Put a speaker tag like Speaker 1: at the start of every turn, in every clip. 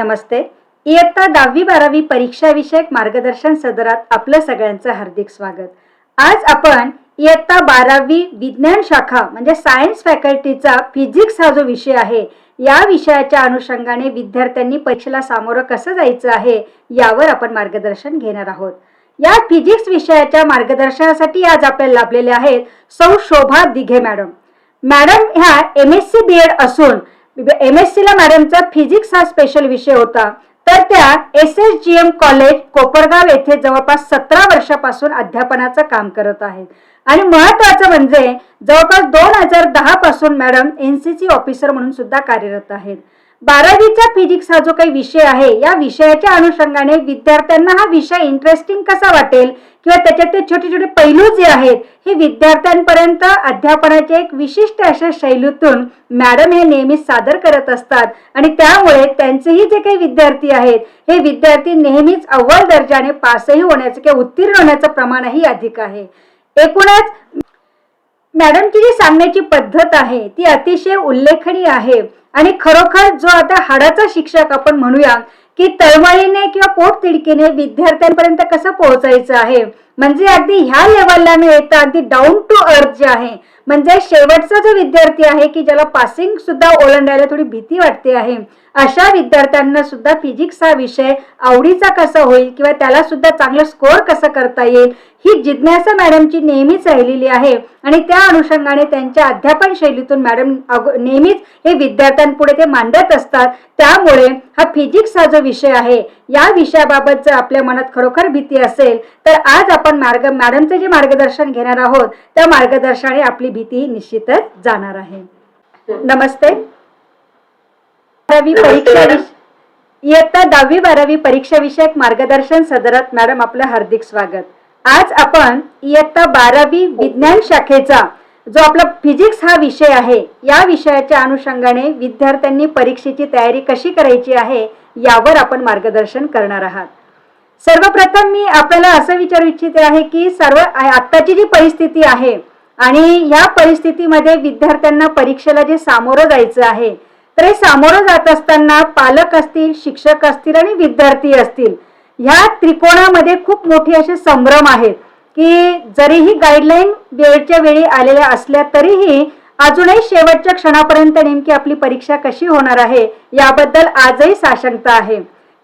Speaker 1: नमस्ते. इयत्ता 10वी-12वी परीक्षा विषयक मार्गदर्शन सदरात आपलं सगळ्यांचं हार्दिक स्वागत. आज आपण इयत्ता 12वी विज्ञान शाखा म्हणजे सायन्स फॅकल्टीचा फिजिक्स हा जो विषय आहे, या विषयाच्या अनुषंगाने विद्यार्थ्यांनी परीक्षेला सामोरं कसं जायचं आहे यावर आपण मार्गदर्शन घेणार आहोत. या फिजिक्स विषयाच्या मार्गदर्शनासाठी आज आपल्याला लाभलेले आहेत सौ शोभा दिघे मॅडम. मॅडम ह्या MSc B.Ed असून MSc ला मॅडमचा फिजिक्स हा स्पेशल विषय होता. तर त्या SSGM कॉलेज कोपरगाव येथे जवळपास 17 वर्षापासून अध्यापनाचं काम करत आहेत. आणि महत्त्वाचं म्हणजे जवळपास 2010 पासून मॅडम NCC ऑफिसर म्हणून सुद्धा कार्यरत आहेत. 12वीचा फिजिक्स हा जो काही विषय आहे, या विषयाच्या अनुषंगाने विद्यार्थ्यांना हा विषय इंटरेस्टिंग कसा वाटेल किंवा त्याच्यात छोटे छोटे पैलू जे आहेत हे विद्यार्थ्यांपर्यंत अध्यापनाच्या एक विशिष्ट अशा शैलीतून मॅडम हे नेहमी सादर करत असतात. आणि त्यामुळे त्यांचेही जे काही विद्यार्थी आहेत हे विद्यार्थी नेहमीच अव्वल दर्जाने पासही होण्याचं किंवा उत्तीर्ण होण्याचं प्रमाणही अधिक आहे. एकूणच मॅडमची जी सांगण्याची पद्धत आहे ती अतिशय उल्लेखनीय आहे. आणि खरोखर जो आता हाडाचा शिक्षक आपण म्हणूया की तळमळीने किंवा पोटतिडकीने विद्यार्थ्यांपर्यंत कसं पोहोचायचं आहे, म्हणजे अगदी ह्या लेवलला न येता अगदी डाऊन टू अर्थ जे आहे, म्हणजे शेवटचा जो विद्यार्थी आहे की ज्याला पासिंग सुद्धा ओलांडायला थोडी भीती वाटते आहे, अशा विद्यार्थ्यांना सुद्धा फिजिक्स हा विषय आवडीचा कसा होईल किंवा त्याला सुद्धा चांगलं स्कोअर कसं करता येईल ही जिज्ञासा मॅडमची नेहमीच राहिलेली आहे. आणि त्या अनुषंगाने त्यांच्या अध्यापन शैलीतून मॅडम नेहमीच हे विद्यार्थ्यांपुढे ते मांडत असतात. त्यामुळे हा फिजिक्स हा जो विषय आहे या विषयाबाबत जर आपल्या मनात खरोखर भीती असेल तर आज आपण मॅडमचे जे मार्गदर्शन घेणार आहोत त्या मार्गदर्शनाने आपली भीती निश्चितच जाणार आहे. नमस्ते. इयत्ता 10वी-12वी परीक्षा विषयक मार्गदर्शन सदरात मॅडम आपलं हार्दिक स्वागत. आज आपण इयत्ता 12वी विज्ञान शाखेचा जो आपला फिजिक्स हा विषय आहे या विषयाच्या अनुषंगाने विद्यार्थ्यांनी परीक्षेची तयारी कशी करायची आहे यावर आपण मार्गदर्शन करणार आहात. सर्वप्रथम मी आपल्याला असं विचारू इच्छिते आहे की आत्ताची जी परिस्थिती आहे आणि या परिस्थितीमध्ये विद्यार्थ्यांना परीक्षेला जे सामोरं जायचं आहे तर हे सामोरं जात असताना पालक असतील, शिक्षक असतील आणि विद्यार्थी असतील, ह्या त्रिकोणामध्ये खूप मोठे असे संभ्रम आहेत की जरीही गाईडलाईन वेळच्या वेळी आलेल्या असल्या तरीही अजूनही शेवटच्या क्षणापर्यंत नेमकी आपली परीक्षा कशी होणार आहे याबद्दल आजही साशंकता आहे.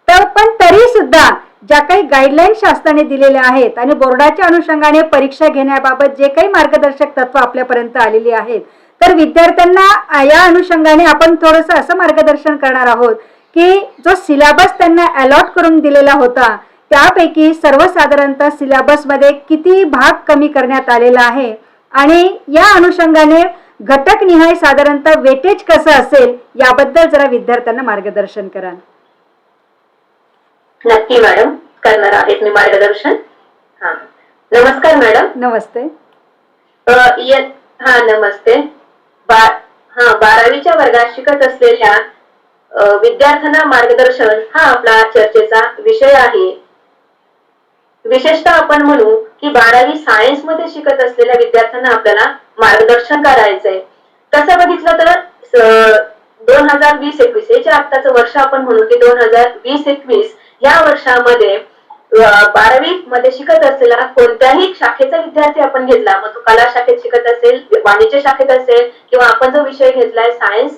Speaker 1: तर पण तरी सुद्धा ज्या काही गाईडलाईन शासनाने दिलेल्या आहेत आणि बोर्डाच्या अनुषंगाने परीक्षा घेण्याबाबत जे काही मार्गदर्शक तत्व आपल्यापर्यंत आलेली आहेत, तर विद्यार्थ्यांना या अनुषंगाने आपण थोडंसं असं मार्गदर्शन करणार आहोत की जो सिलेबस त्यांना अलॉट करून दिलेला होता त्यापैकी सर्वसाधारणतः सिलेबसमध्ये किती भाग कमी करण्यात आलेला आहे आणि या अनुषंगाने घटकनिहाय साधारणतः वेटेज कसं असेल याबद्दल जरा विद्यार्थ्यांना मार्गदर्शन करा.
Speaker 2: नक्की मॅडम, करणार आहेत मी मार्गदर्शन. नमस्कार मॅडम.
Speaker 1: नमस्ते.
Speaker 2: नमस्ते. 12वीच्या वर्गात शिकत असलेल्या विद्यार्थ्यांना मार्गदर्शन हा आपला चर्चेचा विषय आहे. विशेषतः आपण म्हणू की 12वी सायन्स मध्ये शिकत असलेल्या विद्यार्थ्यांना आपल्याला मार्गदर्शन करायचंय. तसं बघितलं तर 2020-21 हे जे आत्ताचं वर्ष आपण म्हणू की 2020-21 या वर्षामध्ये 12वी मध्ये शिकत असलेला कोणत्याही शाखेचा विद्यार्थी आपण घेतला, मग तो कला शाखेत शिकत असेल, वाणिज्य शाखेत असेल किंवा आपण जो विषय घेतलाय सायन्स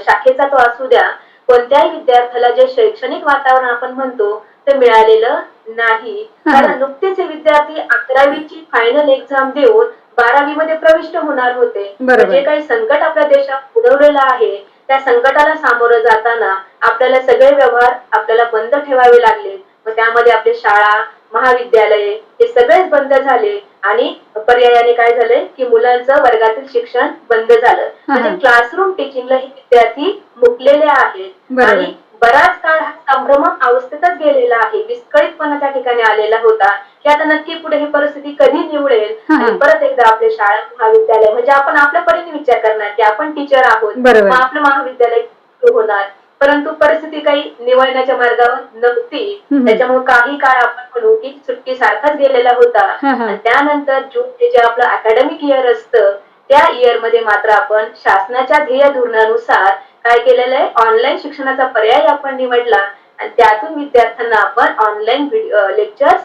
Speaker 2: शाखेचा तो असू द्या, कोणत्याही विद्यार्थ्याला जे शैक्षणिक वातावरण आपण म्हणतो ते मिळालेलं नाही. कारण नुकतेच हे विद्यार्थी 11वीची फायनल एक्झाम देऊन 12वी मध्ये प्रविष्ट होणार होते. जे काही संकट आपल्या देशात उद्भवलेलं आहे त्या संकटाला सामोरं जाताना आपल्याला सगळे व्यवहार आपल्याला बंद ठेवावे लागले. मग त्यामध्ये आपले शाळा, महाविद्यालये हे सगळेच बंद झाले आणि पर्यायाने काय झालंय की मुलांचं वर्गातील शिक्षण बंद झालं. म्हणजे क्लासरूम टीचिंगला हे विद्यार्थी मुकलेले आहेत आणि बराच काळ हा संभ्रमक अवस्थेतच गेलेला आहे. विस्कळीतपणा त्या ठिकाणी आलेला होता की आता नक्की पुढे ही परिस्थिती कधी निवडेल आणि परत एकदा आपले शाळा, महाविद्यालय म्हणजे आपण आपल्या परीने विचार करणार की आपण टीचर आहोत, मग आपलं महाविद्यालय होणार. परंतु परिस्थिती काही निवडण्याच्या मार्गावर नव्हती. त्याच्यामुळे काही काळ आपण म्हणू की सुट्टी सारखाच गेलेला होता. आणि त्यानंतर जून जे आपलं अकॅडमिक इयर असतं त्या इयर मध्ये मात्र आपण शासनाच्या ध्येय धोरणानुसार काय केलेलं आहे, ऑनलाईन शिक्षणाचा पर्याय आपण निवडला. आणि त्यातून विद्यार्थ्यांना आपण ऑनलाईन लेक्चर्स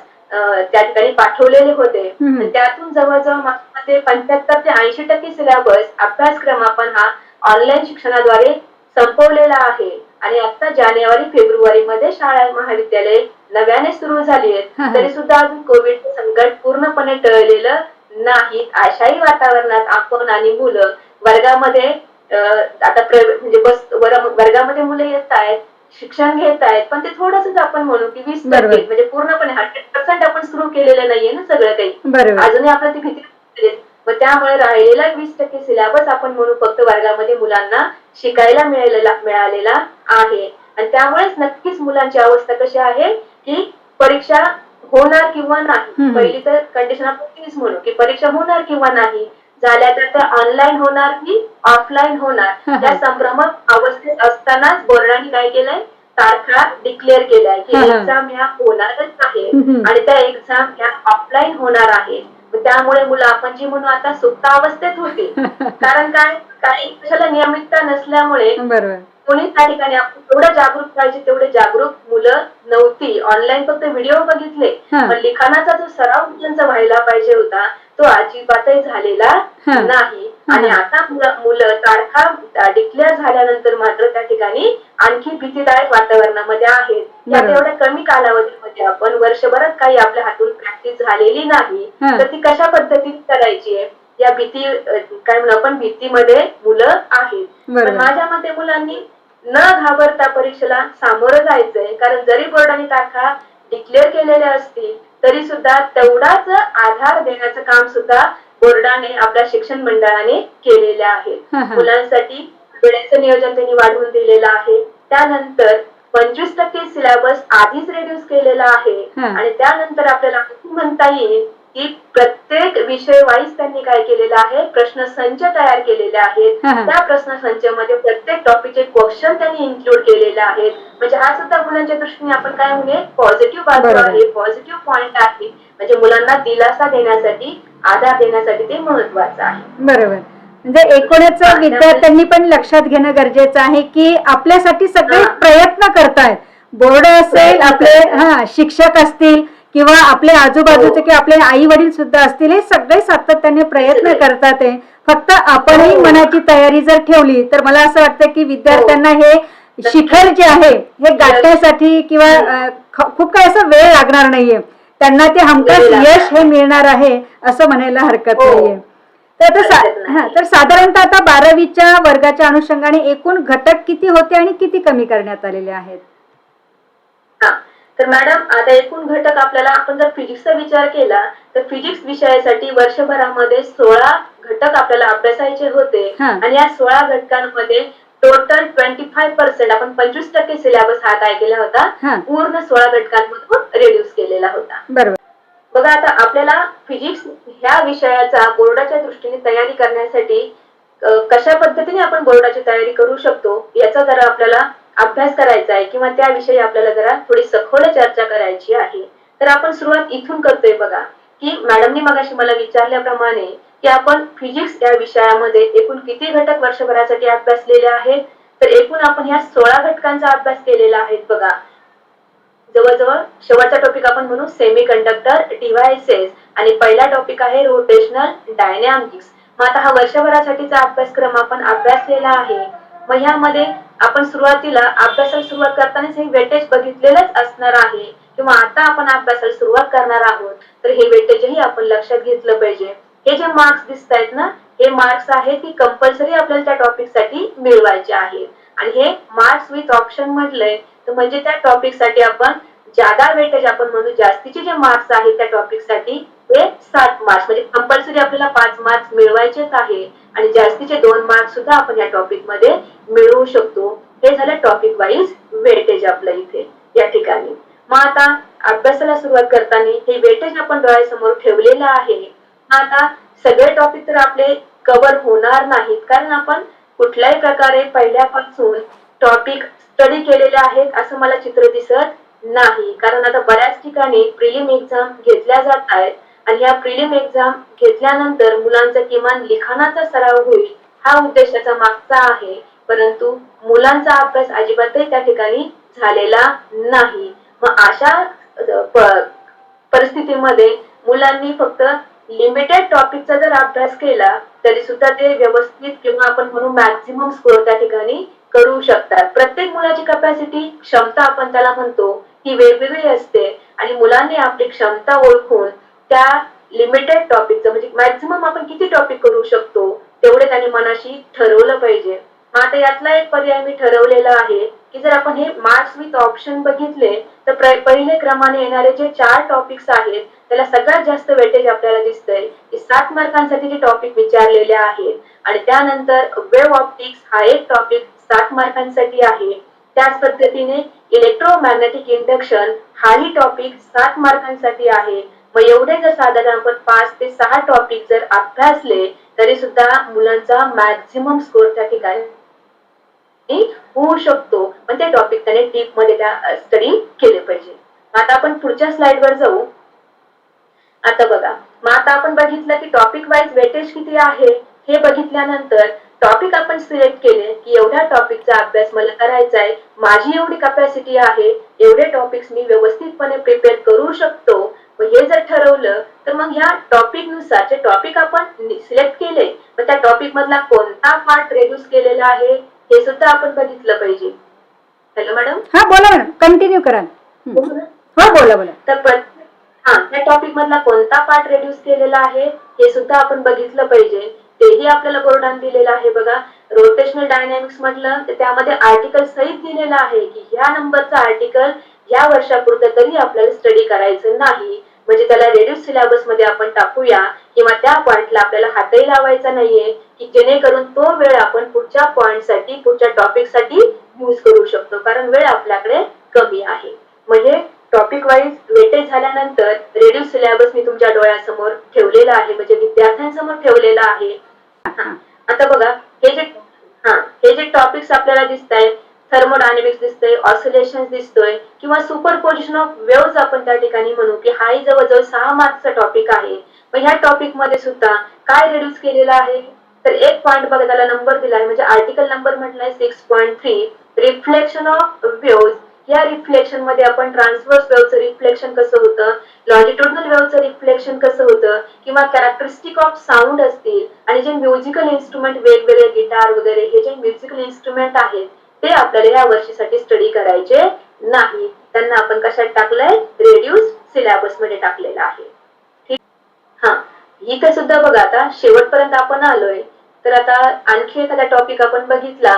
Speaker 2: त्या ठिकाणी पाठवलेले होते. आणि त्यातून जवळजवळ माझ्या 75 ते 80% सिलेबस अभ्यासक्रम आपण हा ऑनलाईन शिक्षणाद्वारे संपवलेला आहे. आणि आता जानेवारी फेब्रुवारी मध्ये शाळा महाविद्यालय नव्याने सुरू झाली आहेत, तरी सुद्धा अजून कोविड संकट पूर्णपणे टळलेलं नाही. अशाही वातावरणात आपण आणि मुलं वर्गामध्ये आता म्हणजे वर्गामध्ये मुलं येत आहेत, शिक्षण घेत आहेत, पण ते थोडंसं आपण म्हणू की 20% म्हणजे पूर्णपणे 100% आपण सुरू केलेलं नाहीये ना सगळं काही. अजूनही आपल्याला ती भीती, मग त्यामुळे राहिलेला 20% सिलेबस आपण म्हणू फक्त वर्गामध्ये मुलांना शिकायला मिळालेला आहे. आणि त्यामुळेच नक्कीच मुलांची अवस्था कशी आहे की परीक्षा होणार किंवा नाही. पहिली तर कंडिशन आपण तीच म्हणू की परीक्षा होणार किंवा नाही, झाल्या तर ऑनलाईन होणार की ऑफलाईन होणार, त्या संभ्रमक अवस्थेत असतानाच बोर्डाने काय केलंय, तारखा डिक्लेअर केलाय की एक्झाम ह्या होणारच आहे आणि त्या एक्झाम ह्या ऑफलाईन होणार आहे. त्यामुळे मुलं आपण जी म्हणू आता सुप्त अवस्थेत होती. कारण काय, काही कशाला नियमितता नसल्यामुळे कोणी त्या ठिकाणी आपण तेवढं जागरूक पाहिजे तेवढे जागरूक मुलं नव्हती. ऑनलाईन फक्त व्हिडिओ बघितले, पण लिखाणाचा जो सराव त्यांचा व्हायला पाहिजे होता तो अजिबातही झालेला नाही. आणि आता मुलं तारखा डिक्लेअर झाल्यानंतर मात्र त्या ठिकाणी आणखी भीतीदायक वातावरणामध्ये आहेत. या तेवढ्या कमी कालावधीमध्ये आपण वर्षभरात काही आपल्या हातून प्रॅक्टिस झालेली नाही, तर ती कशा पद्धतीने करायची आहे या भीती, काय म्हणू आपण, भीतीमध्ये मुलं आहेत. पण माझ्या मते मुलांनी न घाबरता परीक्षेला सामोरं जायचंय. कारण जरी बोर्डाने तारखा डिक्लेअर केलेल्या असतील तरी सुद्धा तेवढाच आधार देण्याचं काम सुद्धा बोर्डाने आपल्या शिक्षण मंडळाने केलेले आहे. मुलांसाठी वेळेचं नियोजन त्यांनी वाढवून दिलेलं आहे. त्यानंतर 25% सिलेबस आधीच रिड्यूस केलेला आहे. आणि त्यानंतर आपल्याला म्हणता येईल की प्रत्येक विषय वाईज त्यांनी काय केलेलं आहे, प्रश्नसंच तयार केलेले आहेत. त्या प्रश्नसंचामध्ये प्रत्येक टॉपिकचे क्वेश्चन त्यांनी इन्क्लूड केलेले आहेत. म्हणजे हा सुद्धा मुलांच्या दृष्टीने आपण काय म्हणूया पॉझिटिव्ह बाजू आहे, पॉझिटिव्ह पॉइंट आहे. म्हणजे मुलांना दिलासा देण्यासाठी, आधार देण्यासाठी ते महत्वाचं आहे.
Speaker 1: बरोबर. म्हणजे एकूणच विद्यार्थ्यांनी पण लक्षात घेणं गरजेचं आहे की आपल्यासाठी सगळे प्रयत्न करतायत. बोर्ड असेल, आपले शिक्षक असतील किंवा आपले आजूबाजूचे किंवा आपले आई वडील सुद्धा असतील, हे सगळे सातत्याने प्रयत्न करतात. फक्त आपणही मनाची तयारी जर ठेवली तर मला असं वाटतं की विद्यार्थ्यांना हे शिखर जे आहे हे गाठण्यासाठी किंवा खूप काही असं वेळ लागणार नाहीये. त्यांना ते हमखास यश हे मिळणार आहे असं म्हणायला हरकत नाहीये. तर साधारणतः आता 12वीच्या वर्गाच्या अनुषंगाने एकूण घटक किती होते आणि किती कमी करण्यात आलेले आहेत?
Speaker 2: तर मॅडम आता एकूण घटक आपल्याला, आपण जर फिजिक्सचा विचार केला तर फिजिक्स विषयासाठी वर्षभरामध्ये 16 घटक आपल्याला अभ्यासायचे होते. आणि या 16 घटकांमध्ये टोटल 25%, आपण 25% सिलेबस हा काय केला होता, पूर्ण 16 घटकांमधून रिड्यूस केलेला होता.
Speaker 1: बरोबर.
Speaker 2: बघा आता आपल्याला फिजिक्स ह्या विषयाचा बोर्डाच्या दृष्टीने तयारी करण्यासाठी कशा पद्धतीने आपण बोर्डाची तयारी करू शकतो याचा जरा आपल्याला अभ्यास करायचा आहे किंवा त्याविषयी आपल्याला जरा थोडी सखोल चर्चा करायची आहे. तर आपण सुरुवात इथून करतोय बघा की मॅडमनी मगाशी मला विचारल्याप्रमाणे की आपण फिजिक्स या विषयामध्ये एकूण किती घटक वर्षभरासाठी अभ्यासलेले आहेत. तर एकूण आपण ह्या 16 घटकांचा अभ्यास केलेला आहे. बघा जवळजवळ शेवटचा टॉपिक आपण म्हणू सेमी कंडक्टर डिव्हाइसेस आणि पहिला टॉपिक आहे रोटेशनल डायनॅमिक्स. मग आता हा वर्षभरासाठीचा अभ्यासक्रम आपण अभ्यासलेला आहे. मग ह्यामध्ये आपण सुरुवातीला अभ्यासाला सुरुवात करतानाच हे वेटेज बघितलेलंच असणार आहे किंवा आता आपण अभ्यासाला सुरुवात करणार आहोत तर हे वेटेजही आपण लक्षात घेतलं पाहिजे. हे जे मार्क्स दिसत आहेत ना, हे मार्क्स आहेत की कंपल्सरी आपल्याला त्या टॉपिक साठी मिळवायचे आहेत. आणि हे मार्क्स विथ ऑप्शन म्हटलंय तर म्हणजे त्या टॉपिक साठी आपण ज्यादा वेटेज आपण म्हणू, जास्तीचे जे मार्क्स आहेत त्या टॉपिक साठी ते 60 मार्क्स, म्हणजे कंपल्सरी आपल्याला 5 मार्क्स मिळवायचेच आहे आणि जास्तीचे 2 मार्क्स सुद्धा आपण या टॉपिक मध्ये मिळवू शकतो. हे झालं टॉपिक वाईज वेटेज आपल्या इथे या ठिकाणी. मग आता अभ्यासाला सुरुवात करताना हे वेटेज आपण डोळ्यासमोर ठेवलेलं आहे. आता सगळे टॉपिक तर आपले कव्हर होणार नाहीत कारण आपण कुठल्याही प्रकारे पहिल्यापासून टॉपिक स्टडी केलेले आहेत असं मला चित्र दिसत नाही. कारण आता बऱ्याच ठिकाणी प्रिलिम एक्झाम घेतल्या जात आहेत आणि या प्रिलिम एक्झाम घेतल्यानंतर मुलांचा किमान लिखाणाचा सराव होईल हा उद्देशाचा मागचा आहे. परंतु मुलांचा अभ्यास अजिबातही त्या ठिकाणी झालेला नाही. मग अशा परिस्थितीमध्ये मुलांनी फक्त लिमिटेड टॉपिकचा जर अभ्यास केला तरी सुद्धा ते व्यवस्थित किंवा आपण म्हणू मॅक्झिमम स्कोअर त्या ठिकाणी करू शकतात. प्रत्येक मुलाची कॅपॅसिटी, क्षमता आपण त्याला म्हणतो, ही वेगवेगळी असते आणि मुलांनी आपली क्षमता ओळखून त्या लिमिटेड टॉपिकचं म्हणजे मॅक्झिमम आपण किती टॉपिक करू शकतो तेवढे त्यांनी मनाशी ठरवलं पाहिजे. आता यातला एक पर्याय मी ठरवलेला आहे की जर आपण हे मार्क्स विथ ऑप्शन बघितले तर पहिले क्रमाने येणारे जे 4 टॉपिक्स आहेत त्याला सगळ्यात जास्त वेटेज आपल्याला दिसतंय की 7 मार्कांसाठी जे टॉपिक विचारलेले आहेत आणि त्यानंतर वेव्ह ऑप्टिक्स हा एक टॉपिक 7 मार्कांसाठी आहे. त्याच पद्धतीने इलेक्ट्रोमॅग्नेटिक इंडक्शन हाही टॉपिक 7 मार्कांसाठी आहे. मग एवढे जर साधारण आपण 5 ते 6 टॉपिक जर अभ्यासले तरी सुद्धा मुलांचा मॅक्झिमम स्कोर त्या ठिकाणी होऊ शकतो. पण ते टॉपिक त्याने डीप मध्ये त्या स्टडी केले पाहिजे. आता आपण पुढच्या स्लाइड वर जाऊ. आता बघा, मग आता आपण बघितलं की टॉपिक वाईज वेटेज किती आहे हे बघितल्यानंतर टॉपिक आपण सिलेक्ट केले की एवढ्या टॉपिकचा अभ्यास मला करायचा आहे, माझी एवढी कॅपॅसिटी आहे, एवढे टॉपिक्स मी व्यवस्थितपणे प्रिपेअर करू शकतो. हे जर ठरवलं तर मग ह्या टॉपिक नुसार जे टॉपिक आपण सिलेक्ट केले मग त्या टॉपिक मधला कोणता पार्ट रेड्यूस केलेला आहे हे सुद्धा आपण बघितलं पाहिजे. Hello madam.
Speaker 1: हा बोला मॅडम, कंटिन्यू करा. हो बोला बोला.
Speaker 2: तर त्या टॉपिक मधला कोणता पार्ट रेड्यूस केलेला आहे हे सुद्धा आपण बघितलं पाहिजे. तेही आपल्याला बोर्डात दिलेलं आहे बघा. रोटेशनल डायनॅमिक्स म्हटलं तर त्यामध्ये आर्टिकल सहित दिलेलं आहे की ह्या नंबरचा आर्टिकल या वर्षापुरतं तरी आपल्याला स्टडी करायचं नाही, म्हणजे त्याला रेड्यूस सिलेबस मध्ये आपण टाकूया किंवा त्या पॉइंटला आपल्याला हातही लावायचा नाहीये की जेणेकरून तो वेळ आपण पुढच्या पॉइंट साठी पुढच्या टॉपिक साठी युज करू शकतो, कारण वेळ आपल्याकडे कमी आहे. म्हणजे टॉपिक वाईज वेटेज झाल्यानंतर रेड्यूस सिलेबस मी तुमच्या डोळ्यासमोर ठेवलेला आहे, म्हणजे विद्यार्थ्यांसमोर ठेवलेला आहे. आता बघा, हे जे टॉपिक्स आपल्याला दिसत आहेत, थर्मोडायनेमिक्स दिसतंय, ऑसिलेशन दिसतोय किंवा सुपरपोजिशन ऑफ वेव्हज आपण त्या ठिकाणी म्हणू की हाही जवळजवळ 6 मार्कचा टॉपिक आहे. पण ह्या टॉपिक मध्ये सुद्धा काय रेड्यूस केलेला आहे तर एक पॉइंट बघा, त्याला नंबर दिलाय म्हणजे आर्टिकल नंबर म्हटलाय 6.3 रिफ्लेक्शन ऑफ वेव्हज. या रिफ्लेक्शन मध्ये आपण ट्रान्सव्हर्स वेव्हचं रिफ्लेक्शन कसं होतं, लॉंजिट्युडनल वेव्हचं रिफ्लेक्शन कसं होतं किंवा कॅरेक्टरिस्टिक ऑफ साऊंड असतील आणि जे म्युझिकल इन्स्ट्रुमेंट वेगवेगळे गिटार वगैरे हे जे म्युझिकल इन्स्ट्रुमेंट आहेत ते आपल्याला या वर्षीसाठी स्टडी करायचे नाही. त्यांना आपण कशात टाकलंय, रेड्यूस सिलेबस मध्ये टाकलेलं आहे. ठीक. इथे सुद्धा बघा, आता शेवटपर्यंत आपण आलोय तर आता आणखी एखादा टॉपिक आपण बघितला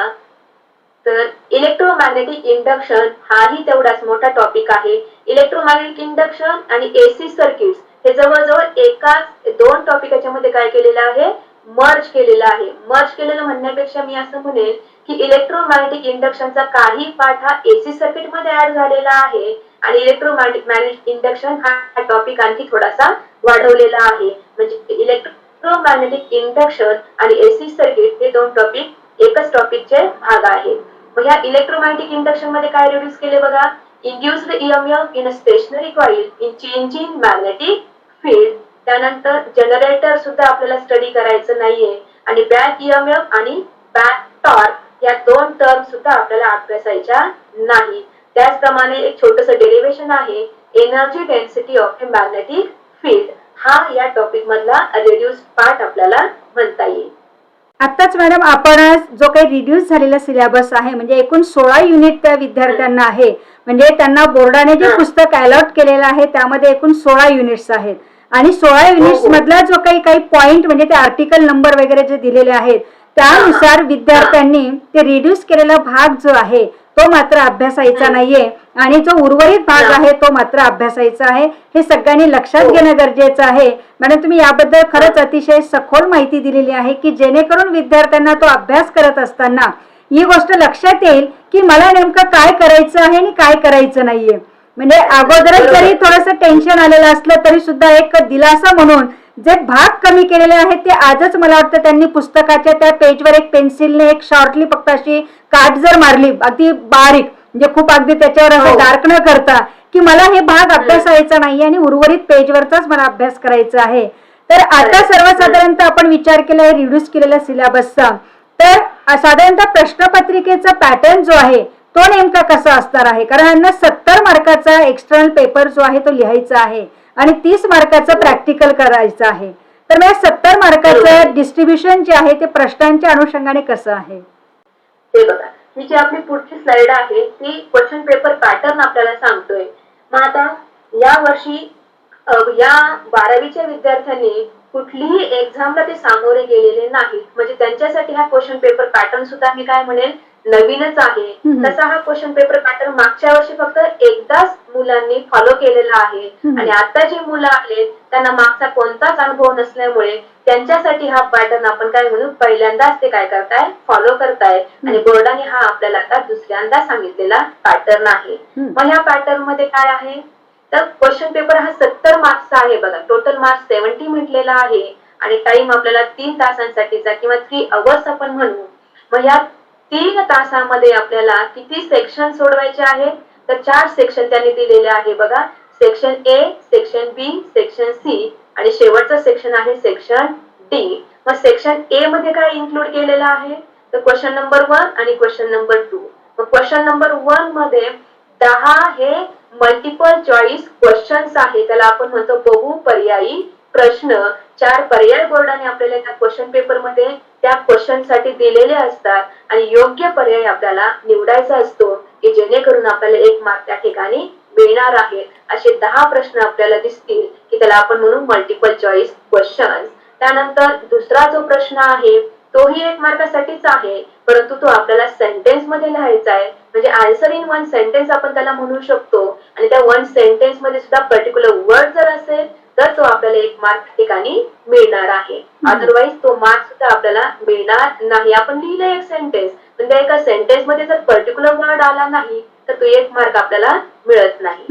Speaker 2: तर इलेक्ट्रोमॅग्नेटिक इंडक्शन हाही तेवढाच मोठा टॉपिक आहे. इलेक्ट्रोमॅग्नेटिक इंडक्शन आणि एसी सर्किट्स हे जवळजवळ एकाच 2 टॉपिकाच्या मध्ये काय केलेलं आहे, मर्ज केलेलं आहे. मर्ज केलेलं म्हणण्यापेक्षा मी असं म्हणेन की इलेक्ट्रोमॅग्नेटिक इंडक्शनचा काही पार्ट हा एसी सर्किट मध्ये ऍड झालेला आहे आणि इलेक्ट्रोमॅग्नेटिक इंडक्शन हा टॉपिक आणखी थोडासा वाढवलेला आहे. म्हणजे इलेक्ट्रोमॅग्नेटिक इंडक्शन आणि एसी सर्किट हे 2 टॉपिक एकच टॉपिकचे भाग आहेत. मग ह्या इलेक्ट्रोमॅग्नेटिक इंडक्शन मध्ये काय रेड्यूस केले बघा, induced EMF in a stationary coil in changing magnetic field. त्यानंतर जनरेटर सुद्धा आपल्याला स्टडी करायचं नाहीये आणि बॅक ईएमएफ आणि बॅक टॉर्क या 2 टर्म सुद्धा आपल्याला अभ्यासायच्या नाही. त्याचप्रमाणे एक छोटस डेरिव्हेशन आहे, energy density of a magnetic field. हा या टॉपिक मधला रेड्यूस पार्ट आपल्याला म्हणता येईल.
Speaker 1: आताच मॅडम आपण जो काही रिड्यूस झालेला सिलेबस आहे म्हणजे एकूण 16 युनिट त्या विद्यार्थ्यांना आहे, म्हणजे त्यांना बोर्डाने जे पुस्तक अलॉट केलेलं आहे त्यामध्ये एकूण 16 युनिट्स आहेत आणि 16 युनिट्स मधला जो काही पॉइंट म्हणजे ते आर्टिकल नंबर वगैरे जे दिलेले आहेत त्यानुसार विद्यार्थ्यांनी ते रिड्यूस केलेला भाग जो आहे तो मात्र अभ्यासायचा नाहीये आणि जो उर्वरित भाग आहे तो मात्र अभ्यासायचा आहे. हे सगळ्यांनी लक्षात घेणं गरजेचं आहे. मॅडम तुम्ही याबद्दल खरंच अतिशय सखोल माहिती दिलेली आहे की जेणेकरून विद्यार्थ्यांना तो अभ्यास करत असताना ही गोष्ट लक्षात येईल की मला नेमकं काय करायचं आहे आणि काय करायचं नाहीये. म्हणजे अगोदरच जरी थोडंसं टेन्शन आलेलं असलं तरी सुद्धा एक दिलासा म्हणून जे भाग कमी केलेले आहेत ते आजच मला वाटतं त्यांनी पुस्तकाच्या त्या पेजवर एक पेन्सिलने एक शॉर्टली फक्त अशी काट जर मारली अगदी बारीक म्हणजे खूप अगदी त्याच्यावर असं डार्क न करता की मला हे भाग अभ्यासायचा नाही आणि उर्वरित पेजवरचाच मला अभ्यास करायचा आहे. तर आता सर्वसाधारणतः आपण विचार केला आहे रिड्यूस केलेल्या सिलेबसचा, तर साधारणतः प्रश्नपत्रिकेचा पॅटर्न जो आहे तो नेमका कसा असणार आहे, कारण यांना 70 मार्काचा एक्सटर्नल पेपर जो आहे तो लिहायचा आहे आणि 30 मार्काचं प्रॅक्टिकल करायचं आहे. तर मग 70 मार्काचं डिस्ट्रीब्युशन जे आहे ते प्रश्नांच्या अनुषंगाने कसं आहे?
Speaker 2: हे बघा, ही जी आपली पुढची स्लाइड आहे ती क्वेश्चन पेपर पॅटर्न आपल्याला सांगतोय. मग आता या वर्षी या 12वीच्या विद्यार्थ्यांनी कुठलीही एक्झामला ते सामोरे गेलेले नाहीत, म्हणजे त्यांच्यासाठी हा क्वेश्चन पेपर पॅटर्न सुद्धा मी काय म्हणेल नवीनच आहे. तसा हा क्वेश्चन पेपर पॅटर्न मागच्या वर्षी फक्त एकदाच मुलांनी फॉलो केलेला आहे आणि आता जी मुलं आहेत त्यांना मागचा कोणताच अनुभव नसल्यामुळे त्यांच्यासाठी हा पॅटर्न आपण काय म्हणू पहिल्यांदाच ते काय करताय फॉलो करताय आणि बोर्डाने हा आपल्याला आता दुसऱ्यांदा सांगितलेला पॅटर्न आहे. मग ह्या पॅटर्न मध्ये काय आहे तर क्वेश्चन पेपर हा 70 मार्क्सचा आहे बघा, टोटल मार्क्स 70 म्हटलेला आहे आणि टाइम आपल्याला 3 तासांसाठीचा किंवा 3 अवर्स आपण म्हणू. मग या 3 तासामध्ये आपल्याला किती सेक्शन सोडवायचे आहेत तर 4 सेक्शन त्यांनी दिलेले आहे बघा, section A, section B, section C आणि शेवटचं सेक्शन आहे सेक्शन डी. मग सेक्शन ए मध्ये काय इन्क्लूड केलेलं आहे तर क्वेश्चन नंबर 1 आणि क्वेश्चन नंबर 2. मग क्वेश्चन नंबर 1 मध्ये 10 हे मल्टिपल चॉईस क्वेश्चन्स आहे, त्याला आपण म्हणतो बहुपर्यायी प्रश्न. 4 पर्याय बोर्डाने आपल्याला त्या क्वेश्चन पेपर मध्ये त्या क्वेश्चन साठी दिलेले असतात आणि योग्य पर्याय आपल्याला निवडायचा असतो की जेणेकरून आपल्याला 1 मार्क त्या ठिकाणी मिळणार आहे. असे 10 प्रश्न आपल्याला दिसतील की त्याला आपण म्हणू मल्टिपल चॉईस क्वेश्चन्स. त्यानंतर दुसरा जो प्रश्न आहे तोही 1 मार्कासाठीच आहे, परंतु तो आपल्याला सेंटेन्स मध्ये लिहायचा आहे, म्हणजे आन्सर इन 1 सेंटेन्स आपण त्याला म्हणू शकतो आणि त्या 1 सेंटेन्स मध्ये सुद्धा पर्टिक्युलर वर्ड जर असेल तर तो आपल्याला 1 मार्क ठिकाणी मिळणार आहे. अदरवाईज तो मार्क सुद्धा आपल्याला मिळणार नाही. आपण लिहिलं 1 सेंटेन्स पण त्या एका सेंटेन्स मध्ये जर पर्टिक्युलर वर्ड आला नाही तर तो 1 मार्क आपल्याला मिळत नाही.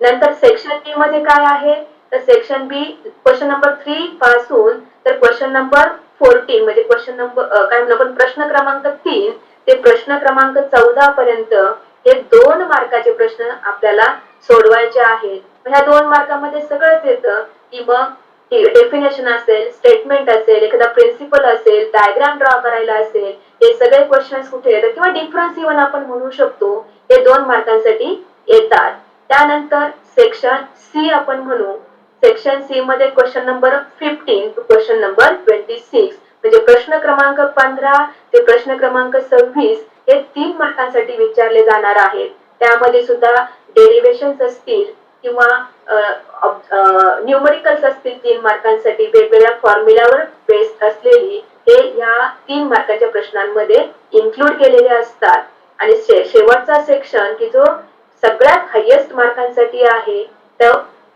Speaker 2: नंतर सेक्शन बी मध्ये काय आहे तर सेक्शन बी क्वेश्चन नंबर 3 पासून तर क्वेश्चन नंबर 14 म्हणजे क्वेश्चन नंबर काय म्हणू आपण प्रश्न क्रमांक 3 ते प्रश्न क्रमांक 14 पर्यंत हे 2 मार्काचे प्रश्न आपल्याला सोडवायचे आहेत. ह्या 2 मार्कामध्ये सगळंच येतं की मग डेफिनेशन असेल, स्टेटमेंट असेल, एखादा प्रिन्सिपल असेल, डायग्राम ड्रॉ करायला असेल, हे सगळे क्वेश्चन्स कुठे येतात किंवा डिफरन्स इव्हन आपण म्हणू शकतो हे 2 मार्कांसाठी येतात. त्यानंतर सेक्शन सी आपण म्हणू, सेक्शन सी मध्ये question number 15 to question number 26 म्हणजे प्रश्न क्रमांक 15 ते प्रश्न क्रमांक 26 हे 3 मार्कांसाठी विचारले जाणार आहेत. त्यामध्ये सुद्धा डेरिव्हेशन्स असतील किंवा न्यूमरिकल्स असतील 3 मार्कांसाठी वेगवेगळ्या फॉर्म्युलावर बेस्ड असलेली हे या 3 मार्काच्या प्रश्नांमध्ये इन्क्लूड केलेले असतात. आणि शेवटचा सेक्शन की जो सगळ्यात हायेस्ट मार्कांसाठी आहे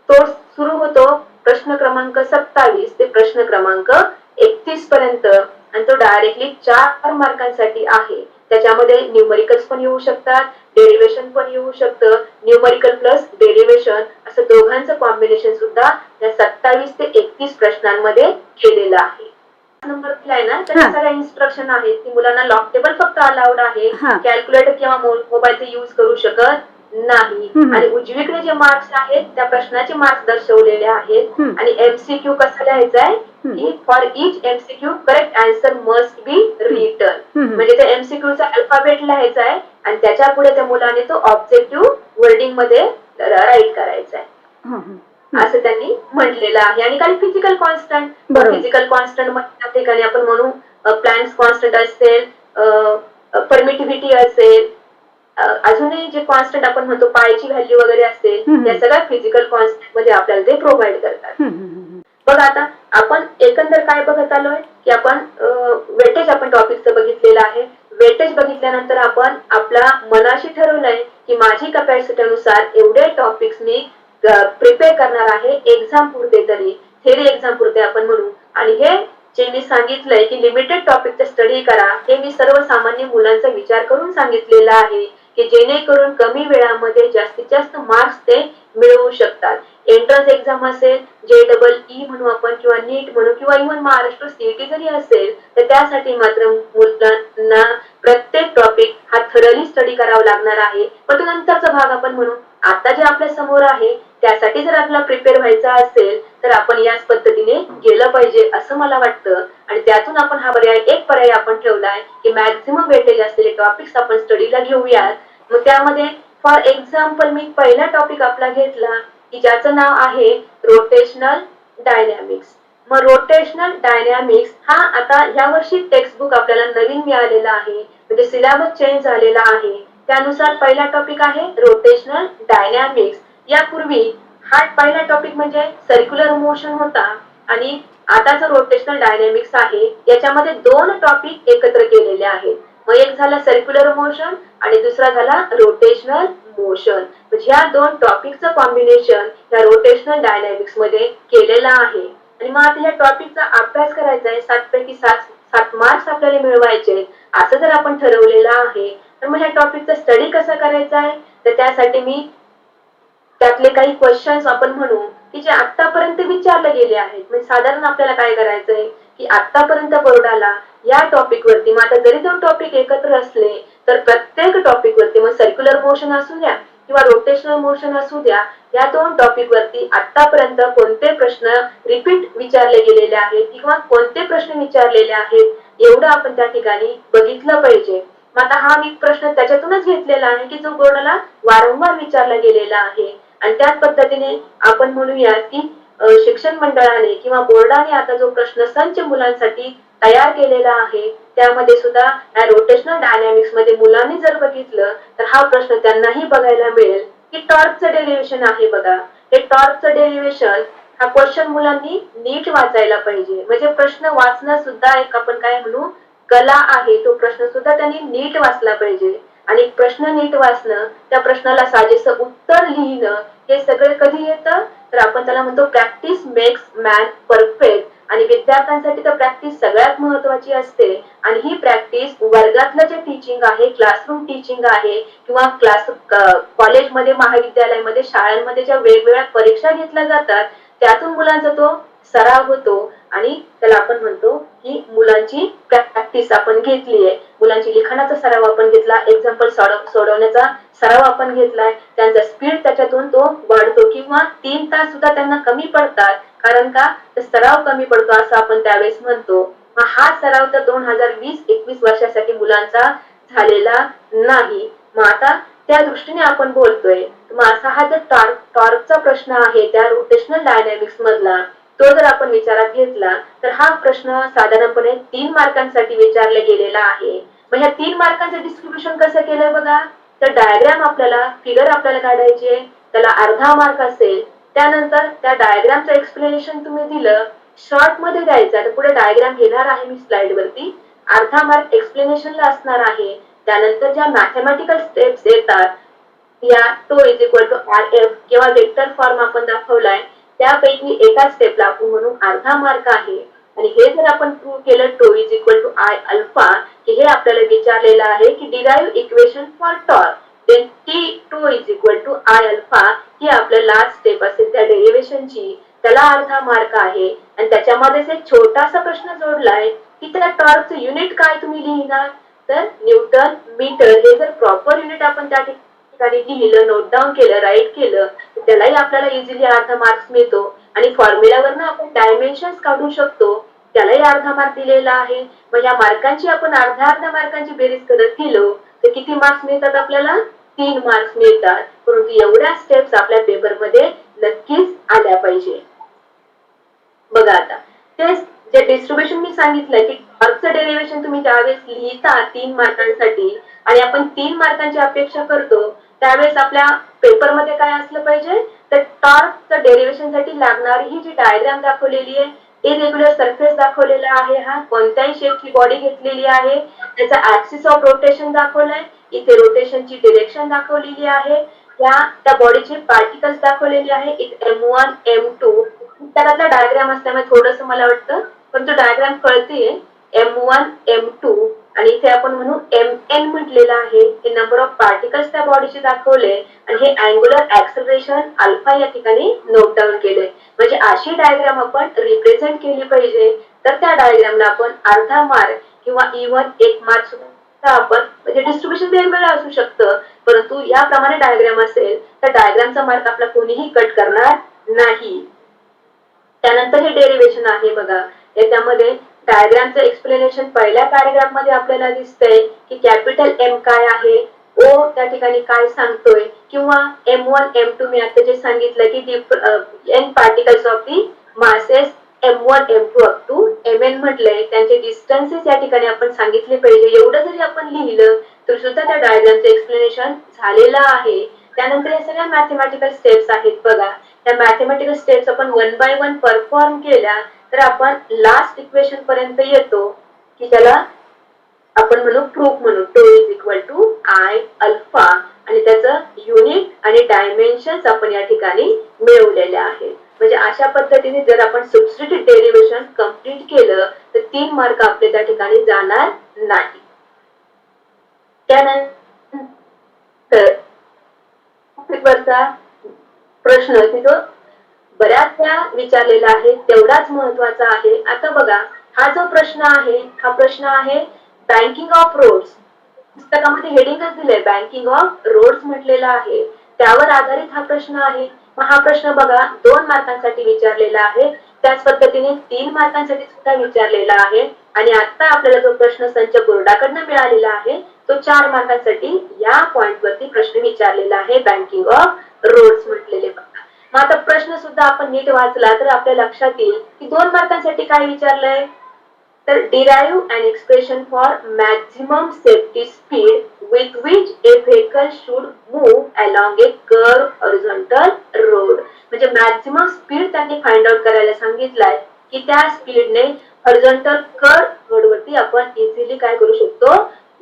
Speaker 2: तो सुरू होतो प्रश्न क्रमांक 27 ते प्रश्न क्रमांक 31 पर्यंत आणि तो डायरेक्टली 4 मार्कांसाठी आहे. त्याच्यामध्ये न्यूमरिकल्स पण येऊ शकतात, डेरिव्हेशन पण येऊ शकतं, न्यूमरिकल प्लस डेरिव्हेशन असं दोघांचं कॉम्बिनेशन सुद्धा या 27 ते 31 प्रश्नांमध्ये केलेलं आहे. नंबर आहे ना त्याच्या सगळ्या इन्स्ट्रक्शन आहेत की मुलांना लॉक टेबल फक्त अलाउड आहे, कॅल्क्युलेटर किंवा मोबाईलचा यूज करू शकत नाही. आणि उजवीकडे जे मार्क्स आहेत त्या प्रश्नाचे मार्क्स दर्शवलेले आहेत आणि एमसीक्यू कसं लिहायचं आहे की for each MCQ correct answer must be written, म्हणजे त्या एमसीक्यू चा अल्फाबेट लिहायचा आहे आणि त्याच्या पुढे त्या मुलाने तो ऑब्जेक्टिव्ह वर्डिंग मध्ये राईट करायचा आहे असं त्यांनी म्हटलेलं आहे. आणि काही फिजिकल कॉन्स्टंट, फिजिकल कॉन्स्टंट मध्ये त्या ठिकाणी आपण म्हणू प्लॅन्स कॉन्स्टंट असेल, परमिटिव्हिटी असेल, अजूनही जे कॉन्स्टंट आपण म्हणतो पायची व्हॅल्यू वगैरे असेल, या सगळ्या फिजिकल कॉन्स्टंट मध्ये आपल्याला ते प्रोव्हाइड करतात. बघा आता आपण एकंदर काय बघत आलोय की आपण वेटेज आपण टॉपिकचं बघितलेलं आहे. वेटेज बघितल्यानंतर आपण आपल्या मनाशी ठरवलंय की माझी कॅपॅसिटी नुसार एवढे टॉपिक्स मी प्रिपेअर करणार आहे एक्झाम पुरते, तरी थेरी एक्झाम पुरते आपण म्हणू. आणि हे जे मी सांगितलंय की लिमिटेड टॉपिकचा स्टडी करा हे मी सर्वसामान्य मुलांचा विचार करून सांगितलेलं आहे की जेणेकरून कमी वेळामध्ये जास्तीत जास्त मार्क्स ते मिळवू शकतात. एंट्रन्स एक्झाम असेल, JEE म्हणू आपण किंवा नीट म्हणू किंवा इव्हन महाराष्ट्र सीईटी जरी असेल तर त्यासाठी मात्र मुलांना प्रत्येक टॉपिक हा थरली स्टडी करावा लागणार आहे. पण तो नंतरचा भाग आपण म्हणू. आता जे आपल्या समोर आहे त्यासाठी जर आपल्याला प्रिपेअर व्हायचा असेल तर आपण याच पद्धतीने गेलं पाहिजे असं मला वाटतं. आणि त्यातून आपण हा पर्याय आपण ठेवलाय की मॅक्झिमम वेटेज असलेले टॉपिक्स आपण स्टडीला घेऊयात मग त्यामध्ये फॉर एक्झाम्पल मी पहिला टॉपिक आपला घेतला की ज्याचं नाव आहे रोटेशनल डायनॅमिक्स. मग रोटेशनल डायनॅमिक्स हा आता या वर्षी टेक्स्ट बुक आपल्याला नवीन मिळालेला आहे, म्हणजे सिलेबस चेंज झालेला आहे. त्यानुसार पहिला टॉपिक आहे रोटेशनल डायनॅमिक्स. यापूर्वी हा पहिला टॉपिक म्हणजे सर्क्युलर मोशन होता आणि आता जो रोटेशनल डायनॅमिक्स आहे याच्यामध्ये दोन टॉपिक एकत्र केलेले आहेत. मग एक झाला सर्क्युलर मोशन आणि दुसरा झाला रोटेशनल मोशन. म्हणजे या दोन टॉपिकचं कॉम्बिनेशन या रोटेशनल डायनॅमिक्स मध्ये केलेलं आहे. आणि मग आता या टॉपिकचा अभ्यास करायचा आहे, 7 पैकी 7 मार्क्स आपल्याला मिळवायचे असं जर आपण ठरवलेलं आहे, तर मग ह्या टॉपिकचा स्टडी कसा करायचा आहे, तर त्यासाठी मी त्यातले काही क्वेश्चन्स आपण म्हणू की जे आतापर्यंत विचारले गेले आहेत. म्हणजे साधारण आपल्याला काय करायचंय की आतापर्यंत बोर्डाला या टॉपिक वरती, मग आता जरी दोन टॉपिक एकत्र असले तर प्रत्येक टॉपिक वरती, मग सर्क्युलर मोशन असू द्या किंवा रोटेशनल मोशन असू द्या, या दोन टॉपिक वरती आतापर्यंत कोणते प्रश्न रिपीट विचारले गेलेले आहेत किंवा कोणते प्रश्न विचारलेले आहेत एवढं आपण त्या ठिकाणी बघितलं पाहिजे. मग आता हा मी प्रश्न त्याच्यातूनच घेतलेला आहे की जो बोर्डाला वारंवार विचारला गेलेला आहे. आणि त्याच पद्धतीने आपण म्हणूयात की शिक्षण मंडळाने किंवा बोर्डाने आता जो प्रश्न संच मुलांसाठी तयार केलेला आहे त्यामध्ये सुद्धा या रोटेशनल डायनॅमिक्स मध्ये मुलांनी जर बघितलं तर हा प्रश्न त्यांनाही बघायला मिळेल की टॉर्कचं डेरिव्हेशन आहे बघा. हे टॉर्कचं डेरिव्हेशन हा क्वेश्चन मुलांनी नीट वाचायला पाहिजे. म्हणजे प्रश्न वाचणं सुद्धा एक आपण काय म्हणू कला आहे. तो प्रश्न सुद्धा त्यांनी नीट वाचला पाहिजे. आणि प्रश्न नीट वाचणं, त्या प्रश्नाला साजेसं उत्तर लिहिणं, हे सगळं कधी येतं तर आपण त्याला म्हणतो प्रॅक्टिस मेक्स मॅन परफेक्ट. आणि विद्यार्थ्यांसाठी तर प्रॅक्टिस सगळ्यात महत्वाची असते. आणि ही प्रॅक्टिस वर्गातलं जे टीचिंग आहे, क्लासरूम टीचिंग आहे किंवा कॉलेजमध्ये, महाविद्यालयामध्ये, शाळांमध्ये ज्या वेगवेगळ्या परीक्षा घेतल्या जातात त्यातून मुलांचा तो सराव होतो आणि त्याला आपण म्हणतो की मुलांची प्रॅक्टिस आपण घेतली आहे. मुलांची लिखाणाचा सराव आपण घेतला, एक्झाम्पल सोडवण्याचा सराव आपण घेतलाय, त्यांचा स्पीड त्याच्यातून तो वाढतो किंवा 3 तास सुद्धा त्यांना कमी पडतात. कारण का सराव कमी पडतो असं आपण त्यावेळेस म्हणतो. हा सराव तर 2020-21 वर्षासाठी मुलांचा झालेला नाही. मग आता त्या दृष्टीने आपण बोलतोय. मग असा हा जर टॉर्कचा प्रश्न आहे त्या रोटेशनल डायनॅमिक्स मधला, तो जर आपण विचारात घेतला तर हा प्रश्न साधारणपणे 3 मार्कांसाठी विचारला गेलेला आहे. मग ह्या 3 मार्कांचं डिस्ट्रीब्युशन कसं केलंय बघा. तर डायग्राम आपल्याला, फिगर आपल्याला काढायचे, त्याला अर्धा मार्क असेल. त्यानंतर त्या डायग्रामचं एक्सप्लेनेशन तुम्ही दिलं, शॉर्ट मध्ये द्यायचं. तर पुढे डायग्राम घेणार आहे मी स्लाइड वरती, अर्धा मार्क एक्सप्लेनेशनला असणार आहे. त्यानंतर ज्या मॅथमॅटिकल स्टेप्स येतात या tau is equal to r F किंवा वेक्टर फॉर्म आपण दाखवलाय त्यापैकी एका स्टेपला आपण म्हणून अर्धा मार्क आहे. आणि हे जर आपण प्रूव्ह केलं tau is equal to I alpha, की हे आपल्याला विचारलेलं आहे की derive equation for torque, then T tau is equal to I alpha ही आपल्या लास्ट स्टेप असेल त्या डेरिव्हेशनची, त्याला अर्धा मार्क आहे. आणि त्याच्यामध्येच एक छोटासा प्रश्न जोडलाय की त्या टॉर्कचं युनिट काय तुम्ही लिहिणार, तर न्यूटन मीटर. हे जर प्रॉपर युनिट आपण त्या ठिकाणी लिहिलं, नोट डाऊन केलं, राईट केलं, त्यालाही आपल्याला इझिली अर्धा मार्क्स मिळतो. आणि फॉर्म्युलावरनं आपण डायमेन्शन्स काढू शकतो, त्यालाही अर्धा मार्क दिलेला आहे. मग या मार्कांची आपण अर्ध्या मार्कांची बेरीज करत गेलो तर किती मार्क्स मिळतात आपल्याला, 3 मार्क्स मिळतात. परंतु एवढ्या स्टेप्स आपल्या पेपरमध्ये नक्कीच आल्या पाहिजे. बघा आता तेच जे डिस्ट्रीब्युशन मी सांगितलं की टॉर्कचं डेरिव्हेशन तुम्ही ज्यावेळेस लिहिता 3 मार्कांसाठी आणि आपण 3 मार्कांची अपेक्षा करतो त्यावेळेस आपल्या पेपरमध्ये काय असलं पाहिजे, तर टॉर्कचं डेरिव्हेशन साठी लागणारी ही जी डायग्राम दाखवलेली आहे, इरेग्युलर सरफेस दाखवलेला आहे, हा कोणत्याही शेपची बॉडी घेतलेली आहे, त्याचा ऍक्सिस ऑफ रोटेशन दाखवलाय, इथे रोटेशनची डिरेक्शन दाखवलेली आहे, या त्या बॉडीचे पार्टिकल्स दाखवलेले आहे, इथे M1 M2 त्यातला डायग्राम असल्यामुळे थोडस मला वाटतं पण तो डायग्राम कळतेय. M1 M2 आणि इथे आपण म्हणू Mn म्हटलेलं आहे. हे नंबर ऑफ पार्टिकल्स त्या बॉडीचे दाखवले आणि हे अँग्युलर ऍक्सलरेशन अल्फा या ठिकाणी नोट डाऊन केले. म्हणजे अशी डायग्राम आपण रिप्रेझेंट केली पाहिजे, तर त्या डायग्रामला आपण अर्धा मार्क किंवा इव्हन 1 मार्क सुद्धा आपण, म्हणजे डिस्ट्रीब्युशन वेगवेगळं असू शकतं, परंतु याप्रमाणे डायग्राम असेल तर डायग्रामचा मार्क आपला कोणीही कट करणार नाही. त्यानंतर हे डेरिव्हेशन आहे बघा. याच्यामध्ये डायग्रामचं एक्सप्लेनेशन पहिल्या पॅराग्राफ मध्ये आपल्याला दिसतंय की कॅपिटल एम काय आहे, ओ त्या ठिकाणी काय सांगतोय, किंवा M1 M2 मी आता जे सांगितलं की n particles of the masses M1 M2 up to Mn म्हटलंय, त्यांचे डिस्टन्सेस या ठिकाणी आपण सांगितले पाहिजे. एवढं जरी आपण लिहिलं तर सुद्धा त्या डायग्रामचं एक्सप्लेनेशन झालेलं आहे. त्यानंतर या सगळ्या मॅथमॅटिकल स्टेप्स आहेत बघा. त्या मॅथमॅटिकल स्टेप्स आपण वन बाय वन परफॉर्म केल्या तर आपण लास्ट इक्वेशन पर्यंत येतो, की त्याला आपण म्हणू प्रूफ म्हणू tau is equal to I alpha, आणि त्याचं युनिट आणि डायमेन्शन्स आपण या ठिकाणी मिळवलेले आहेत. म्हणजे अशा पद्धतीने जर आपण सबस्टिट्यूट डेरिव्हेशन कंप्लीट केलं तर 3 मार्क आपले त्या ठिकाणी जाणार नाही. त्यानंतर वरचा प्रश्न तिथं बऱ्याचदा विचारलेला आहे, तेवढाच महत्वाचा आहे. आता बघा, हा जो प्रश्न आहे हा प्रश्न आहे बँकिंग ऑफ रोड्स. पुस्तकामध्ये हेडिंगच दिलंय बँकिंग ऑफ रोड्स म्हटलेला आहे, त्यावर आधारित हा प्रश्न आहे. मग हा प्रश्न बघा 2 मार्कांसाठी विचारलेला आहे, त्याच पद्धतीने 3 मार्कांसाठी सुद्धा विचारलेला आहे. आणि आता आपल्याला जो प्रश्न संच बोर्डाकडनं मिळालेला आहे तो 4 मार्कांसाठी या पॉइंट वरती प्रश्न विचारलेला आहे, बँकिंग ऑफ रोड्स म्हटलेले बघा. मग आता प्रश्न सुद्धा आपण नीट वाचला तर आपल्या लक्षात येईल की 2 मार्कांसाठी काय विचारलंय, तर derive an expression for maximum safety speed with which a vehicle should move along a curved horizontal road. म्हणजे मॅक्झिमम स्पीड त्यांनी फाइंड आउट करायला सांगितलंय की त्या स्पीडने हॉरिझॉन्टल कर्व रोड वरती आपण इझिली काय करू शकतो,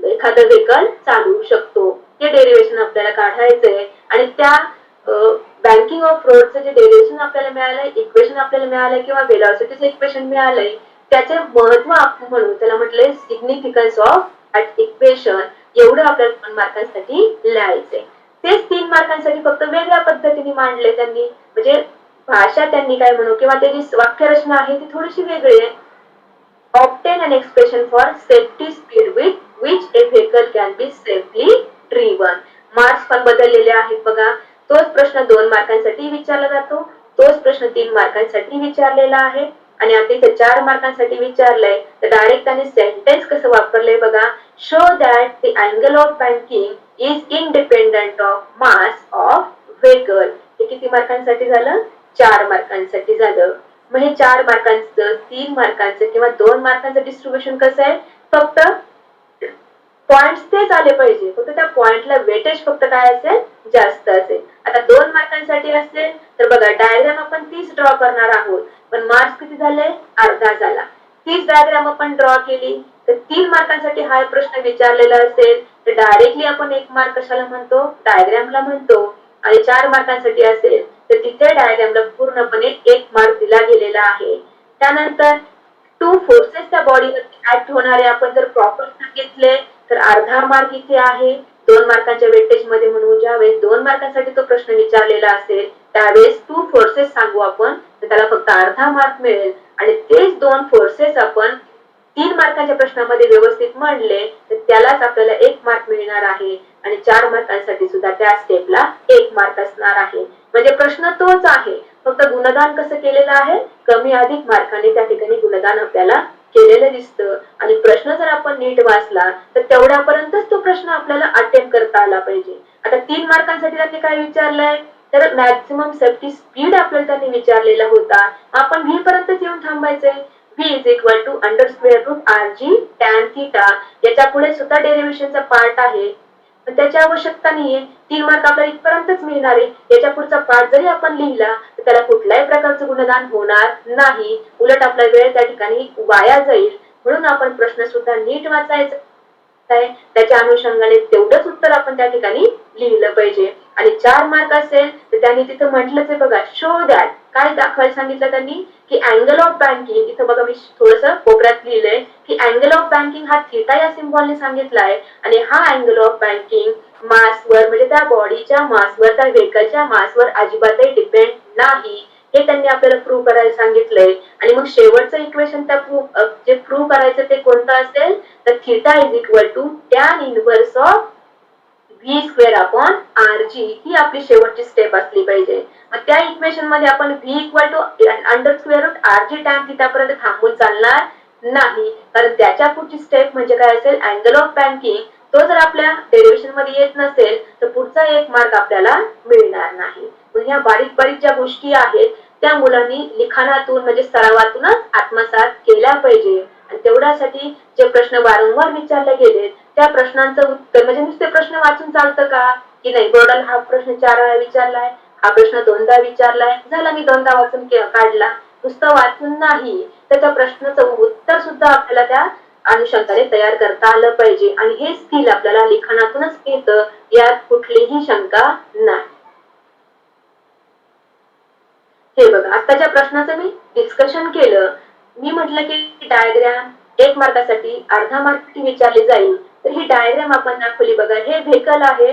Speaker 2: एखादं व्हेकल चालवू शकतो. हे डेरिव्हेशन आपल्याला काढायचंय. आणि त्या बँकिंग ऑफ रोडचं जे डेरिव्हेशन आपल्याला मिळालंय, इक्वेशन आपल्याला मिळालंय किंवा वेलॉसिटीचं इक्वेशन मिळालंय, त्याचे महत्व आपण म्हणू, त्याला म्हटलंय सिग्निफिकन्स ऑफ दॅट इक्वेशन. एवढं आपल्याला 2 मार्कांसाठी लिहायचंय. तेच 3 मार्कांसाठी फक्त वेगळ्या पद्धतीने मांडले त्यांनी, म्हणजे भाषा त्यांनी काय म्हणू किंवा त्याची वाक्यरचना आहे ती थोडीशी वेगळी आहे. Obtain an expression for safety speed with which a vehicle can be safely driven. Marks पण बदललेले आहेत बघा. तोच प्रश्न 2 मार्कांसाठी विचारला जातो, तोच प्रश्न 3 मार्कांसाठी विचारलेला आहे. आणि आता इथे 4 मार्कांसाठी विचारलंय तर डायरेक्ट त्याने सेंटेन्स कसं वापरलंय बघा, show that the angle of banking is independent of mass of vehicle. हे किती मार्कांसाठी झालं, 4 मार्कांसाठी झालं. मग हे 4 मार्कांचं, 3 मार्कांचं किंवा 2 मार्कांचं डिस्ट्रीब्युशन कसं आहे, फक्त पॉइंट्स तेच आले पाहिजे, फक्त त्या पॉइंटला वेटेज फक्त काय असेल, जास्त असेल. आता 2 मार्कांसाठी असेल तर बघा डायग्राम आपण 30 ड्रॉ करणार आहोत, पण मार्क्स किती झाले, अर्धा झाला. 30 डायग्राम आपण ड्रॉ केली तर 3 मार्कांसाठी हा प्रश्न विचारलेला असेल तर डायरेक्टली आपण 1 मार्क कशाला म्हणतो, डायग्रामला म्हणतो. आणि 4 मार्कांसाठी असेल तर तिथे डायग्रामला पूर्णपणे 1 मार्क दिला गेलेला आहे. त्यानंतर 2 फोर्सेस त्या बॉडीवरती ऍक्ट होणारे आपण जर प्रॉपर सांगितले तर अर्धा मार्क इथे आहे. 2 मार्कांच्या वेटेज मध्ये म्हणून ज्यावेळेस 2 मार्कांसाठी तो प्रश्न विचारलेला असेल त्यावेळेस 2 फोर्सेस सांगू आपण तर त्याला फक्त अर्धा मार्क मिळेल. आणि तेच 2 फोर्सेस आपण 3 मार्कांच्या प्रश्नामध्ये व्यवस्थित मांडले तर त्यालाच आपल्याला 1 मार्क मिळणार आहे. आणि 4 मार्कांसाठी सुद्धा त्या स्टेपला 1 मार्क असणार आहे. म्हणजे प्रश्न तोच आहे, फक्त गुणदान कसं केलेलं आहे, कमी अधिक मार्काने त्या ठिकाणी गुणदान आपल्याला केलेलं दिसतं. आणि प्रश्न जर आपण नीट वाचला तर तेवढ्यापर्यंतच तो प्रश्न आपल्याला अटेम्प्ट करता आला पाहिजे. आता 3 मार्कांसाठी त्यांनी काय विचारलंय, तर मॅक्झिमम सेफ्टी स्पीड आपल्याला त्यांनी विचारलेला होता. आपण व्ही पर्यंतच येऊन थांबायचंय. v is equal to under square root rg tan theta. याच्या पुढे सुद्धा डेरिव्हेशनचा पार्ट आहे, पण त्याची आवश्यकता नाहीये. 3 मार्क आपल्याला इथपर्यंतच मिळणार आहे. याच्या पुढचा पार्ट जरी आपण लिहिला तर त्याला कुठल्याही प्रकारचं गुणदान होणार नाही, उलट आपला वेळ त्या ठिकाणी वाया जाईल. म्हणून आपण प्रश्न सुद्धा नीट वाचायचा, त्याच्या अनुषंगाने तेवढंच उत्तर आपण त्या ठिकाणी लिहिलं पाहिजे. आणि 4 मार्क असेल तर त्यांनी तिथं म्हटलंच आहे बघा, शो दॅट, काय दाखवायला सांगितलं त्यांनी, की अँगल ऑफ बँकिंग, इथं बघा मी थोडस कोपऱ्यात लिहिलंय की अँगल ऑफ बँकिंग हा थीटा या सिम्बॉलने सांगितलाय. आणि हा अँगल ऑफ बँकिंग मासवर, म्हणजे त्या बॉडीच्या मासवर, त्या व्हेकलच्या मासवर अजिबातही डिपेंड नाही, हे त्यांनी आपल्याला प्रूव्ह करायला सांगितलंय. आणि मग शेवटचं इक्वेशन त्या जे प्रूव्ह करायचं ते कोणतं असेल, तर theta is equal to tan inverse of v square upon r g, ही आपली शेवटची स्टेप असली पाहिजे. मग त्या इक्वेशन मध्ये आपण v equal to under square root r g tan theta पर्यंत थांबून चालणार नाही, कारण त्याच्या पुढची स्टेप म्हणजे काय असेल, अँगल ऑफ बँकिंग, तो जर आपल्या डेरिव्हेशन मध्ये येत नसेल तर पुढचा 1 मार्क आपल्याला मिळणार नाही. म्हणजे ह्या बारीक बारीक ज्या गोष्टी आहेत त्या मुलांनी लिखाणातून म्हणजे सरावातूनच आत्मसात केल्या पाहिजे. आणि तेवढ्यासाठी जे प्रश्न वारंवार विचारले गेले त्या प्रश्नांचं उत्तर म्हणजे नुसते प्रश्न वाचून चालतं का, की नाही बोर्डाला हा प्रश्न 4 वेळा विचारलाय, हा प्रश्न 2दा विचारलाय, झाला मी 2दा वाचून काढला. नुसतं वाचून नाही तर त्या प्रश्नाचं उत्तर सुद्धा आपल्याला त्या अनुषंगाने तयार करता आलं पाहिजे. आणि हे स्किल आपल्याला लिखाणातूनच येतं, यात कुठलीही शंका नाही. हे बघा आत्ताच्या प्रश्नाचं मी डिस्कशन केलं. मी म्हटलं की डायग्राम 1 मार्कासाठी अर्धा मार्क विचारली जाईल. तर ही डायग्राम आपण दाखवली बघा. हे व्हेकल आहे,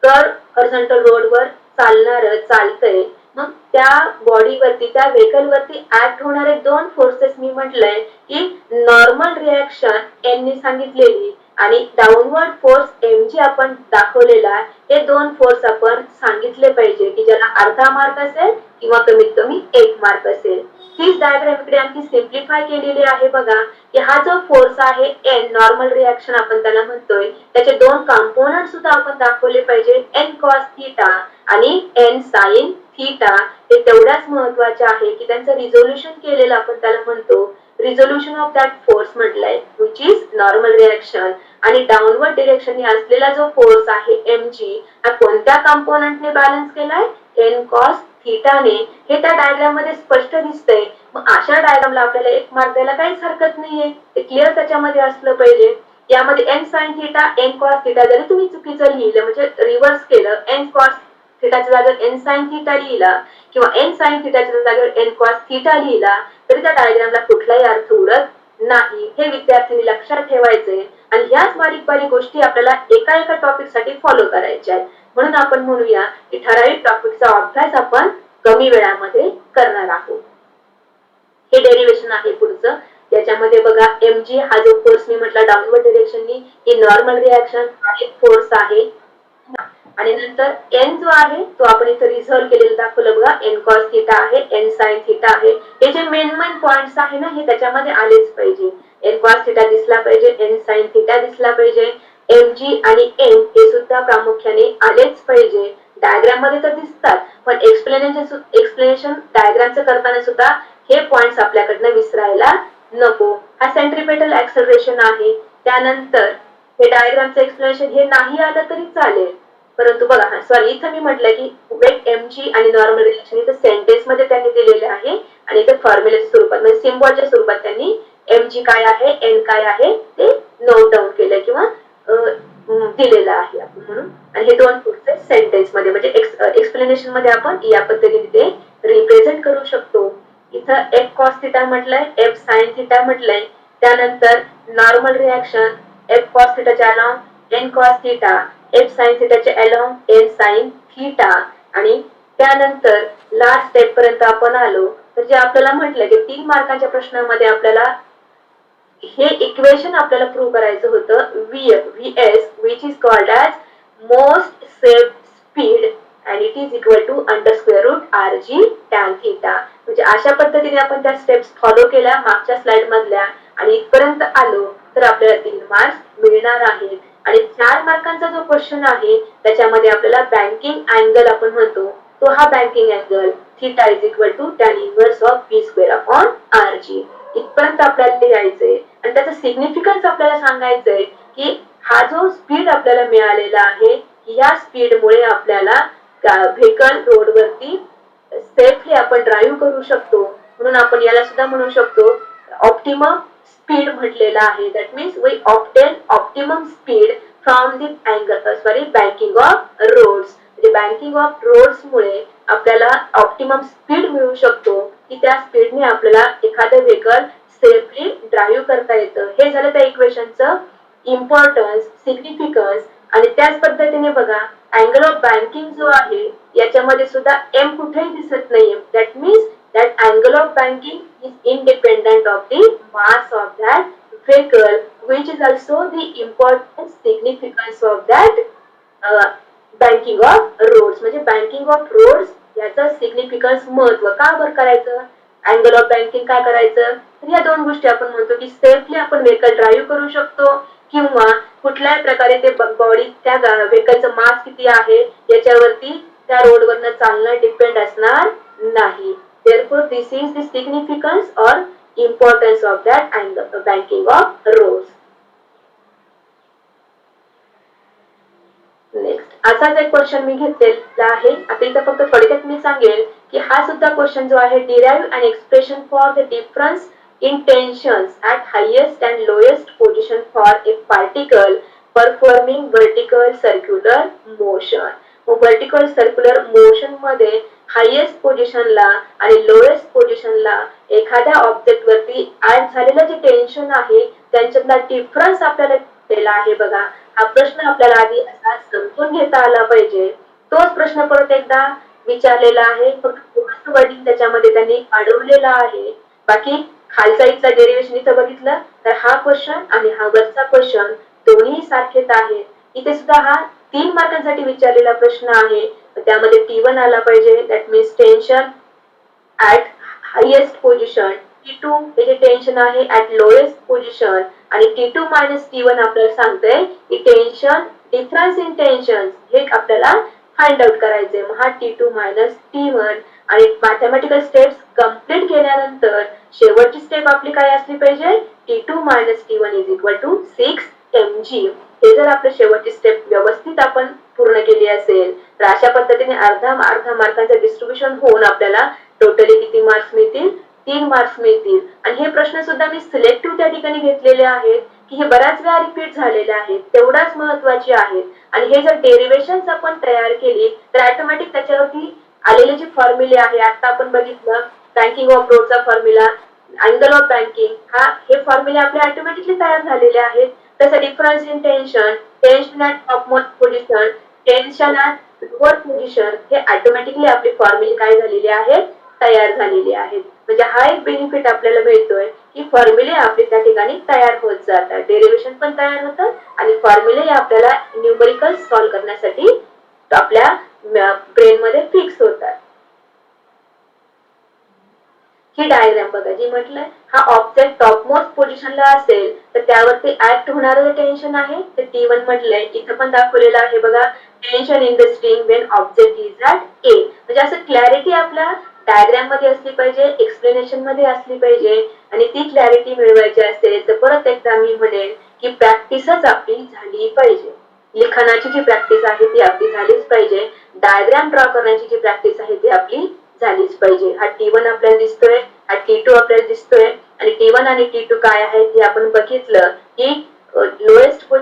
Speaker 2: तर हॉरिझॉन्टल रोडवर चालतंय. मग त्या बॉडीवरती त्या व्हेकल वरती ऍक्ट होणारे 2 फोर्सेस मी म्हटलंय की नॉर्मल रिॲक्शन एन ने सांगितलेली आणि डाऊनवर्ड फोर्स एम जी आपण दाखवलेला. हे 2 फोर्स आपण सांगितले पाहिजे की ज्याला अर्धा मार्क असेल किंवा कमीत कमी 1 मार्क असेल. हीच डायग्राम इकडे आणखी सिम्प्लिफाय केलेली आहे बघा, की हा जो फोर्स आहे एन नॉर्मल रिॲक्शन आपण त्याला म्हणतोय, त्याचे 2 कंपोनंट सुद्धा आपण दाखवले पाहिजे, एन कॉस थीटा आणि एन साइन थीटा. हे तेवढ्याच महत्वाचे आहे की त्यांचं रिझोल्युशन केलेलं आपण त्याला म्हणतो रिझोल्युशन ऑफ दॅट फोर्स म्हटलंय, विच इज नॉर्मल रिॲक्शन. आणि डाऊनवर्ड डिरेक्शन असलेला जो फोर्स आहे एम जी हा कोणत्या कंपोनंटने बॅलन्स केलाय, एन कॉस थीटाने. हे त्या डायग्राम मध्ये स्पष्ट दिसतंय. मग अशा डायग्रामला आपल्याला 1 मार्क द्यायला काहीच हरकत नाहीये, ते क्लिअर त्याच्यामध्ये असलं पाहिजे. यामध्ये N sine theta N cos theta जरी तुम्ही चुकीचं लिहिलं म्हणजे रिव्हर्स केलं, एन कॉस थीटाच्या जागेवर एन साइन थीटा लिहिला किंवा एन साइन थीटाच्या जागेवर एन कॉस थीटा लिहिला तरी त्या डायग्रामला कुठलाही अर्थ उरत नाही. हे विद्यार्थ्यांनी लक्षात ठेवायचे. आणि ह्याच बारीक बारीक गोष्टी आपल्याला एका एका टॉपिक साठी फॉलो करायच्या आहेत. म्हणून आपण म्हणूया की ठराविक टॉपिकचा अभ्यास आपण कमी वेळामध्ये करणार आहोत. हे डेरिव्हेशन आहे पुढचं. त्याच्यामध्ये बघा एम जी हा जो फोर्स मी म्हटला डाऊनवर्ड डिरेक्शननी, ही नॉर्मल रिॲक्शन एक फोर्स आहे. आणि नंतर एन जो आहे तो आपण इथे रिझॉल्व केलेलं दाखवलं बघा, एन कॉस थीटा आहे, एन साइन थीटा आहे. हे जे मेन पॉइंट्स आहे ना हे त्याच्यामध्ये आलेच पाहिजे. एन कॉस थीटा दिसला पाहिजे, एन साइन थीटा दिसला पाहिजे, एम जी आणि एन हे सुद्धा प्रामुख्याने आलेच पाहिजे. डायग्राम मध्ये तर दिसतात पण एक्सप्लेनेशन डायग्रामचं करताना सुद्धा हे पॉइंट्स आपल्याकडनं विसरायला नको. हा सेंट्रिपेटल ऍक्सलरेशन आहे. त्यानंतर हे डायग्रामचं एक्सप्लेनेशन हे नाही आलं तरी चालेल, परंतु बघा सॉरी इथं मी म्हटलं की वेट एम जी आणि नॉर्मल रिलेशन इथं सेंटेन्स मध्ये त्यांनी दिलेले आहे आणि इथं फॉर्म्युलेच्या स्वरूपात म्हणजे सिम्बॉलच्या स्वरूपात त्यांनी एम जी काय आहे एन काय आहे ते नोट डाऊन केलं किंवा दिलेलं आहे आपण म्हणून. आणि हे 2 पुढचे सेंटेन्स मध्ये म्हणजे एक्सप्लेनेशन मध्ये आपण या पद्धतीने ते रिप्रेझेंट करू शकतो. इथं एफ कॉस थिटा म्हटलंय, एफ साइन थिटा म्हटलंय. त्यानंतर नॉर्मल रिॲक्शन एफ कॉस थिटाच्या along N cos theta, F sine थिटाच्या अलॉंग एन साइन थिटा. आणि त्यानंतर लास्ट स्टेप पर्यंत आपण आलो तर जे आपल्याला म्हटलं की 3 मार्कांच्या प्रश्नामध्ये आपल्याला हे इक्वेशन आपल्याला प्रूव्ह करायचं होतं, VS which is called as most safe speed and it is equal to under square root rg tan theta. म्हणजे अशा पद्धतीने आपण त्या स्टेप्स फॉलो केल्या मागच्या स्लाइड मधल्या आणि इथपर्यंत आलो तर आपल्याला 3 मार्क्स मिळणार आहेत. आणि 4 मार्कांचा जो क्वेश्चन आहे त्याच्यामध्ये आपल्याला बँकिंग अँगल आपण म्हणतो तो हा banking angle theta is equal to tan inverse of b square upon rg. इथपर्यंत आपल्याला यायचंय आणि त्याचं सिग्निफिकन्स आपल्याला सांगायचंय की हा जो स्पीड आपल्याला मिळालेला आहे या स्पीडमुळे आपल्याला व्हेकल रोडवरती सेफली आपण ड्राईव्ह करू शकतो. म्हणून आपण याला सुद्धा म्हणू शकतो ऑप्टिमम स्पीड म्हटलेला आहे. That means we obtain optimum speed from the banking of roads. म्हणजे बँकिंग ऑफ रोड्स मुळे आपल्याला ऑप्टिमम स्पीड मिळू शकतो की त्या स्पीडने आपल्याला एखादं व्हेकल सेफली ड्राईव्ह करता येतं. हे झालं त्या इक्वेशनचं इम्पॉर्टन्स, सिग्निफिकन्स. आणि त्याच पद्धतीने बघा अँगल ऑफ बँकिंग जो आहे याच्यामध्ये सुद्धा एम कुठेही दिसत नाहीये. That means that angle of banking is independent of the mass of that vehicle which is also the important significance of that banking of roads. म्हणजे बँकिंग ऑफ रोड्स याचं significance महत्व का बरं करायचं, अँगल ऑफ बँकिंग काय करायचं, तर या 2 गोष्टी आपण म्हणतो की सेफली आपण व्हेकल ड्राईव्ह करू शकतो किंवा कुठल्याही प्रकारे ते बॉडी त्या व्हेकलचं मास किती आहे याच्यावरती त्या रोडवरनं चालणं डिपेंड असणार नाही. Therefore, this is the significance or importance of that and the banking of roads. Next असाच एक क्वेश्चन मी घेतलेला आहे. आता इथं फक्त थोडक्यात मी सांगेल की हा सुद्धा क्वेश्चन जो आहे derive an expression for the difference in tensions at highest and lowest position for a particle performing vertical circular motion. Vertical circular motion मध्ये हायेस्ट पोझिशनला आणि लोएस्ट पोझिशनला एखाद्या ऑब्जेक्ट वरती ऍड झालेलं जे टेन्शन आहे त्यांच्यातला डिफरन्स आपल्याला दिलेला आहे बघा. हा प्रश्न आपल्याला आधी असा समजून घेता आला पाहिजे. तोच प्रश्न परत एकदा विचारलेला आहे, फक्त वर्डिंग त्याच्यामध्ये त्यांनी अडवलेला आहे. बाकी खालचा इथला डेरिव्हेशन इथं बघितलं तर हा क्वेश्चन आणि हा वरचा क्वेश्चन दोन्ही सारखेच आहेत. इथे सुद्धा हा 3 मार्कांसाठी विचारलेला प्रश्न आहे. त्यामध्ये T1 आला पाहिजे, that means tension at highest position. T2 हे जे टेन्शन आहे ऍट लोएस्ट पोझिशन आणि T2 मायनस T1 आपल्याला सांगतंय की टेन्शन डिफरन्स इन टेन्शन हे आपल्याला फाइंड आउट करायचंय. मग हा T2 मायनस T1 आणि मॅथमॅटिकल स्टेप्स कंप्लीट केल्यानंतर शेवटची स्टेप आपली काय असली पाहिजे, T2 minus T1 is equal to 6 mg. हे जर आपलं शेवटची स्टेप व्यवस्थित आपण पूर्ण केली असेल तर अशा पद्धतीने अर्धा मार्कांचं डिस्ट्रीब्युशन होऊन आपल्याला टोटली किती मार्क्स मिळतील, 3 मार्क्स मिळतील. आणि हे प्रश्न सुद्धा मी सिलेक्टिव्ह त्या ठिकाणी घेतलेले आहेत की हे बऱ्याच वेळा रिपीट झालेले आहेत, तेवढाच महत्वाचे आहेत. आणि हे जर डेरिव्हेशन्स आपण तयार केली तर ऑटोमॅटिक त्याच्यावरती आलेले जे फॉर्म्युले आहे, आता आपण बघितलं बँकिंग ऑफ रोडचा फॉर्म्युला, अँगल ऑफ बँकिंग, हे फॉर्म्युले आपले ऑटोमॅटिकली तयार झालेले आहेत. तसं difference in tension, tension at top most position, tension at lower position, हे ऑटोमॅटिकली आपले फॉर्म्युले काय झालेले आहेत, तयार झालेले आहेत. म्हणजे हा एक बेनिफिट आपल्याला मिळतोय की फॉर्म्युले आपले त्या ठिकाणी तयार होत जातात, डेरिव्हेशन पण तयार होतात आणि फॉर्म्युले आपल्याला न्यूमरिकल सॉल्व्ह करण्यासाठी आपल्या ब्रेन मध्ये फिक्स होतात. ही डायग्राम बघा, जी म्हटलंय हा ऑब्जेक्ट टॉप मोस्ट पोझिशनला असेल तर त्यावरती ऍक्ट होणारं टेन्शन आहे ते T1 म्हटलंय. इथं पण दाखवलेलं आहे बघा, tension in the string when object is at A. म्हणजे असं क्लॅरिटी आपल्या डायग्राम मध्ये असली पाहिजे, एक्सप्लेनेशन मध्ये असली पाहिजे. आणि ती क्लॅरिटी मिळवायची असेल तर परत एकदा मी म्हणेन की प्रॅक्टिसच आपली झाली पाहिजे. लिखाणाची जी प्रॅक्टिस आहे ती आपली झालीच पाहिजे. डायग्राम ड्रॉ करण्याची जी प्रॅक्टिस आहे ती आपली झालीच पाहिजे. हा T1 आपल्याला दिसतोय, हा T2 आपल्याला दिसतोय आणि T1 आणि T2 काय आहे हे आपण बघितलं की लोएस्ट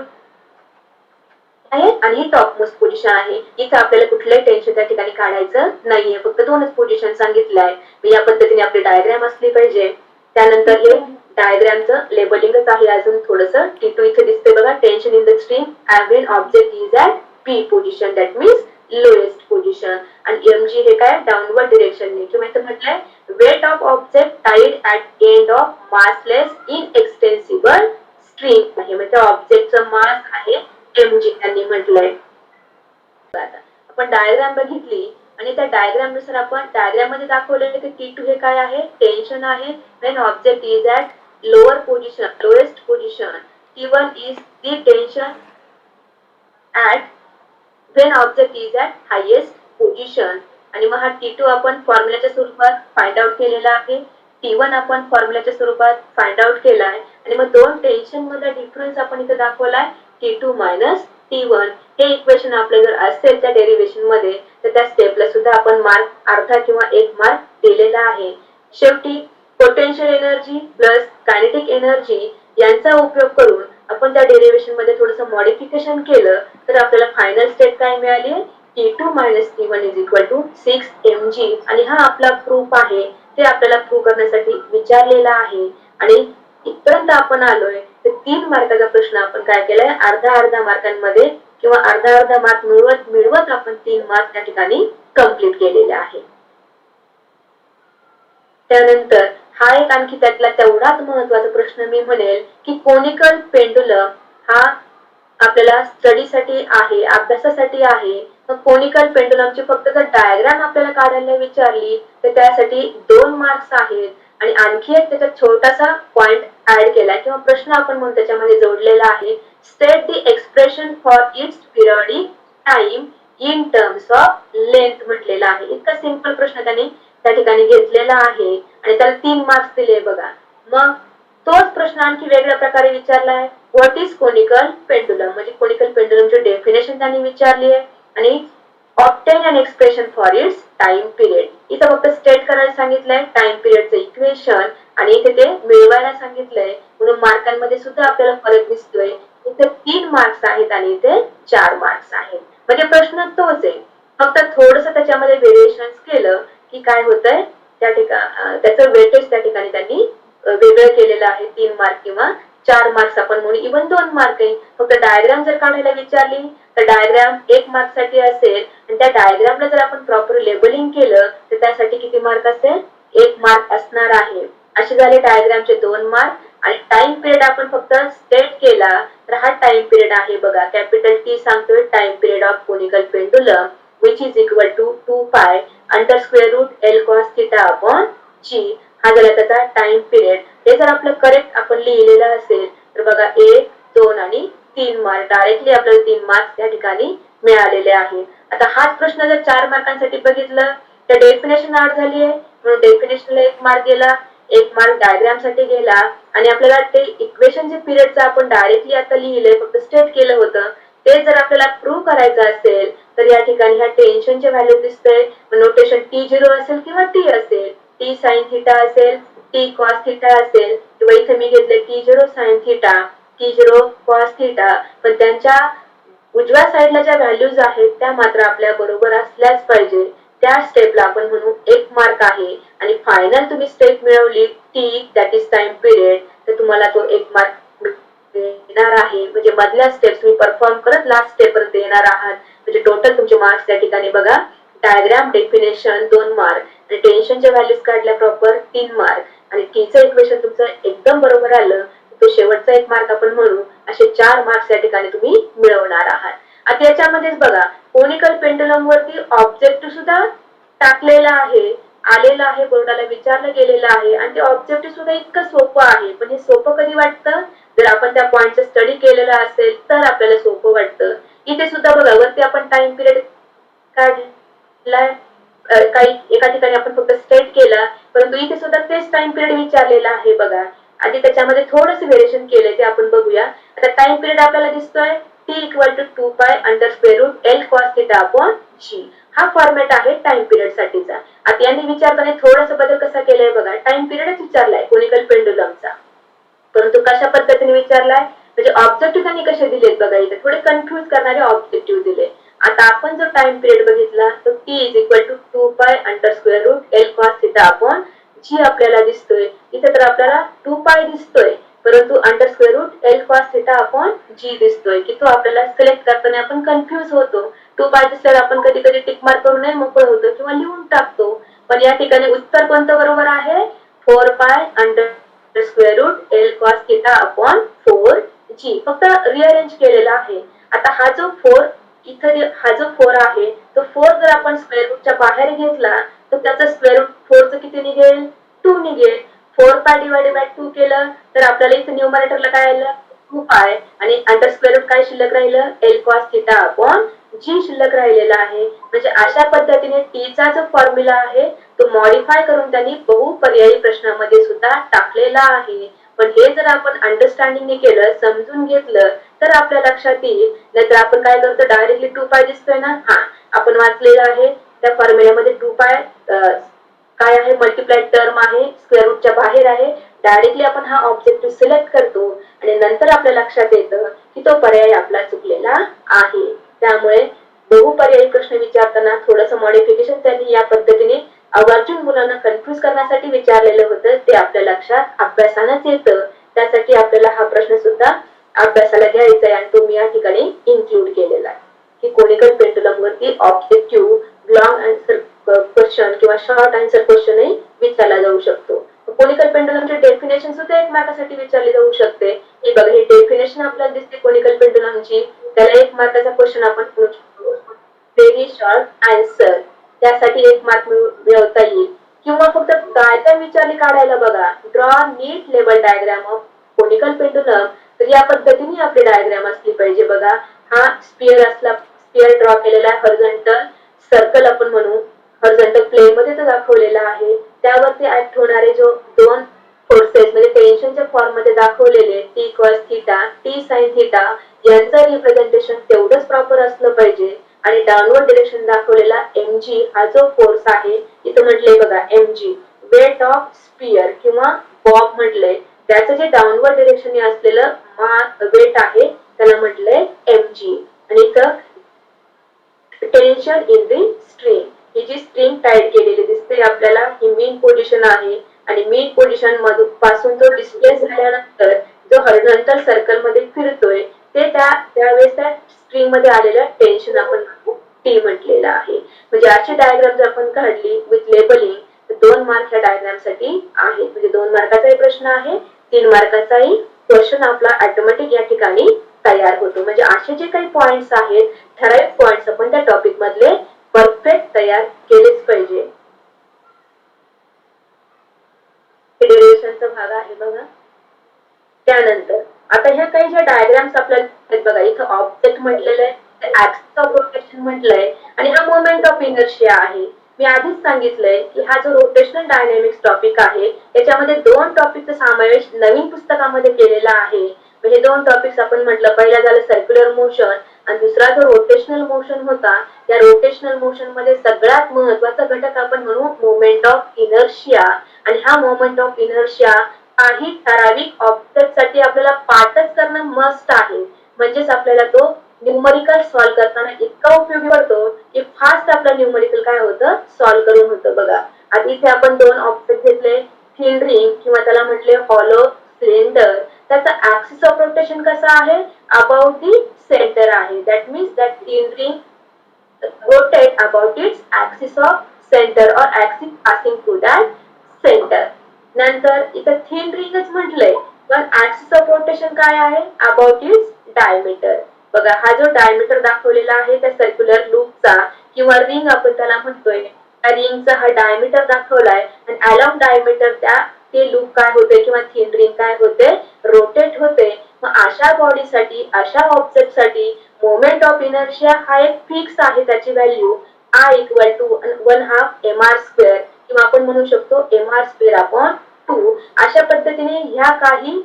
Speaker 2: आहे आणि ही टॉप मोस्ट पोझिशन आहे. इथं आपल्याला कुठलंही टेन्शन त्या ठिकाणी काढायचं नाहीये, फक्त 2च पोझिशन सांगितलंय. या पद्धतीने आपली डायग्राम असली पाहिजे. त्यानंतर हे डायग्रामचं लेबलिंगच आहे अजून थोडस. T2 इथे दिसते बघा, tension in the string when object is at P position, that means lowest position. आणि mg हे काय, डाऊनवर्ड डिरेक्शन किंवा इथं म्हटलंय weight of object tied at end of massless inextensible string आहे. म्हणजे ऑब्जेक्टचं मास आहे mg त्यांनी म्हटलंय. आपण डायग्राम बघितली आणि त्या डायग्राम नुसार आपण डायग्राम मध्ये दाखवलेलं की T2 हे काय आहे, टेन्शन आहे when object is at lower position, lowest position. T1 is the tension at when object is at highest position. आणि मग हा T2 आपण फॉर्म्युलाच्या स्वरूपात फाइंड आउट केलेला आहे, T1 आपण फॉर्म्युलाच्या स्वरूपात फाइंड आउट केलाय. आणि मग दोन टेन्शन मधला डिफरन्स आपण इथे दाखवलाय T2 मायनस T1. हे इक्वेशन आपलं जर असेल त्या डेरिव्हेशन मध्ये तर त्या स्टेपला सुद्धा आपण मार्क अर्धा किंवा 1 मार्क दिलेला आहे. शेवटी potential energy plus kinetic energy यांचा उपयोग करून आपण त्या डेरिव्हेशन मध्ये थोडंसं मॉडिफिकेशन केलं तर आपल्याला फायनल स्टेप काय मिळाली, T2 minus T1 is equal to 6 mg. आणि हा आपला प्रूफ आहे, ते आपल्याला प्रूव्ह करण्यासाठी विचारलेला आहे. आणि इथपर्यंत आपण आलोय तर 3 मार्काचा प्रश्न आपण काय केलाय, अर्धा मार्कांमध्ये किंवा अर्धा मार्क मिळवत आपण 3 मार्क त्या ठिकाणी कंप्लीट केलेले आहे. त्यानंतर हा एक आणखी त्यातला तेवढाच महत्वाचा प्रश्न मी म्हणेल की कोनिकल पेंडुलम हा आपल्याला स्टडीसाठी आहे, अभ्यासासाठी आहे. मग कोनिकल पेंडुलमची फक्त जर डायग्राम आपल्याला काढायला विचारली तर त्यासाठी 2 मार्क्स आहेत. आणि आणखी एक त्याच्यात छोटासा पॉइंट ऍड केलाय किंवा प्रश्न आपण म्हणून त्याच्यामध्ये जोडलेला आहे, state the expression for its periodic time in terms of length म्हटलेला आहे. इतका सिंपल प्रश्न त्यांनी त्या ठिकाणी घेतलेला आहे आणि त्याला 3 मार्क्स दिले बघा. मग तोच प्रश्न आणखी वेगळ्या प्रकारे विचारलाय. व्हॉट इज कोनिकल पेंडुलम, म्हणजे कोनिकल पेंडुलमची डेफिनेशन त्यांनी विचारली आहे आणि obtain an expression for its time period. इथं फक्त स्टेट करायला सांगितलंय टाइम पिरियडचं इक्वेशन आणि इथे ते मिळवायला सांगितलंय, म्हणून मार्कांमध्ये सुद्धा आपल्याला फरक दिसतोय. इथे 3 मार्क्स आहेत आणि इथे 4 मार्क्स आहेत. म्हणजे प्रश्न तोच आहे, फक्त थोडस त्याच्यामध्ये व्हेरिएशन केलं की काय होतंय, त्या ठिकाणी त्याचं वेटेज त्या ठिकाणी त्यांनी वेगळं केलेलं आहे. 3 मार्क किंवा 4 मार्क्स आपण म्हणून इव्हन 2 मार्क आहे. फक्त डायग्राम जर काढायला विचारली तर डायग्राम 1 मार्क साठी असेल आणि त्या डायग्रामला जर आपण प्रॉपर लेबलिंग केलं तर त्यासाठी किती मार्क असेल, 1 मार्क असणार आहे. असे झाले डायग्रामचे 2 मार्क. आणि टाइम पिरियड आपण फक्त स्टेट केला तर हा टाइम पिरियड आहे बघा, कॅपिटल टी सांगतोय time period of conical pendulum which is equal to 2 pi under square root l cos theta upon g. हा झाला त्याचा टाइम पिरियड. हे जर आपलं करेक्ट आपण लिहिलेलं असेल तर बघा 1, 2 आणि 3 मार्क, डायरेक्टली आपल्याला 3 मार्क्स त्या ठिकाणी मिळालेले आहेत. आता हाच प्रश्न जर 4 मार्कांसाठी बघितलं तर डेफिनेशन आठ झाली आहे, म्हणून डेफिनेशनला 1 मार्क गेला, 1 मार्क डायग्राम साठी गेला आणि आपल्याला ते इक्वेशन जे पिरियडचं आपण डायरेक्टली आता लिहिलंय, फक्त स्टेट केलं होतं, ते जर आपल्याला प्रूव्ह करायचं असेल तर या ठिकाणी ह्या टेन्शनचे व्हॅल्यू दिसतंय. नोटेशन T0 असेल किंवा T असेल, T साइन थिटा असेल, T कॉस थिटा असेल किंवा इथे मी घेतले T0 sine theta, T0 cos theta, पण त्यांच्या उजव्या साईडला ज्या व्हॅल्यूज आहेत त्या मात्र आपल्या बरोबर असल्याच पाहिजे. त्या स्टेपला आपण म्हणू 1 मार्क आहे आणि फायनल तुम्ही स्टेप मिळवली T that is time period तर तुम्हाला तो 1 मार्क देणार आहे. म्हणजे मधल्या स्टेप्स तुम्ही परफॉर्म करत लास्ट स्टेप पर्यंत येणार आहात. म्हणजे टोटल तुमचे मार्क्स त्या ठिकाणी बघा, डायग्राम डेफिनेशन 2 मार्क आणि टेन्शनच्या व्हॅल्यूज काढल्या प्रॉपर 3 मार्क आणि टीचं इक्वेशन तुमचं एकदम बरोबर आलं तो शेवटचा 1 मार्क आपण म्हणू. असे 4 मार्क्स या ठिकाणी तुम्ही मिळवणार आहात. आता याच्यामध्येच बघा कोनिकल पेंडुलम वरती ऑब्जेक्टिव्ह सुद्धा टाकलेला आहे, आलेला आहे, बोर्डाला विचारलं गेलेलं आहे आणि ते ऑब्जेक्टिव्ह सुद्धा इतकं सोपं आहे. पण हे सोपं कधी वाटतं, जर आपण त्या पॉइंटचं स्टडी केलेलं असेल तर आपल्याला सोपं वाटतं. इथे सुद्धा बघा वरती आपण टाइम पिरियड काढलाय, काही एका ठिकाणी आपण फक्त स्टेट केला, परंतु इथे सुद्धा तेच टाइम पिरियड विचारलेला आहे बघा. आणि त्याच्यामध्ये थोडंसं व्हेरिएशन केलंय ते आपण बघूया. आता टाइम पिरियड आपल्याला दिसतोय T equal to 2 pi under square root l cos theta upon g. हा फॉर्मॅट आहे टाइम पिरियड साठीचा. आता यांनी विचारताना थोडासा बदल कसा केलाय बघा, टाइम पिरियडच विचारलाय कोनिकल पेंडुलमचा, परंतु कशा पद्धतीने विचारलाय म्हणजे ऑब्जेक्टिव्ह त्यांनी कसे दिलेत बघा, इथे थोडे कन्फ्युज करणारे ऑब्जेक्टिव्ह दिले. आता आपण जर टाइम पिरियड बघितला तर T is equal to 2 pi under square root l cos theta upon g आपल्याला दिसतोय. इथे तर आपल्याला 2 पाय दिसतोय परंतु under square root l cos theta upon g दिसतोय की तो आपल्याला सिलेक्ट करताना आपण कन्फ्युज होतो. 2 पाय दिसल्यावर आपण कधी कधी टिक मार्क करून नाही मोकळं होतो किंवा लिहून टाकतो, पण या ठिकाणी उत्तर कोणतं बरोबर आहे, 4 pi under square root l cos theta upon 4 g. फक्त रिअरेंज केलेला आहे. आता हा जो 4 इथं हा जो 4 आहे तो 4 जर आपण स्क्वेअर रूटच्या बाहेर घेतला तर त्याचा स्क्वेअर रूट 4 चं किती निघेल, 2 निघेल. 4 पाय डिवाइडेड बाय 2 केलं तर आपल्याला इथे न्यूमरेटरला काय आलं, 2 पाय आणि अंडर स्क्वेअर रूट काय शिल्लक राहिलं, एल कॉस थिटा अपॉन जी शिल्लक राहिलेला आहे. म्हणजे अशा पद्धतीने टीचा जो फॉर्म्युला आहे तो मॉडिफाय करून त्यांनी बहुपर्यायी प्रश्नामध्ये सुद्धा टाकलेला आहे. पण हे जर आपण अंडरस्टँडिंगने केलं, समजून घेतलं तर आपल्या लक्षात येईल. नाहीतर आपण काय करतो, डायरेक्टली 2 पाय दिसतोय ना, हा आपण वाचलेलं आहे त्या फॉर्म्युल्यामध्ये 2 पाय काय आहे, मल्टिप्लाइड टर्म आहे, स्क्वेअर रूटच्या बाहेर आहे. डायरेक्टली आपण हा ऑब्जेक्टिव्ह सिलेक्ट करतो आणि नंतर आपल्या लक्षात येतं की तो पर्याय आपला चुकलेला आहे. त्यामुळे बहुपर्यायी प्रश्न विचारताना थोडंसं मॉडिफिकेशन त्यांनी या पद्धतीने आवर्जून मुलांना कन्फ्युज करण्यासाठी विचारलेलं होतं. ते आपल्या लक्षात अभ्यासानंच येतं. त्यासाठी आपल्याला हा प्रश्न सुद्धा अभ्यासाला घ्यायचा आहे आणि तो मी या ठिकाणी इन्क्लूड केलेला आहे की कोनिकल पेंडुलम वरती ऑब्जेक्टिव्ह लॉंग आन्सर क्वेश्चन किंवा शॉर्ट आन्सर क्वेश्चनही विचारला जाऊ शकतो. कोनिकल पेंडुलमची डेफिनेशन सुद्धा 1 मार्कासाठी विचारली जाऊ शकते. हे बघा, ही डेफिनेशन आपल्याला दिसते कोनिकल पेंडुलमची, त्याला 1 मार्काचा क्वेश्चन आपण करू शकतो. व्हेरी शॉर्ट आन्सर त्यासाठी 1 मार्क मिळवता येईल. किंवा फक्त काय विचारली काढायला बघा, draw NEET level diagram of conical pendulum, तर तर या पद्धतीने आपली डायग्राम असली पाहिजे बघा. हा स्पियर असला, स्पियर ड्रॉ केलेला आहे, हॉरिझॉन्टल सर्कल आपण म्हणू, हॉरिझॉन्टल प्लेन मध्ये तो दाखवलेला आहे. त्यावरती ऍक्ट होणारे जो दोन फोर्सेस म्हणजे टेन्शनच्या फॉर्म मध्ये दाखवलेले T cos theta, T sine theta यांचं रिप्रेझेंटेशन तेवढंच प्रॉपर असलं पाहिजे. आणि डाऊनवर्ड डिरेक्शन दाखवलेला mg हा जो फोर्स आहे, इथं म्हटले बघा mg वेट ऑफ स्पियर किंवा बॉब म्हटलंय, त्याचं जे डाऊनवर्ड डिरेक्शन असलेलं वेट आहे त्याला म्हटलंय mg. आणि इथं टेन्शन इन दी स्ट्रिंग, ही जी स्ट्रिंग टाईट केलेली दिसते आपल्याला, ही मीन पोझिशन आहे. आणि मीन पोझिशन मधून पासून तो डिस्प्लेस झाल्यानंतर जो हॉरिझॉन्टल सर्कल मध्ये फिरतोय ते त्यावेळेस त्या स्ट्रिंग मध्ये आलेलं टेन्शन आपण टी म्हटलेलं आहे. म्हणजे अशी डायग्राम जर आपण काढली विथ लेबलिंग तर 2 मार्क ह्या डायग्राम साठी आहेत. म्हणजे 2 मार्काचाही प्रश्न आहे, 3 मार्काचाही क्वेश्चन आपला ऑटोमॅटिक या ठिकाणी तयार होतो. म्हणजे असे जे काही पॉइंट्स आहेत, ठराविक पॉइंट्स आपण त्या टॉपिक मधले परफेक्ट तयार केलेच पाहिजे. डेरिव्हेशनचा भाग आहे बघा. त्यानंतर आता ह्या काही ज्या डायग्राम्स आपल्याला आहेत बघा, इथं ऑब्जेक्ट म्हटलेलं आहे, ऍक्सिस ऑफ रोटेशन म्हटलंय आणि हा मोमेंट ऑफ इनर्शिया आहे. मी आधीच सांगितलंय की हा जो रोटेशनल डायनॅमिक्स टॉपिक आहे त्याच्यामध्ये 2 टॉपिकचा समावेश नवीन पुस्तकामध्ये केलेला आहे. हे 2 टॉपिक्स आपण म्हटलं, पहिला झालं सर्क्युलर मोशन आणि दुसरा जो रोटेशनल मोशन होता, त्या रोटेशनल मोशन मध्ये सगळ्यात महत्वाचा घटक आपण म्हणू मोमेंट ऑफ इनर्शिया. आणि हा मोमेंट ऑफ इनर्शिया काही ठराविक ऑब्जेक्ट साठी आपल्याला पाठच करणं मस्ट आहे. म्हणजेच आपल्याला तो न्यूमरिकल सॉल्व्ह करताना इतका उपयोगी पडतो की फास्ट आपलं न्यूमरिकल काय होतं, सॉल्व्ह करून होतं बघा. आधी इथे आपण 2 ऑब्जेक्ट घेतले, थिन रिंग किंवा त्याला म्हटले हॉलो सिलेंडर. त्याचा ऍक्सिस ऑफ रोटेशन कसा आहे, अबाउट दी सेंटर आहे. That means that thin ring rotate about its axis of centre और axis passing through that centre. नंतर इथं थिन रिंगच म्हटलंय पण ऍक्सिस ऑफ रोटेशन काय आहे, अबाउट इट्स डायमीटर. बघा हा जो डायमीटर दाखवलेला आहे त्या सर्क्युलर लूपचा किंवा रिंग आपण त्याला म्हणतोय, त्या रिंगचा हा डायमीटर दाखवलाय आणि अलॉंग डायमीटर ते लूप काय होते किंवा थिन रिंग काय होते, रोटेट होते. मग अशा बॉडीसाठी, अशा ऑब्जेक्ट साठी मोमेंट ऑफ इनर्शिया हा एक फिक्स आहे, त्याची value I equal to 1/2 mr² किंवा आपण म्हणू शकतो mr²/2. अशा पद्धतीने ह्या काही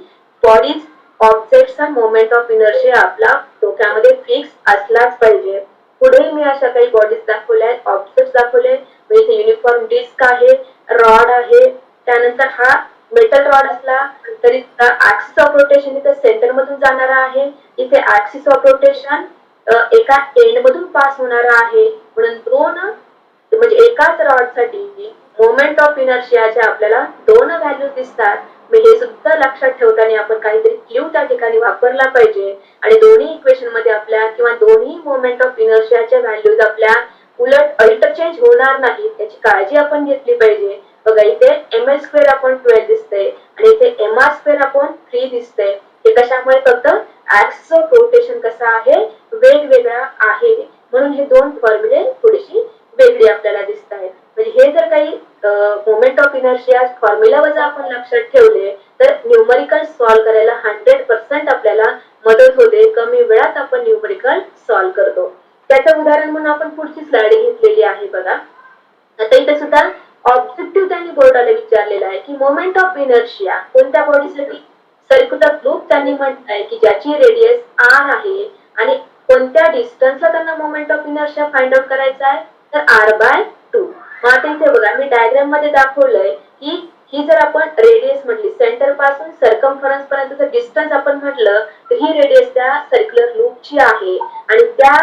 Speaker 2: बॉडीज ऑब्जेक्टचा मोमेंट ऑफ इनर्शिया आपला डोक्यामध्ये फिक्स असलाच पाहिजे. पुढे मी अशा काही बॉडीज दाखवल्या आहेत, ऑब्जेक्ट दाखवले. इथे युनिफॉर्म डिस्क आहे, रॉड आहे, त्यानंतर हा मेटल रॉड असला तरी ऍक्सिस ऑफ रोटेशन इथे सेंटर मधून जाणारा आहे. इथे ऍक्सिस ऑफ रोटेशन एका एंड मधून पास होणारा आहे. म्हणून 2 म्हणजे एकाच रॉड साठी मोमेंट ऑफ इनर्शियाच्या आपल्याला 2 व्हॅल्यू दिसतात. हे सुद्धा लक्षात ठेवताना आपण काहीतरी क्ल्यू त्या ठिकाणी वापरला पाहिजे. आणि दोन्ही इक्वेशन मध्ये आपल्या किंवा दोन्ही मोमेंट ऑफ इनर्शियाच्या व्हॅल्यूज आपल्या उलट इंटरचेंज होणार नाहीत याची काळजी आपण घेतली पाहिजे. बघा इथे ml² आपण 12 दिसतंय आणि इथे mr² आपण 3 दिसतंय. हे कशामुळे, फक्त ऍक्सिस ऑफ रोटेशन कसा आहे, वेगवेगळा आहे म्हणून हे 2 फॉर्म्युले थोडीशी वेगळी आपल्याला दिसत आहेत. म्हणजे हे जर काही मोमेंट ऑफ इनर्शिया फॉर्म्युला वजा आपण लक्षात ठेवले तर न्यूमरिकल सॉल्व्ह करायला 100% आपल्याला मदत होते. कमी वेळात आपण न्यूमरिकल सॉल्व्ह करतो. त्याचं उदाहरण म्हणून आपण पुढची स्लाइड घेतलेली आहे बघा. आता इथे सुद्धा ऑब्जेक्टिव्ह त्यांनी बोर्डाला विचारलेला आहे की मोमेंट ऑफ इनर्शिया कोणत्या बॉडीसाठी, सर्क्युलर लूप त्यांनी म्हटलंय की ज्याची रेडियस r आहे आणि कोणत्या डिस्टन्सला त्यांना moment of inertia find out करायचा आहे, तर r/2. मग आता इथे बघा मी डायग्राम मध्ये दाखवलंय की ही जर आपण रेडियस म्हटली, सेंटर पासून सर्कमफरन्स पर्यंतचं डिस्टन्स आपण म्हटलं तर ही रेडियस त्या सर्क्युलर लूपची आहे. आणि त्या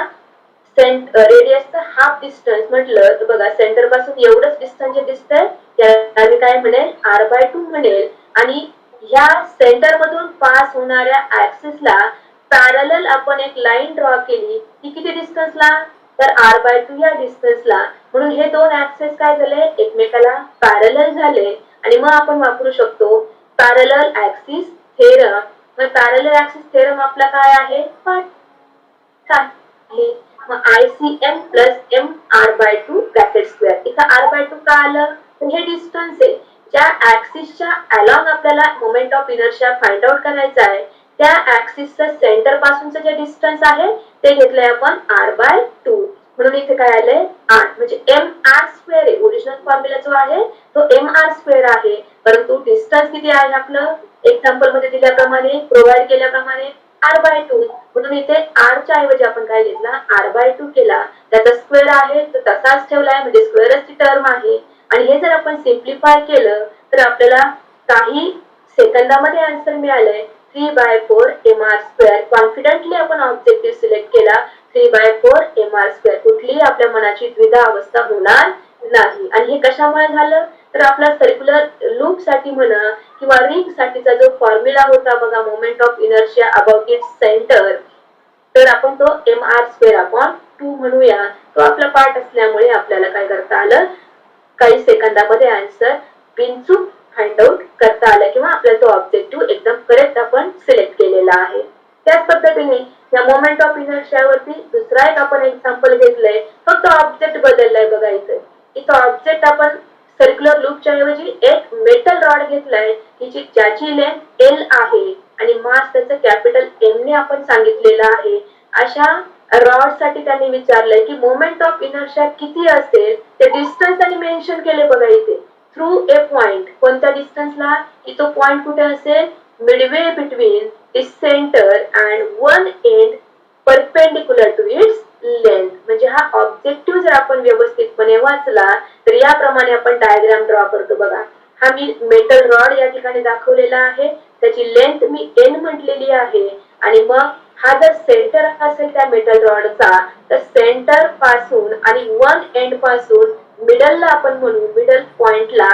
Speaker 2: रेडियसचा हाफ डिस्टन्स म्हटलं तर बघा सेंटर पासून एवढंच डिस्टन्स जे दिसतंय त्याला मी काय म्हणेल, r/2 म्हणेल. आणि ह्या सेंटर मधून पास होणाऱ्या ऍक्सिसला पॅरलल आपण एक लाईन ड्रॉ केली, ती किती डिस्टन्सला, तर r/2 या डिस्टन्सला. म्हणून हे 2 ऍक्सिस काय झाले, एकमेकाला पॅरलल झाले. आणि मग आपण वापरू शकतो पॅरलल ऍक्सिस थेरम. मग पॅरलल ऍक्सिस थेरम आपला काय आहे, मग ICM plus mr/2 bracket square. इथं r/2 का आलं, तर हे डिस्टन्स आहे ज्या ऍक्सिसच्या अलॉंग आपल्याला moment of inertia find out करायचा आहे त्या ऍक्सिसचं सेंटर पासूनचं जे डिस्टन्स आहे ते घेतलंय आपण r/2. म्हणून इथे काय आलंय r, म्हणजे mr² आहे. ओरिजिनल फॉर्म्युला जो आहे तो mr² आहे, परंतु डिस्टन्स किती आहे आपलं एक्झाम्पल मध्ये दिल्याप्रमाणे, प्रोव्हाइड केल्याप्रमाणे r/2. म्हणून इथे r च्या ऐवजी आपण काय घेतला r/2 केला. त्याचा स्क्वेअर आहे तो तसाच ठेवलाय, म्हणजे स्क्वेअरच ची टर्म आहे. आणि हे जर आपण सिम्प्लिफाय केलं तर आपल्याला काही सेकंदामध्ये आन्सर मिळालंय 3/4 mr². कॉन्फिडेंटली आपण ऑब्जेक्टिव्ह सिलेक्ट केला 3/4 mr². कुठलीही आपल्या मनाची द्विधा अवस्था होणार नाही. आणि हे कशामुळे झालं तर आपला सर्क्युलर लूप साठी म्हणा किंवा रिंग साठीचा जो फॉर्म्युला होता बघा, moment of inertia about its centre, तर आपण तो mr²/2 म्हणूया. तो आपला पार्ट असल्यामुळे आपल्याला काय करता आलं, काही सेकंदामध्ये आन्सर बिनचूक फाइंड आउट करता आलं, किंवा आपल्याला तो ऑब्जेक्टिव्ह एकदम करेक्ट आपण सिलेक्ट केलेला आहे. त्याच पद्धतीने या मोमेंट ऑफ इनर्शिया वरती दुसरा एक आपण एक्झाम्पल घेतलंय, फक्त ऑब्जेक्ट बदललाय बघा. इथं ऑब्जेक्ट आपण सर्क्युलर लूपच्या ऐवजी एक मेटल रॉड घेतलाय, ज्याची लेंथ एल आहे आणि मास त्याचं कॅपिटल एम ने आपण सांगितलेलं आहे. अशा रॉड साठी त्यांनी विचारलंय की मोमेंट ऑफ इनर्शिया किती असेल, ते डिस्टन्स त्यांनी मेन्शन केले बघा इथे, थ्रू ए पॉइंट. कोणत्या डिस्टन्सला, की तो पॉइंट कुठे असेल, midway between its centre and one end perpendicular to its length. म्हणजे हा ऑब्जेक्टिव्ह जर आपण व्यवस्थितपणे वाचला तर याप्रमाणे आपण डायग्राम ड्रॉ करतो बघा. हा मी मेटल रॉड या ठिकाणी दाखवलेला आहे, त्याची लेंथ मी एन म्हटलेली आहे. आणि मग हा जर सेंटर असेल त्या मेटल रॉडचा, तर सेंटर पासून आणि वन एंड पासून मिडलला आपण म्हणू, मिडल पॉइंटला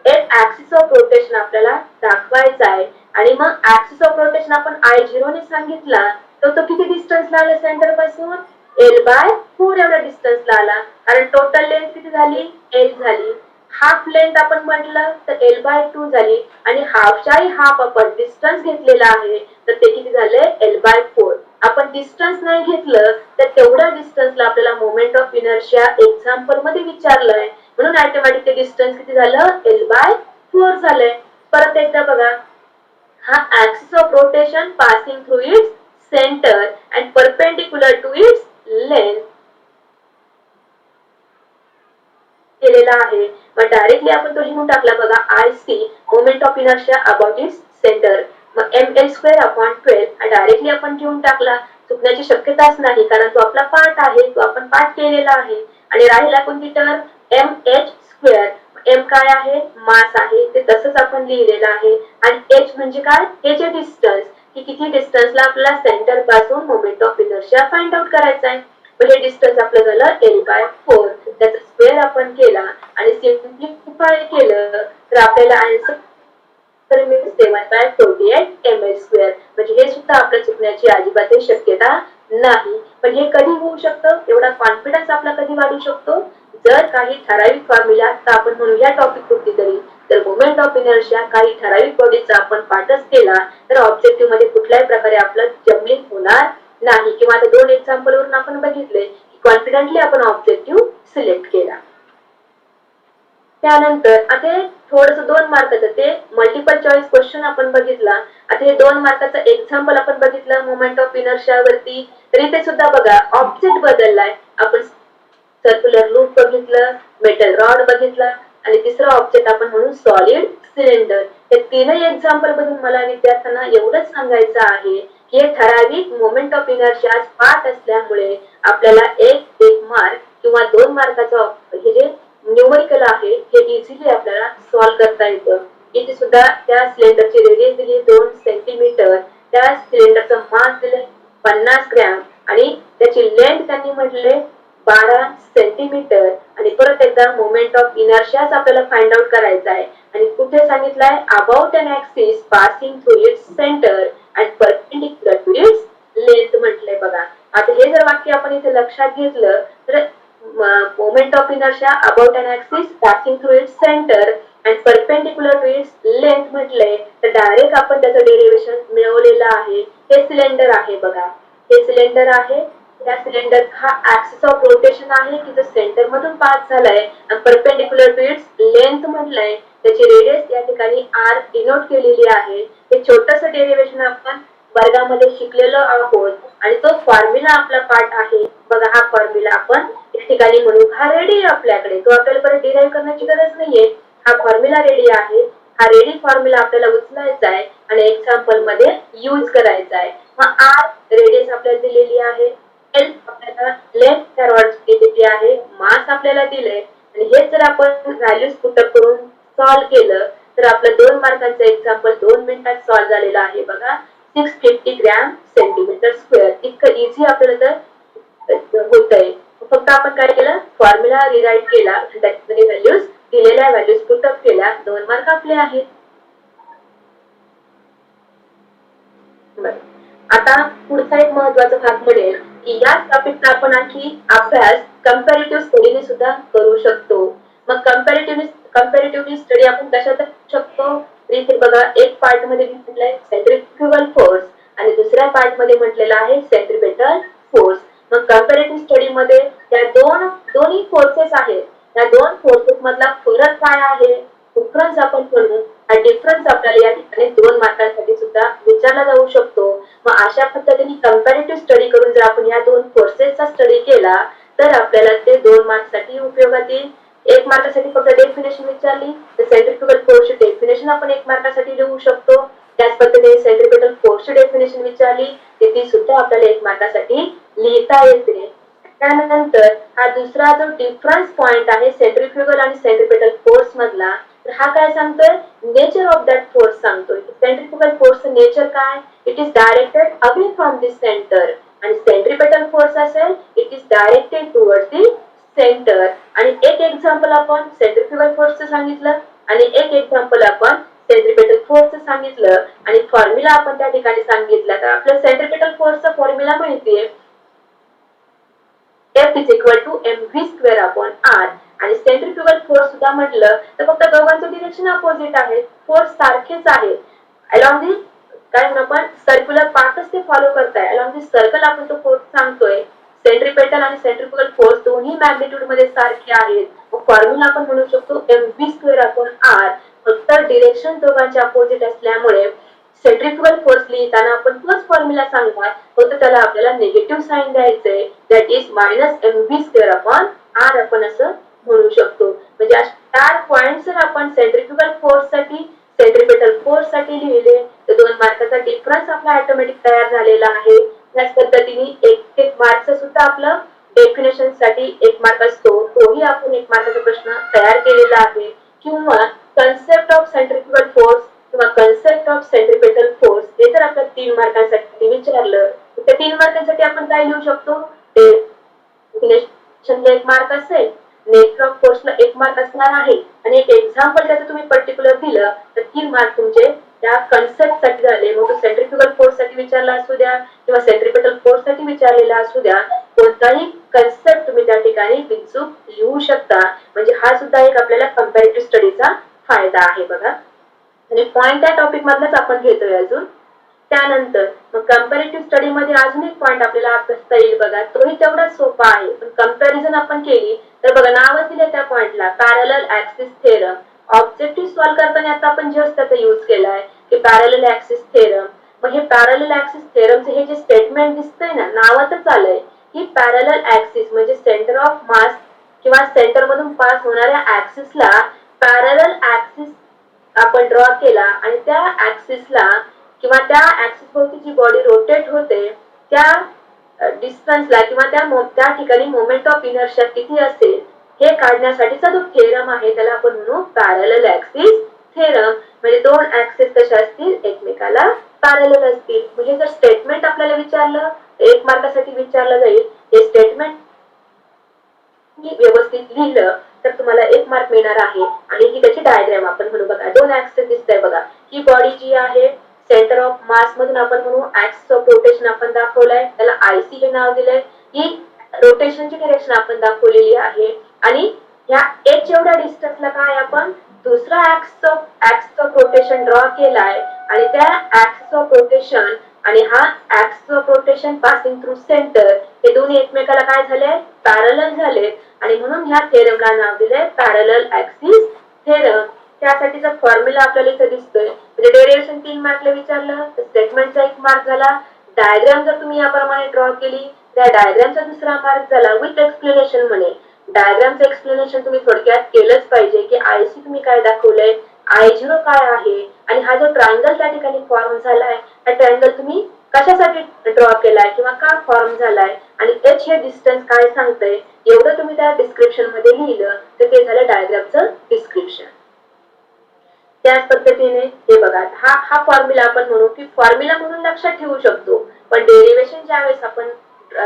Speaker 2: एक ऍक्सिस ऑफ रोटेशन आपल्याला दाखवायचा आहे. आणि मग ऍक्सिस ऑफ रोटेशन आपण I0 ने सांगितला, तर तो किती डिस्टन्सला आला सेंटर पासून, l/4 एवढा डिस्टन्सला आला. कारण टोटल लेंथ किती झाली, l झाली. हाफ लेंथ आपण म्हटलं तर l/2 झाली, आणि हाफच्याही हाफ आपण डिस्टन्स घेतलेला आहे, तर ते किती झाले l/4. आपण डिस्टन्स नाही घेतलं तर तेवढ्या डिस्टन्सला आपल्याला मोमेंट ऑफ इनर्शिया एक्झाम्पल मध्ये विचारलंय, म्हणून ऑटोमॅटिक ते डिस्टन्स किती झालं, l/4 झालंय. परत एकदा बघा, हा axis of rotation passing through its centre and perpendicular to its length केलेला आहे. मग डायरेक्टली आपण तो लिहून टाकला बघा, IC moment of inertia about its centre, मग ml²/12 डायरेक्टली आपण लिहून टाकला. चुकण्याची शक्यताच नाही, कारण तो आपला पार्ट आहे, तो आपण पार्ट केलेला आहे. आणि राहिला कोणती टर्म, mh². m काय आहे, मास आहे, ते तसंच आपण लिहिलेलं आहे. आणि h म्हणजे काय, हे जे डिस्टन्स, की किती डिस्टन्सला आपल्याला सेंटर पासून moment of inertia find out करायचा आहे. हे डिस्टन्स आपलं झालं l/4. त्याचा स्क्वेअर आपण केला आणि सिम्प्लिफाय केलं तर आपल्याला आन्सर 7/48 ml². म्हणजे हे सुद्धा आपल्या चुकण्याची अजिबातही शक्यता नाही. पण हे कधी होऊ शकतं, एवढा कॉन्फिडन्स आपला कधी वाढू शकतो, जर काही ठराविक फॉर्म्युला, आता आपण म्हणू या टॉपिक पुरती तरी, तर मोमेंट ऑफ इनर्शिया काही ठराविक बॉडीचा आपण पाठच केला तर ऑब्जेक्टिव्ह मध्ये कुठल्याही प्रकारे आपलं जम्बलिंग होणार नाही. किंवा आता 2 एक्झाम्पल वरून आपण बघितले की कॉन्फिडेंटली आपण ऑब्जेक्टिव्ह सिलेक्ट केला. त्यानंतर आता थोडस 2 मार्काचं ते मल्टिपल चॉईस क्वेश्चन आपण बघितला. आता हे 2 मार्काचं एक्झाम्पल आपण बघितलं मोमेंट ऑफ इनर्शिया वरती. तर इथे सुद्धा बघा ऑब्जेक्ट बदललाय. आपण सर्क्युलर लूप बघितलं, मेटल रॉड बघितला, आणि तिसरा ऑब्जेक्ट आपण म्हणून सॉलिड सिलेंडर. हे तीनही एक्झाम्पल बघून मला विद्यार्थ्यांना एवढंच सांगायचं आहे की हे ठराविक मोमेंट ऑफ इनर्शिया पार्ट असल्यामुळे आपल्याला एक मार्क किंवा 2 मार्काचं हे जे न्यूमरिकल आहे हे इझिली आपल्याला सॉल्व्ह करता येतं. इथे सुद्धा त्या सिलेंडरची रेडियस दिली 2 सेंटीमीटर, त्या सिलेंडरचं मास दिले 50 ग्रॅम, आणि त्याची लेंथ त्यांनी म्हटले 12 सेंटीमीटर. आणि परत एकदा मोमेंट ऑफ इनर्शियाच आपल्याला फाइंड आउट करायचा आहे. आणि कुठे सांगितलंय, about an axis passing through its centre and perpendicular to its length म्हटलंय बघा. आता हे जर वाक्य आपण इथे लक्षात घेतलं तर moment of inertia about an axis passing through its centre and perpendicular to its length म्हटलंय, तर डायरेक्ट आपण त्याचं डेरिव्हेशन मिळवलेलं आहे. हे सिलेंडर आहे बघा, हे सिलेंडर आहे. त्या सिलेंडर हा ऍक्सिस ऑफ रोटेशन आहे की जो सेंटर मधून पास झालाय, आणि परपेंडिक्युलर टू इट्स लेंथ म्हटलंय, त्याची रेडियस या ठिकाणी r डिनोट केलेली आहे. हे छोटस डेरिव्हेशन आपण वर्गामध्ये शिकलेलो आहोत आणि तो फॉर्म्युला आपला पाठ आहे बघा. हा फॉर्म्युला आपण एक ठिकाणी म्हणू, हा रेडी आहे आपल्याकडे, तो आपल्याला परत डिराईव्ह करण्याची गरज नाहीये. हा फॉर्म्युला रेडी आहे. हा रेडी फॉर्म्युला आपल्याला उचलायचा आहे आणि एक्झाम्पल मध्ये यूज करायचा आहे. मग आर रेडियस आपल्याला दिलेली आहे, एल आपल्याला लेंथ त्या रॉडची दिलेली आहे, मास आपल्याला दिलंय आणि हे जर आपण व्हॅल्यूज पुटअप करून सॉल्व्ह केलं तर आपलं 2 मार्कांचं एक्झाम्पल 2 मिनिटात सॉल्व्ह झालेलं आहे बघा. 650 ग्रॅम सेंटीमीटर स्क्वेअर. इतकं इझी आपल्याला तर होत आहे. फक्त आपण काय केलं, फॉर्म्युला रिराईट केला, त्याच्यामध्ये व्हॅल्यूज दिलेल्या व्हॅल्यूज पुटअप केल्या, 2 मार्क आपले आहेत. आता पुढचा एक महत्वाचा भाग म्हणेल की या टॉपिकचा आपण आणखी अभ्यास कंपॅरेटिव्ह स्टडीने सुद्धा करू शकतो. मग कंपॅरेटिव्हली स्टडी आपण कशात करू शकतो, इथे बघा एक पार्ट मध्ये म्हटलंय सेंट्रिफ्युगल फोर्स आणि दुसऱ्या पार्ट मध्ये म्हटलेला आहे सेंट्रिपेटल फोर्स. मग कंपॅरेटिव्ह स्टडी मध्ये त्या दोन्ही फोर्सेस आहेत, त्या दोन फोर्सेस मधला फरक काय आहे, डिफरन्स आपण करू. हा डिफरन्स आपल्याला या ठिकाणी 2 मार्कांसाठी सुद्धा विचारला जाऊ शकतो. मग अशा पद्धतीने कंपॅरेटिव्ह स्टडी करून जर आपण या 2 फोर्सेसचा स्टडी केला तर आपल्याला ते 2 मार्क्ससाठी उपयोगात येईल. 1 मार्कासाठी फक्त डेफिनेशन विचारली तर सेंट्रिफ्युगल फोर्सची डेफिनेशन आपण 1 मार्कासाठी लिहू शकतो. त्याच पद्धतीने सेंट्रिपेटल फोर्सची डेफिनेशन विचारली तर ती सुद्धा आपल्याला 1 मार्कासाठी लिहिता येते. त्यानंतर हा दुसरा जो डिफरन्स पॉइंट आहे सेंट्रिफ्युगल आणि सेंट्रिपेटल फोर्स मधला, तर हा काय सांगतोय, नेचर ऑफ दॅट फोर्स सांगतोय. सेंट्रिफ्युगल फोर्सचं नेचर काय, it is directed away from the centre आणि सेंट्रिपेटल फोर्स असेल it is directed towards the centre. आणि एक एक्झाम्पल आपण सेंट्रिफ्युगल फोर्सचं सांगितलं आणि एक एक्झाम्पल आपण सेंट्रिपेटल फोर्सचं सांगितलं आणि फॉर्म्युला आपण त्या ठिकाणी सांगितला. तर आपल्याला सेंट्रिपेटल फोर्सचा फॉर्म्युला माहितीये, F is equal to mv square upon r. आणि सेंट्रिफ्युगल फोर्स सुद्धा म्हटलं तर फक्त दोघांचं डिरेक्शन अपोजिट आहे, फोर्स सारखेच आहे. अलॉंग दी काय म्हणून आपण सर्क्युलर पाथच ते फॉलो करताय, अलॉंग दी सर्कल आपण तो फोर्स सांगतोय. सेंट्रिपेटल आणि सेंट्रिफ्युगल फोर्स दोन्ही मॅग्निट्यूड मध्ये सारखे आहेत. फॉर्म्युला आपण म्हणू शकतो mv square upon r. फक्त डिरेक्शन दोघांचे अपोजिट असल्यामुळे सेंट्रिफ्युगल फोर्स लिहिताना आपण तोच फॉर्म्युला सांगणार, फक्त त्याला आपल्याला निगेटिव्ह साइन द्यायचंय, that is -mv square upon r आपण असं म्हणू शकतो. म्हणजे अशा 4 पॉइंट्स जर आपण सेंट्रिफ्युगल फोर्स साठी सेंट्रिपेटल फोर्स साठी लिहिले तर 2 मार्काचा डिफरन्स आपला ऑटोमॅटिक तयार झालेला आहे. त्याच पद्धतीने एक मार्कचा सुद्धा आपलं डेफिनेशन साठी 1 मार्क असतो, तोही आपण 1 मार्काचा प्रश्न तयार केलेला आहे. किंवा कन्सेप्ट ऑफ सेंट्रिफ्युगल फोर्स किंवा कन्सेप्ट ऑफ सेंट्रिपेटल फोर्स हे जर आपल्या 3 मार्कांसाठी विचारलं तर त्या 3 मार्कांसाठी आपण काय लिहू शकतो, डेफिनेशनला 1 मार्क असेल, नेचर ऑफ फोर्सला 1 मार्क असणार आहे आणि एक एक्झाम्पल त्याचं तुम्ही पर्टिक्युलर दिलं तर 3 मार्क तुमचे त्या कन्सेप्ट साठी झाले. मग तो सेंट्रिफ्युगल फोर्स साठी विचारला असू द्या किंवा सेंट्रिपेटल फोर्स साठी विचारलेला असू द्या, कोणताही कन्सेप्ट तुम्ही त्या ठिकाणी बिनचूक लिहू शकता. म्हणजे हा सुद्धा एक आपल्याला कंपॅरेटिव्ह स्टडीचा फायदा आहे बघा. आणि पॉइंट त्या टॉपिक मधलाच आपण घेतोय अजून. त्यानंतर मग कंपॅरेटिव्ह स्टडी मध्ये अजून एक पॉइंट आपल्याला अभ्यासता येईल बघा, तोही तेवढाच सोपा आहे. पण कंपॅरिझन आपण केली तर बघा नावच दिले त्या पॉइंटला parallel axis theorem. Objective solve करताना आता आपण जस्ट त्याचा यूज केलाय की पॅरलल ऍक्सिस थेरम. मग हे पॅरलल ऍक्सिस थेरमचे हे जे स्टेटमेंट दिसतंय ना, नावातच आलंय की पॅरलल ऍक्सिस म्हणजे सेंटर ऑफ मास किंवा सेंटर मधून पास होणाऱ्या ऍक्सिसला पॅरलल ऍक्सिस आपण ड्रॉ केला आणि त्या ऍक्सिसला किंवा त्या ऍक्सिस भोवती जी बॉडी रोटेट होते त्या डिस्टन्सला किंवा त्या ठिकाणी मोमेंट ऑफ इनर्शिया किती असेल हे काढण्यासाठीचा जो थेरम आहे त्याला आपण म्हणू पॅरलल ऍक्सिस थेरम. म्हणजे 2 ऍक्सिस कशा असतील, एकमेकाला पॅरलल असतील. म्हणजे जर स्टेटमेंट आपल्याला विचारलं 1 मार्कासाठी विचारलं जाईल, हे स्टेटमेंट व्यवस्थित लिहिलं तर तुम्हाला 1 मार्क मिळणार आहे. आणि ही त्याची डायग्राम आपण म्हणू बघा, 2 ऍक्सिस दिसतंय बघा. ही बॉडी जी आहे सेंटर ऑफ मास मधून आपण म्हणू ऍक्सिस ऑफ रोटेशन आपण दाखवलाय, त्याला आयसी हे नाव दिलंय. ही रोटेशनची डायरेक्शन आपण दाखवलेली आहे आणि ह्या एच एवढ्या डिस्टन्सला काय आपण दुसरा ऍक्सिस ऑफ रोटेशन ड्रॉ केलाय आणि त्या ऍक्सिस ऑफ रोटेशन आणि हा axis of rotation passing through centre हे दोन्ही एकमेकाला काय झाले, पॅरलल झाले आणि म्हणून ह्या थेरमला नाव दिलंय पॅरलल ऍक्सिस थेरम. त्यासाठीचा फॉर्म्युला आपल्याला इथे दिसतोय. म्हणजे डेरिव्हेशन 3 मार्कला विचारलं तर स्टेटमेंटचा 1 मार्क झाला. डायग्राम जर तुम्ही याप्रमाणे ड्रॉ केली त्या डायग्रामचा दुसरा मार्क झाला विथ एक्सप्लेनेशन म्हणे. डायग्रामचं एक्सप्लेनेशन तुम्ही थोडक्यात केलंच पाहिजे की आयसी तुम्ही काय दाखवलंय, I0 काय आहे आणि हा जो ट्रायंगल त्या ठिकाणी फॉर्म झालाय हा ट्रायंगल तुम्ही कशासाठी ड्रॉ केलाय किंवा का फॉर्म झालाय आणि एच हे डिस्टन्स काय सांगतंय एवढं तुम्ही त्या डिस्क्रिप्शन मध्ये लिहिलं तर ते झालं डायग्रामचं डिस्क्रिप्शन. त्याच पद्धतीने हे बघा हा हा फॉर्म्युला आपण म्हणू की फॉर्म्युला म्हणून लक्षात ठेवू शकतो, पण डेरिव्हेशन ज्यावेळेस आपण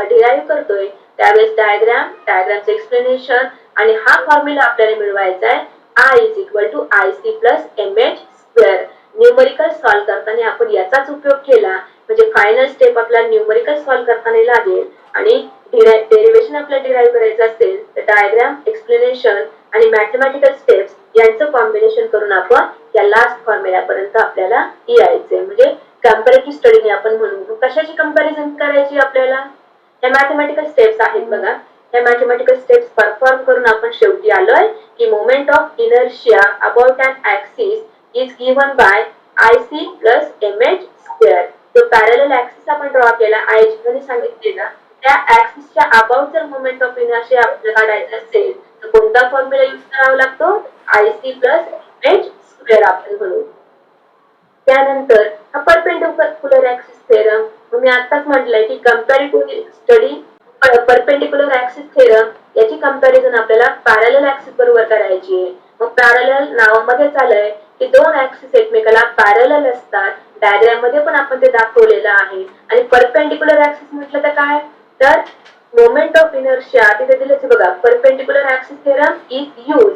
Speaker 2: डिराईव्ह करतोय त्यावेळेस डायग्रामचं एक्सप्लेनेशन आणि हा फॉर्म्युला आपल्याला मिळवायचा आहे I is equal to IC plus MH square. Numerical solve करताना आपण याचाच उपयोग केला म्हणजे फायनल स्टेप आपला न्यूमरिकल सॉल्व करताना लागेल आणि डेरिव्हेशन आपल्याला डिराईव्ह करायचं असेल तर डायग्राम एक्सप्लेनेशन आणि मॅथमॅटिकल स्टेप्स यांचं कॉम्बिनेशन करून आपण या लास्ट फॉर्म्युल्यापर्यंत आपल्याला यायचंय. म्हणजे कंपॅरेटिव्ह स्टडीने आपण म्हणू कशाची कंपॅरिझन करायची आपल्याला, या मॅथमॅटिकल स्टेप्स आहेत बघा. या मॅथमॅटिकल स्टेप्स परफॉर्म करून आपण शेवटी आलोय की moment of inertia about an axis is given by IC plus MH square. जो पॅरलल ऍक्सिस आपण ड्रॉ केला आयची सांगितले ना त्या ऍक्सिसच्या अबाउट जर मोमेंट ऑफ इनर्शिया आपल्याला काढायचा असेल तर कोणता फॉर्म्युला यूज करावा लागतो, IC प्लस MH स्क्वेअर आपण म्हणू. त्यानंतर हा परपेंडिक्युलर ऍक्सिस थेरम मी आताच म्हटलंय की comparative study perpendicular axis theorem याची कंपॅरिझन आपल्याला पॅरलल ऍक्सिस बरोबर करायची आहे. मग पॅरलल नावामध्येच आलंय की दोन ऍक्सिस एकमेकाला पॅरलल असतात. डायग्राम मध्ये पण आपण ते दाखवलेलं आहे. आणि परपेंडिक्युलर ऍक्सिस म्हटलं तर काय, तर मोमेंट ऑफ इनर्शिया तिथे दिलेच बघा. Perpendicular axis theorem is use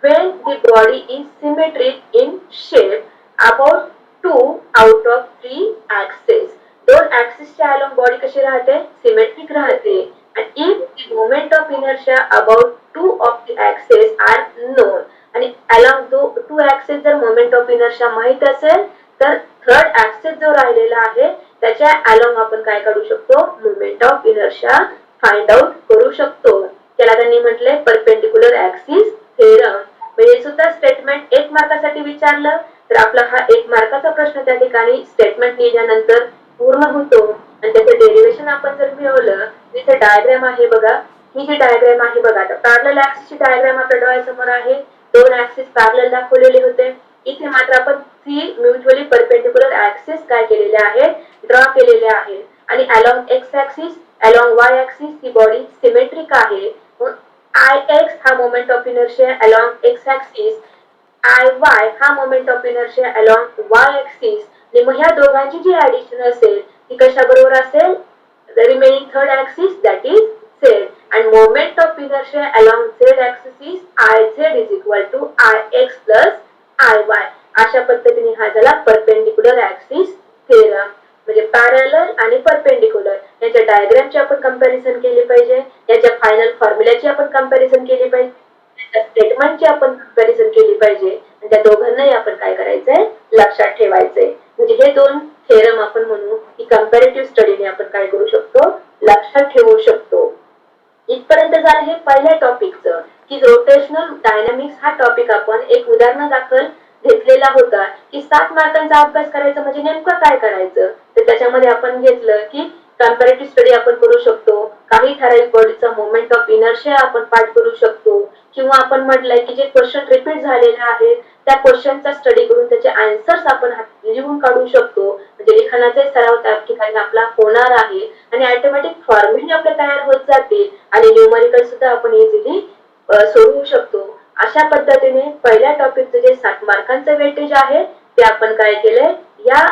Speaker 2: when the body is symmetric in shape about 2 out of 3 axes. दोन ऍक्सिसच्या अलॉंग बॉडी कशी राहते, सिमेट्रिक राहते. and if the moment of inertia about 2 of the axes are known आणि along 2 axes जर moment of inertia माहित असेल तर third axis जो राहिलेला आहे त्याच्या अलॉंग आपण काय काढू शकतो, moment of inertia find out करू शकतो. त्याला त्यांनी म्हटलंय परपेंडिक्युलर ऍक्सिस थेरम. म्हणजे सुद्धा स्टेटमेंट 1 मार्कासाठी विचारलं तर आपला हा 1 मार्काचा प्रश्न त्या ठिकाणी स्टेटमेंट लिहिल्यानंतर पूर्ण होतो. आणि त्याचं डेरिव्हेशन आपण जर मिळवलं तिथे डायग्राम आहे बघा. ही जी डायग्राम आहे बघा, आता पॅरलल ऍक्सिसची डायग्राम आपल्या डोळ्यासमोर आहे. दोन ऍक्सिस पॅरलल दाखवलेले होते. इथे मात्र आपण 3 म्युच्युअली परपेंडिक्युलर ऍक्सिस काय केलेले आहेत, ड्रॉ केलेले आहेत. आणि along X axis along Y axis ही बॉडी सिमेट्रिक आहे. Ix हा moment of inertia along X axis, Iy हा moment of inertia along Y axis. आणि मग ह्या दोघांची जी ऍडिशन असेल ती कशा बरोबर असेल, the remaining third axis that is z and moment of inertia along z axis is Iz is equal to Ix plus Iy. अशा पद्धतीने हा झाला परपेंडिक्युलर ऍक्सिस थेरम. म्हणजे पॅरलल आणि परपेंडिक्युलर याच्या डायग्रामची आपण कंपॅरिझन केली पाहिजे, याच्या फायनल फॉर्म्युल्याची आपण कंपॅरिझन केली पाहिजे, स्टेटमेंटची आपण कंपॅरिझन केली पाहिजे आणि त्या दोघांनाही आपण काय करायचंय, लक्षात ठेवायचंय. म्हणजे हे दोन थेरम आपण म्हणू की कंपॅरेटिव्ह स्टडीने आपण काय करू शकतो, लक्षात ठेवू शकतो. इथपर्यंत झालं हे पहिल्या टॉपिकचं की रोटेशनल डायनामिक्स हा टॉपिक आपण एक उदाहरण दाखल घेतलेला होता की 7 मार्कांचा अभ्यास करायचा म्हणजे नेमकं काय करायचं. तर त्याच्यामध्ये आपण घेतलं की कंपॅरेटिव्ह स्टडी आपण करू शकतो, काही ठराविक बॉडीचा मोमेंट ऑफ इनर्शिया आपण पाठ करू शकतो, किंवा आपण म्हटलंय की जे क्वेश्चन रिपीट झालेले आहेत त्या क्वेश्चनचा स्टडी करून त्याचे आन्सर्स आपण लिहून काढू शकतो. म्हणजे लिखाणाचे सराव त्या ठिकाणी आपला होणार आहे आणि ऑटोमॅटिक फॉर्म्युले आपले तयार होत जातील आणि न्यूमरिकल सुद्धा आपण इझिली सोडवू शकतो. अशा पद्धतीने पहिल्या टॉपिकचं जे 7 मार्कांचं वेटेज आहे ते आपण काय केलंय, या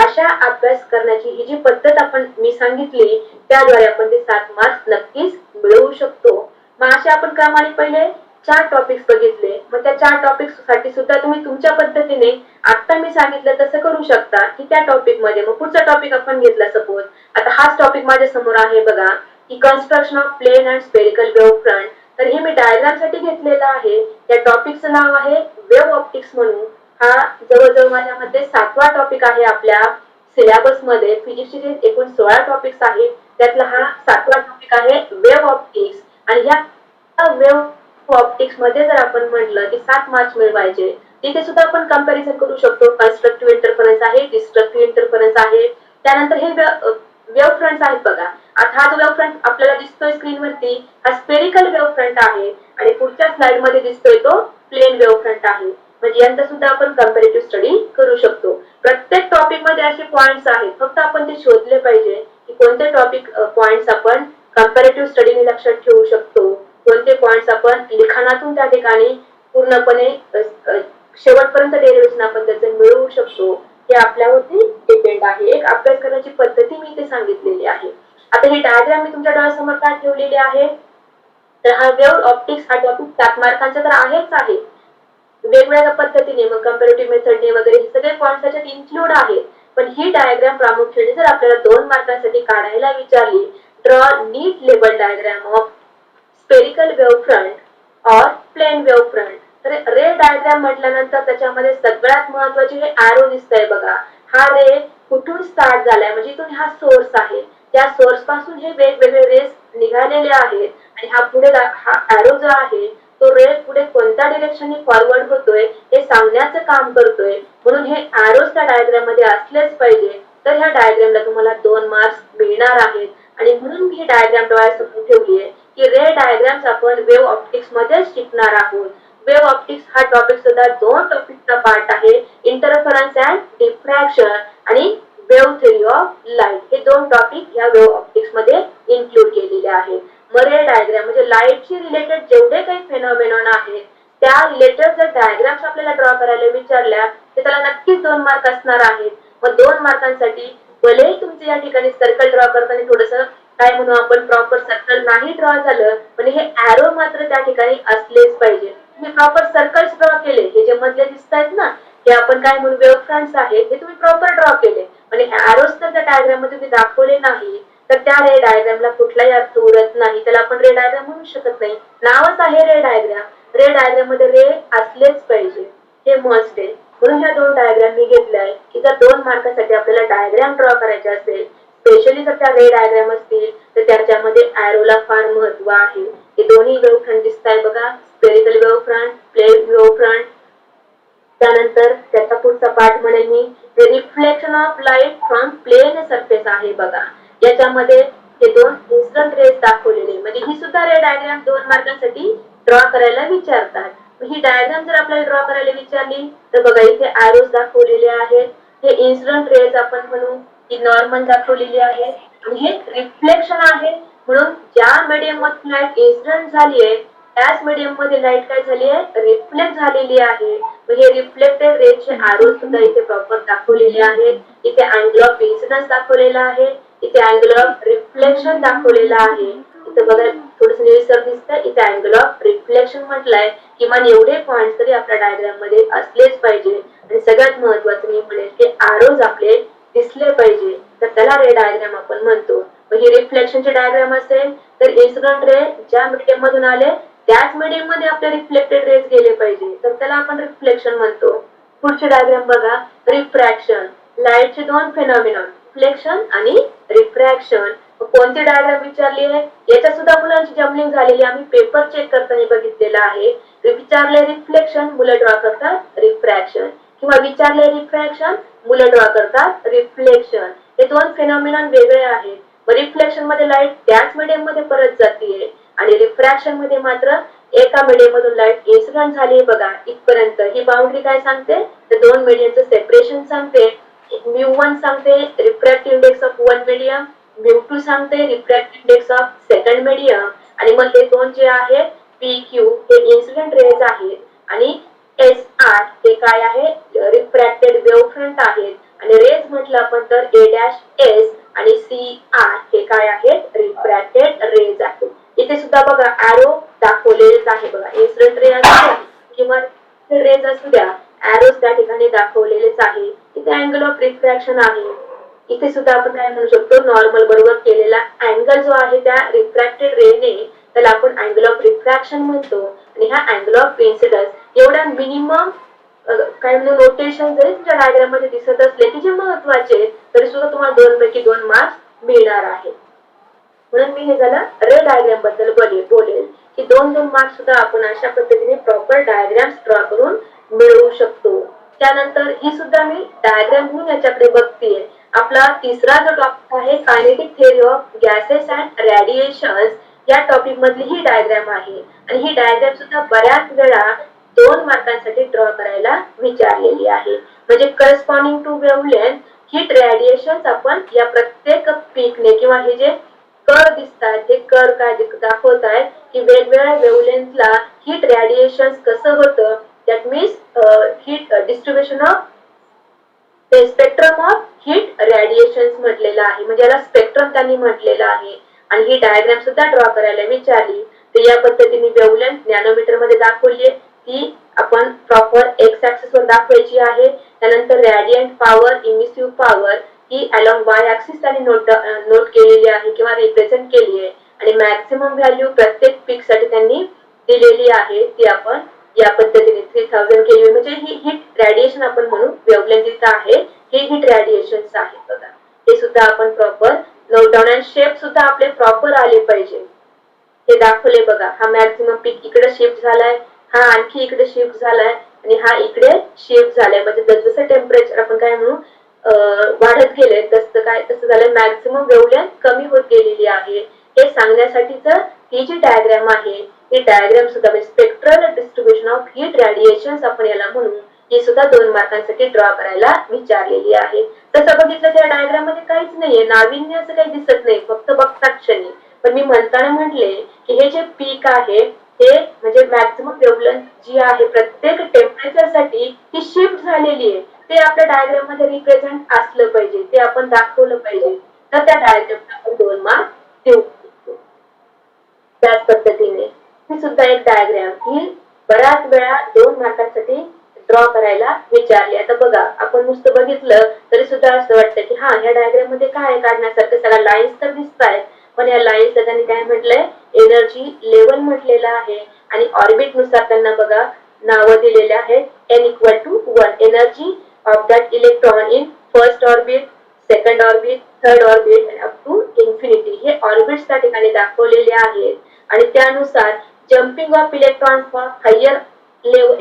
Speaker 2: अशा अभ्यास करण्याची ही जी पद्धत आपण मी सांगितली त्याद्वारे आपण ते 7 मार्क्स नक्कीच मिळवू शकतो. मग असे आपण क्रमाने पहिले 4 टॉपिक्स बघितले. मग त्या 4 टॉपिक्स साठी सुद्धा तुम्ही तुमच्या पद्धतीने आता मी सांगितलं तसं करू शकता की त्या टॉपिक मध्ये मग पुढचा टॉपिक आपण घेतला. सपोज आता हाच टॉपिक माझ्या समोर आहे बघा की construction of plane and spherical wave front. तर हे मी डायग्राम साठी घेतलेलं आहे. या टॉपिकचं नाव आहे वेव्ह ऑप्टिक्स म्हणून. हा जवळजवळ माझ्यामध्ये 7वा टॉपिक आहे आपल्या सिलेबस मध्ये. फिजिक्सचे जे एकूण 16 टॉपिक्स आहेत त्यातला हा 7वा टॉपिक आहे वेव्ह ऑप्टिक्स. आणि या वेव्ह ऑप्टिक्स मध्ये जर आपण म्हटलं की 7 मार्क्स मिळवायचे इथे सुद्धा आपण कंपॅरिझन करू शकतो. कन्स्ट्रक्टिव्ह इंटरफरन्स आहे, डिस्ट्रक्टिव्ह इंटरफरन्स आहे. त्यानंतर हे वेव्ह फ्रंट्स आहेत बघा. आता हा जो वेव्ह फ्रंट आपल्याला दिसतोय स्क्रीनवरती हा स्पेरिकल वेव्ह फ्रंट आहे आणि पुढच्या स्लाइड मध्ये दिसतोय तो प्लेन वेव्ह फ्रंट आहे. म्हणजे यांचा सुद्धा आपण कंपॅरेटिव्ह स्टडी करू शकतो. प्रत्येक टॉपिक मध्ये असे पॉइंट्स आहेत, फक्त आपण ते शोधले पाहिजे की कोणते टॉपिक पॉइंट्स आपण कंपॅरेटिव्ह स्टडीने लक्षात ठेवू शकतो, कोणते पॉइंट्स आपण लिखाणातून त्या ठिकाणी पूर्णपणे शेवटपर्यंत डेरिव्हेशन आपण त्याचं मिळवू शकतो. हे आपल्यावरती डिपेंड आहे. एक अभ्यास करण्याची पद्धती मी इथे सांगितलेली आहे. आता ही डायग्राम मी तुमच्या डोळ्यासमोर काय ठेवलेली आहे, तर हा वेव्ह ऑप्टिक्स हा टॉपिक 7 मार्कांचा तर आहेच आहे. वेगवेगळ्या पद्धतीने मग कंपॅरेटिव्ह मेथडने वगैरे हे सगळे पॉइंट्स त्याच्यात इन्क्लूड आहेत. पण ही डायग्राम प्रामुख्याने जर आपल्याला 2 मार्कांसाठी काढायला विचारली, draw NEET label diagram of spherical wave front और प्लेन वेव्ह फ्रंट. तर रे डायग्राम म्हटल्यानंतर त्याच्यामध्ये सगळ्यात महत्वाचे हे एरो दिसतंय बघा. हा रे कुठून स्टार्ट झालाय, म्हणजे इथून हा सोर्स आहे, त्या सोर्स पासून हे वेगवेगळे रेस निघालेले आहेत आणि हा पुढे हा एरो जो आहे तो रे पुढे कोणत्या डिरेक्शनने फॉरवर्ड होतोय हे सांगण्याचं काम करतोय. म्हणून हे एरोज त्या डायग्राम मध्ये असलेच पाहिजे. तर ह्या डायग्रामला तुम्हाला 2 मार्क्स मिळणार आहेत. आणि म्हणून ही डायग्राम डोळ्यासमोर ठेवली आहे की रे डायग्राम्स आपण वेव्ह ऑप्टिक्स मध्ये शिकणार आहोत. वेव्ह ऑप्टिक्स हा टॉपिक सुद्धा 2 टॉपिकचा पार्ट आहे, इंटरफरन्स अँड डिफ्रॅक्शन आणि वेव्ह थेरी ऑफ लाईट. हे 2 टॉपिक या वेव्ह ऑप्टिक्स मध्ये इन्क्लूड केलेले आहेत. रे डायग्राम म्हणजे लाईटशी रिलेटेड जेवढे काही फेनॉमेनॉन आहेत त्या रिलेटेड जर डायग्राम्स आपल्याला ड्रॉ करायला विचारल्या तर त्याला नक्कीच 2 मार्क असणार आहेत. मग 2 मार्कांसाठी भलेही तुमचे या ठिकाणी सर्कल ड्रॉ करताना थोडस काय म्हणू आपण प्रॉपर सर्कल नाही ड्रॉ झालं, पण हे एरो मात्र त्या ठिकाणी असलेच पाहिजे. तुम्ही प्रॉपर सर्कल्स ड्रॉ केले, हे जे मधले दिसत आहेत ना हे आपण काय म्हणू वेव्ह फ्रंट्स आहेत, हे तुम्ही प्रॉपर ड्रॉ केले आणि एरोज तर त्या डायग्राम मध्ये तुम्ही दाखवले नाही तर त्या रे डायग्रामला कुठलाही अर्थ उरत नाही. त्याला आपण रे डायग्राम म्हणू शकत नाही. नावच आहे रे डायग्राम. रे डायग्राम मध्ये रे असलेच पाहिजे, हे मस्ट आहे. म्हणून ह्या 2 डायग्राम मी घेतल्या आहे की जर 2 मार्कासाठी आपल्याला डायग्राम ड्रॉ करायचे असेल, स्पेशली जर त्या रे डायग्राम असतील तर त्याच्यामध्ये एरोला फार महत्व आहे. हे दोन्ही वेव्ह फ्रंट दिसत आहे बघा, spherical wave front, plane wave front. त्यानंतर त्याचा पुढचा पार्ट म्हणेल मी reflection of light from plane surface आहे बघा. याच्यामध्ये हे 2 इन्सिडेंट रेस दाखवलेले, म्हणजे ही सुद्धा रे डायग्राम 2 मार्कांसाठी ड्रॉ करायला विचारतात. ही डायग्राम जर आपल्याला ड्रॉ करायला विचारली तर बघा इथे एरोज दाखवलेले आहेत. हे इन्सिडेंट रेज आपण म्हणू की नॉर्मल दाखवलेली आहे आणि हे रिफ्लेक्शन आहे. म्हणून ज्या मीडियम मध्ये लाईट इन्सिडेंट झाली आहे त्याच मीडियम मध्ये लाईट काय झाली आहे, रिफ्लेक्ट झालेली आहे. हे रिफ्लेक्टेड रेजचे एरोज सुद्धा इथे प्रॉपर दाखवलेले आहेत. इथे अँगल ऑफ इन्सिडन्स दाखवलेला आहे, इथे अँगल ऑफ रिफ्लेक्शन दाखवलेला आहे. इथे बघा थोडस निळसर दिसतंय, इथे अँगल ऑफ रिफ्लेक्शन म्हटलंय. किमान एवढे पॉइंट्स तरी आपल्या डायग्राम मध्ये असलेच पाहिजे. आणि सगळ्यात महत्वाचं मी म्हणेल की एरोज आपले दिसले पाहिजे, तर त्याला रे डायग्राम आपण म्हणतो. ही रिफ्लेक्शनचे डायग्राम असेल तर इन्सिडेंट रे ज्या मीडियम मधून आले त्याच मीडियम मध्ये आपले रिफ्लेक्टेड रेज गेले पाहिजे, तर त्याला आपण रिफ्लेक्शन म्हणतो. पुढचे डायग्राम बघा, रिफ्रॅक्शन. लाईटचे 2 फेनॉमेनॉन, रिफ्लेक्शन आणि रिफ्रॅक्शन. कोणती डायग्राम विचारली आहे याच्या सुद्धा मुलांची जमलिंग झालेली आम्ही पेपर चेक करताना बघितलेला आहे. विचारले रिफ्लेक्शन, मुलं ड्रॉ करतात रिफ्रॅक्शन, किंवा विचारले रिफ्रॅक्शन, मुलं ड्रॉ करतात रिफ्लेक्शन. हे 2 फेनॉमेनॉन वेगळे आहेत. रिफ्लेक्शन मध्ये लाईट त्याच मीडियम मध्ये परत जाते आणि रिफ्रॅक्शन मध्ये मात्र एका मीडियम मधून लाईट इन्सिडेंट झाली बघा इथपर्यंत. ही बाउंड्री काय सांगते तर 2 मीडियमचं सेपरेशन सांगते. μ1 सांगते रिफ्रॅक्टिव्ह इंडेक्स ऑफ 1 मीडियम, μ2 सांगते refractive index of second medium. आणि मग हे 2 जे आहेत PQ हे इन्सिडेंट रेज आहेत आणि S8 हे काय आहे रिफ्रॅक्टेड वेव्ह फ्रंट आहेत. आणि रेज म्हटलं आपण तर A' आणि C8 हे काय आहेत रिफ्रॅक्टेड रेज आहेत. इथे सुद्धा बघा एरो दाखवलेलेच आहे बघा, इन्सिडेंट रे असू द्या किंवा रेज असू द्या, एरोज त्या ठिकाणी दाखवलेलेच आहे. इथे अँगल ऑफ रिफ्रॅक्शन आहे. इथे सुद्धा आपण काय म्हणू शकतो नॉर्मल बरोबर केलेला अँगल जो आहे त्या रिफ्रॅक्टेड रेने त्याला आपण अँगल ऑफ रिफ्रॅक्शन म्हणतो. आणि हा अँगल ऑफ इन्सिडन्स एवढ्या मिनिमम काय म्हणून नोटेशन जरी तुमच्या डायग्राम मध्ये दिसत असले की जे महत्वाचे तरी सुद्धा तुम्हाला 2 पैकी 2 मार्क्स मिळणार आहे. म्हणून मी हे झालं रे डायग्राम बद्दल बोलेल की 2-2 मार्क्स सुद्धा आपण अशा पद्धतीने प्रॉपर डायग्राम्स ड्रॉ करून मिळवू शकतो. त्यानंतर ही सुद्धा मी डायग्राम घेऊन याच्याकडे बघतीये. आपला तिसरा जो टॉपिक आहे kinetic theory of gases and radiations, या टॉपिक मधली ही डायग्राम आहे आणि ही डायग्राम सुद्धा बऱ्याच वेळा 2 मार्कांसाठी ड्रॉ करायला विचारलेली आहे. म्हणजे corresponding to wavelength heat radiations आपण या प्रत्येक पीकने किंवा हे जे कर दिसतात हे कर काय दाखवत आहेत की वेगवेगळ्या वेव्हलेंथला हीट रेडिएशन कसं होतं. That means heat distribution of ते स्पेक्ट्रम ऑफ हीट रेडिएशन म्हटलेलं आहे. म्हणजे याला स्पेक्ट्रम त्यांनी म्हटलेलं आहे. आणि ही डायग्राम सुद्धा ड्रॉ करायला विचारली तर या पद्धतीने वेव्हलेंथ नॅनोमीटर मध्ये दाखवली आहे. ती आपण प्रॉपर एक्स ऍक्सिस वर दाखवायची आहे. त्यानंतर रॅडियंट पॉवर, इमिसिव्ह पॉवर ही अलॉंग वाय ऍक्सिस त्यांनी नोट केलेली आहे किंवा रिप्रेझेंट केली आहे. आणि मॅक्सिमम व्हॅल्यू प्रत्येक पीक साठी त्यांनी दिलेली आहे. ती आपण या पद्धतीने 3000 केल्विन म्हणजे ही हीट रेडिएशन आपण म्हणू वेव्हलेंथ इथं आहे. हे हीट रेडिएशन आहे बघा. हे सुद्धा आपण प्रॉपर नोट डाऊन आणि शेप सुद्धा आपले प्रॉपर आले पाहिजे. हे दाखवले बघा. हा मॅक्सिमम पीक इकडे शिफ्ट झालाय, हा आणखी इकडे शिफ्ट झालाय आणि हा इकडे शिफ्ट झालाय. म्हणजे जसं टेम्परेचर आपण काय म्हणू वाढत गेले तसं झालंय मॅक्सिमम वेव्हलेंथ कमी होत गेलेली आहे. हे सांगण्यासाठीच ही जी डायग्राम आहे ही डायग्राम सुद्धा म्हणजे spectral distribution of heat radiation आपण याला म्हणू. ही सुद्धा 2 मार्कांसाठी ड्रॉ करायला विचारलेली आहे. तसं बघितलं त्या डायग्राम मध्ये काहीच नाहीये, नाविन्य असं काही दिसत नाही, फक्त बघता क्षणी. पण मी म्हणताना म्हटले की हे जे पीक आहे हे म्हणजे मॅक्सिमम वेव्हलेंथ जी आहे प्रत्येक टेम्परेचर साठी ही शिफ्ट झालेली आहे. ते आपल्या डायग्राम मध्ये रिप्रेझेंट असलं पाहिजे, ते आपण दाखवलं पाहिजे. तर त्या डायग्रामला आपण 2 मार्क देऊ शकतो. त्याच पद्धतीने ही सुद्धा एक डायग्राम ही बऱ्याच वेळा 2 मार्कांसाठी ड्रॉ करायला विचारली. आता बघा आपण नुसतं बघितलं तरी सुद्धा असं वाटतं की हा ह्या डायग्राम मध्ये काय काढण्यासारखं, सगळ्या लाईन्स तर दिसत आहेत पण या लाईन्सला त्यांनी काय म्हटलंय एनर्जी लेवल म्हटलेलं आहे. आणि ऑर्बिट नुसार त्यांना बघा नावं दिलेले आहेत. n=1 energy of that electron in first orbit, second orbit, third orbit up to infinity. हे ऑर्बिट्स त्या ठिकाणी दाखवलेले आहेत. आणि त्यानुसार jumping of electron from higher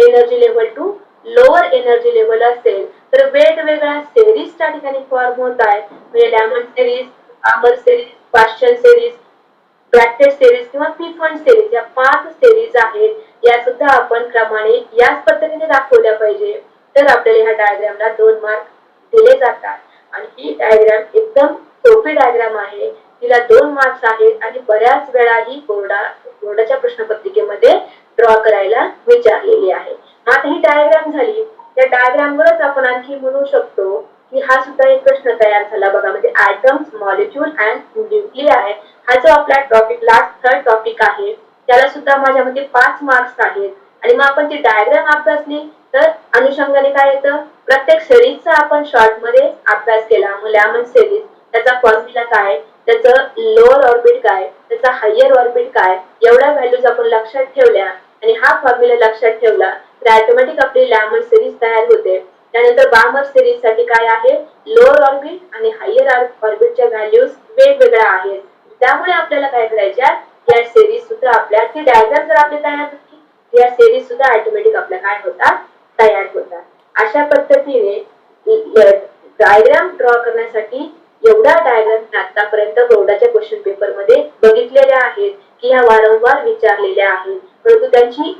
Speaker 2: energy level to lower energy level असेल तर वेगवेगळ्या सेरीज त्या ठिकाणी फॉर्म होत आहेत. म्हणजे लॅमन सेरीज, आमर सेरीज, पाश्चन सेरीज, ब्रॅकेट सेरीज किंवा पिफन सेरीज या 5 सेरीज आहेत. या सुद्धा आपण क्रमाने याच पद्धतीने दाखवल्या पाहिजे तर आपल्याला ह्या डायग्रामला 2 मार्क दिले जातात. आणि ही डायग्राम एकदम सोपी डायग्राम आहे. तिला 2 मार्क्स आहेत आणि बऱ्याच वेळा ही बोर्डाच्या प्रश्नपत्रिकेमध्ये ड्रॉ करायला विचारलेली आहे. आता ही डायग्राम झाली. त्या डायग्राम वरच आपण आणखी म्हणू शकतो की हा सुद्धा एक प्रश्न तयार झाला बघा. म्हणजे ॲटम्स, मॉलिक्यूल अँड न्यूक्लिआय हा जो आपला टॉपिक लास्ट 3rd टॉपिक आहे त्याला सुद्धा माझ्या मध्ये 5 मार्क्स आहेत. आणि मग आपण ती डायग्राम अभ्यासली तर अनुषंगाने काय येतं, प्रत्येक सिरीजचा आपण शॉर्ट मध्ये अभ्यास केला. मग लॅमन सिरीज त्याचा फॉर्म्युला काय, त्याचं लोअर ऑर्बिट काय, त्याचा हायर ऑर्बिट काय, एवढ्या व्हॅल्यूज आपण लक्षात ठेवल्या आणि हा फॉर्म्युला लक्षात ठेवला तर ऑटोमॅटिक आपली लॅमन सिरीज तयार होते. त्यानंतर बामर सिरीज साठी काय आहे, लोअर ऑर्बिट आणि हायर ऑर्बिटच्या व्हॅल्यूज वेगवेगळ्या आहेत. त्यामुळे आपल्याला काय करायच्या या सिरीज सुद्धा आपल्या ती डायग्राम जर आपली तयार होती या सिरीज सुद्धा ऑटोमॅटिक आपल्या काय होतात तयार होतात. अशा पद्धतीने डायग्राम ड्रॉ करण्यासाठी एवढ्या डायग्राम आतापर्यंत बोर्डाच्या क्वेश्चन पेपर मध्ये बघितलेल्या आहेत की ह्या वारंवार विचारलेल्या आहेत. परंतु त्यांची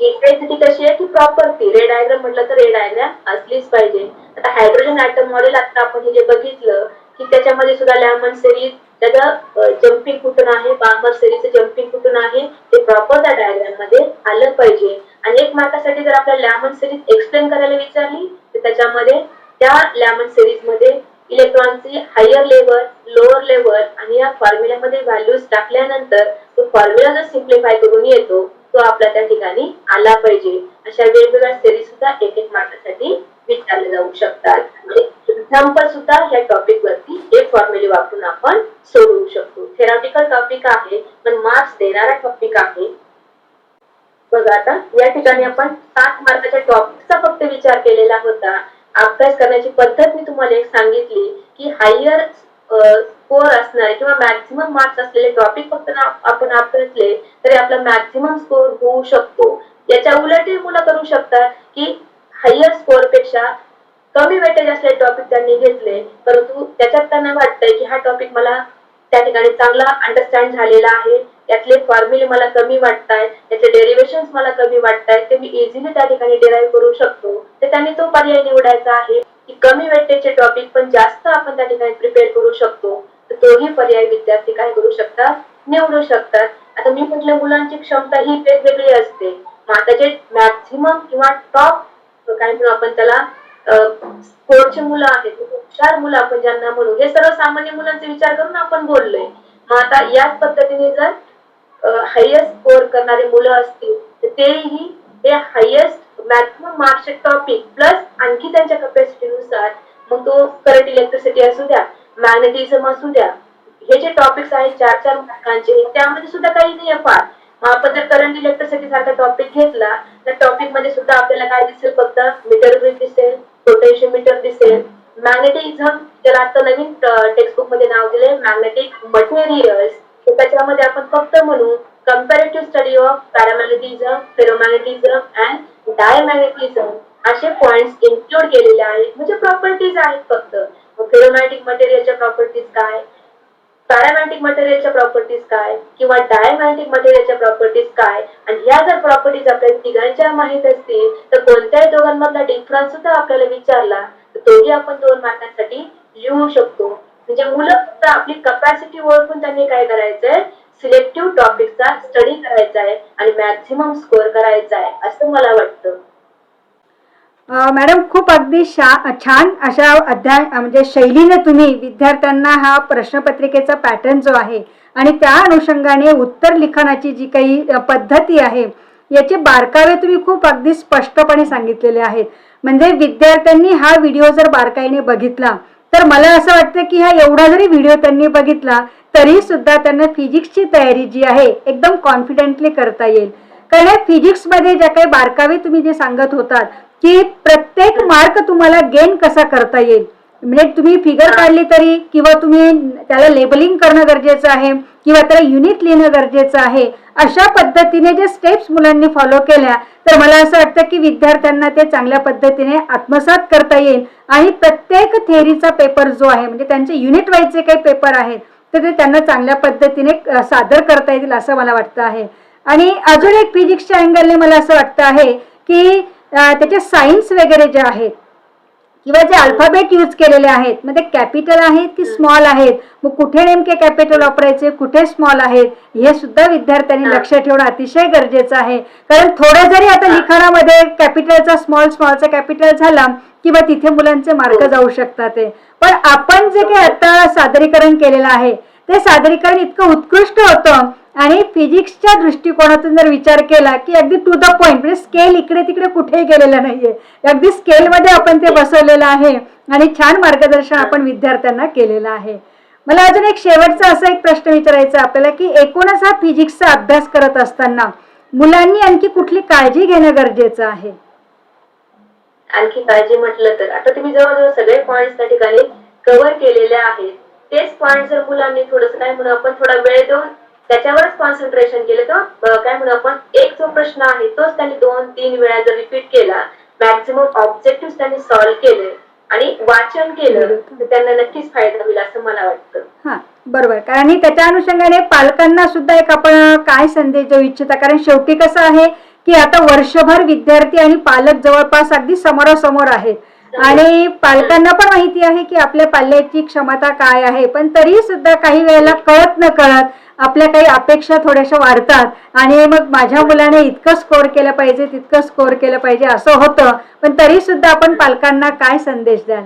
Speaker 2: इंटेन्सिटी कशी आहे की प्रॉपर ती रे डायग्राम म्हटलं तर रे डायग्राम असलीच पाहिजे. आता हायड्रोजन ॲटम मॉडेल आता आपण हे जे बघितलं की त्याच्यामध्ये सुद्धा लॅमन सिरीज त्याचं जम्पिंग कुठून आहे, बामर सिरीजचं जम्पिंग कुठून आहे ते प्रॉपर त्या डायग्राम मध्ये आलं पाहिजे. आणि 1 मार्कासाठी जर आपल्याला लॅमन सिरीज एक्सप्लेन करायला विचारली तर त्याच्यामध्ये त्या लॅमन सिरीज मध्ये इलेक्ट्रॉनची हायर लेवल, लोअर लेवल आणि या फॉर्म्युल्यामध्ये व्हॅल्यूज टाकल्यानंतर तो फॉर्म्युला जर सिम्प्लिफाय करून येतो तो आपल्या त्या ठिकाणी आला पाहिजे. अशा वेगवेगळ्या सिरीज सुद्धा 1-1 मार्कासाठी विचारले जाऊ शकतात. एक्झाम्पल सुद्धा या टॉपिक वरती एक फॉर्म्युले वापरून आपण सोडवू शकतो. थेरॉटिकल टॉपिक आहे पण मार्क्स देणारा टॉपिक आहे. बघा आता या ठिकाणी आपण 7 मार्काच्या टॉपिकचा फक्त विचार केलेला होता. अभ्यास करण्याची पद्धत मी तुम्हाला एक सांगितली की हायर स्कोर असणारे किंवा मॅक्सिमम मार्क्स असलेले टॉपिक फक्त आपण अभ्यासले तरी आपला मॅक्सिमम स्कोर होऊ शकतो. याच्या उलटही मुलं करू शकतात की हायर स्कोर पेक्षा कमी वेटेज असलेले टॉपिक त्यांनी घेतले, परंतु त्याच्यात त्यांना वाटतंय की हा टॉपिक मला त्या ठिकाणी चांगला अंडरस्टँड झालेला आहे, यातले फॉर्म्युले मला कमी वाटतायत, त्याचे डेरिव्हेशन्स मला कमी वाटतायत, ते मी इझिली त्या ठिकाणी डिराईव्ह करू शकतो. तर त्यांनी तो पर्याय निवडायचा आहे की कमी वेटेजचे टॉपिक पण जास्त आपण त्या ठिकाणी प्रिपेअर करू शकतो. तर तोही पर्याय विद्यार्थी काय करू शकतात, निवडू शकतात. आता मी म्हटलं मुलांची क्षमता ही वेगवेगळी असते. मग आता जे मॅक्झिमम किंवा टॉप काय म्हणू आपण त्याला स्पोर्टची मुलं आहेत, हुशार मुलं आपण ज्यांना म्हणू, हे सर्वसामान्य मुलांचा विचार करून आपण बोललोय. मग आता याच पद्धतीने जर हायेस्ट स्कोर करणारे मुलं असतील तर तेही हे हायेस्ट मॅक्सिमम मार्क्सचे टॉपिक प्लस आणखी त्यांच्या कॅपॅसिटीनुसार, मग तो करंट इलेक्ट्रिसिटी असू द्या, मॅग्नेटिझम असू द्या, हे जे टॉपिक्स आहेत 4-4 मार्कांचे, त्यामध्ये सुद्धा काही नाही फार. मग आपण जर करंट इलेक्ट्रिसिटी सारखा टॉपिक घेतला तर टॉपिक मध्ये सुद्धा आपल्याला काय दिसेल, फक्त मीटर ब्रिज दिसेल, पोटेन्शियोमीटर दिसेल, मॅग्नेटिझम ज्याला आता नवीन टेक्स्टबुक मध्ये नाव दिले मॅग्नेटिक मटेरियल्स, तर त्याच्यामध्ये आपण फक्त म्हणू कंपॅरेटिव्ह स्टडी ऑफ पॅरामॅग्नेटिझम, फेरोमॅग्नेटिझम अँड डायमॅग्नेटिझम असे पॉइंट्स इन्क्लूड केलेले आहेत. म्हणजे प्रॉपर्टीज आहेत फक्त. फेरोमॅग्नेटिक मटेरियलच्या प्रॉपर्टीज काय, पॅरामॅग्नेटिक मटेरियलच्या प्रॉपर्टीज काय किंवा डायमॅग्नेटिक मटेरियलच्या प्रॉपर्टीज काय, आणि ह्या जर प्रॉपर्टीज आपल्याला तिघांच्या माहित असतील तर कोणत्याही दोघांमधला डिफरन्स सुद्धा आपल्याला विचारला तर तोही आपण 2 मार्कांसाठी लिहू शकतो. म्हणजे मुलं फक्त आपली कपॅसिटी ओळखून त्यांनी काय करायचंय, सिलेक्टिव्ह टॉपिकचा स्टडी करायचा आहे आणि मॅक्झिमम स्कोअर करायचा आहे असं मला वाटतं.
Speaker 1: मॅडम खूप अगदी छान अशा अध्याय म्हणजे शैलीने तुम्ही विद्यार्थ्यांना हा प्रश्नपत्रिकेचा पॅटर्न जो आहे आणि त्या अनुषंगाने उत्तर लिखाणाची जी काही पद्धती आहे याचे बारकावे तुम्ही खूप अगदी स्पष्टपणे सांगितलेले आहेत. म्हणजे विद्यार्थ्यांनी हा व्हिडिओ जर बारकाईने बघितला तर मला असं वाटतं की हा एवढा जरी व्हिडिओ त्यांनी बघितला तरी सुद्धा त्यांना फिजिक्सची तयारी जी आहे एकदम कॉन्फिडेंटली करता येईल. कारण फिजिक्समध्ये ज्या काही बारकावे तुम्ही जे सांगत होतात की प्रत्येक मार्क तुम्हाला गेन कसा करता येईल, म्हणजे तुम्ही फिगर काढली तरी किंवा तुम्ही त्याला लेबलिंग करणं गरजेचं आहे किंवा त्याला युनिट लिहिणं गरजेचं आहे, अशा पद्धतीने जे स्टेप्स मुलांनी फॉलो केल्या तर मला असं वाटतं की विद्यार्थ्यांना ते चांगल्या पद्धतीने आत्मसात करता येईल आणि प्रत्येक थेअरीचा पेपर जो आहे म्हणजे त्यांचे युनिट वाईज जे काही पेपर आहेत तर ते त्यांना चांगल्या पद्धतीने सादर करता येतील असं मला वाटतं आहे. आणि अजून एक फिजिक्सच्या अँगलने मला असं वाटतं आहे की त्याचे सायन्स वगैरे जे आहेत किंवा जे अल्फाबेट यूज केलेले आहेत मग ते कॅपिटल आहेत की स्मॉल आहेत, मग कुठे नेमके कॅपिटल वापरायचे कुठे स्मॉल आहेत हे सुद्धा विद्यार्थ्यांनी लक्ष ठेवणं अतिशय गरजेचं आहे. कारण थोडं जरी आता लिखाणामध्ये कॅपिटलचा स्मॉलचा कॅपिटल झाला किंवा तिथे मुलांचे मार्क जाऊ शकतात. पण आपण जे काही आता सादरीकरण केलेलं आहे ते सादरीकरण इतकं उत्कृष्ट होतं आणि फिजिक्सच्या दृष्टिकोनातून जर विचार केला की अगदी टू द पॉइंट, म्हणजे स्केल इकडे तिकडे कुठेही गेलेलं नाहीये, अगदी स्केलमध्ये आपण ते बसवलेलं आहे आणि छान मार्गदर्शन आपण विद्यार्थ्यांना केलेलं आहे. मला अजून एक शेवटचा असा एक प्रश्न विचारायचा आपल्याला की एकूणच हा फिजिक्सचा अभ्यास करत असताना मुलांनी आणखी कुठली काळजी घेणं गरजेचं आहे?
Speaker 2: आणखी काळजी म्हटलं तर आता तुम्ही जवळजवळ सगळे पॉइंट्स त्या ठिकाणी कव्हर केलेले आहेत. तेच पॉइंट जर मुलांनी थोडस काय म्हणू आपण थोडा वेळ देऊन त्याच्यावरच कॉन्सन्ट्रेशन केलं तर काय म्हणू आपण एक जो प्रश्न आहे तोच त्यांनी 2-3 वेळा जर रिपीट केला, मॅक्झिमम ऑब्जेक्टिव्ह त्यांनी सॉल्व्ह केले आणि वाचन केलं तर त्यांना नक्कीच फायदा होईल असं मला वाटतं.
Speaker 1: हा बरोबर. कारण त्याच्या अनुषंगाने पालकांना सुद्धा एक आपण काय संदेश देऊ इच्छिता, कारण शेवटी कसं आहे की आता वर्षभर विद्यार्थी आणि पालक जवळपास अगदी समोरासमोर आहेत आणि पालकांना पण माहिती आहे की आपल्या पाल्याची क्षमता काय आहे, पण तरी सुद्धा काही वेळेला कळत न कळत आपल्या काही अपेक्षा थोड्याशा वाढतात आणि मग माझ्या मुलाने इतकं स्कोअर केलं पाहिजे तितकं स्कोअर केलं पाहिजे असं होतं. पण तरी सुद्धा आपण पालकांना काय संदेश द्याल?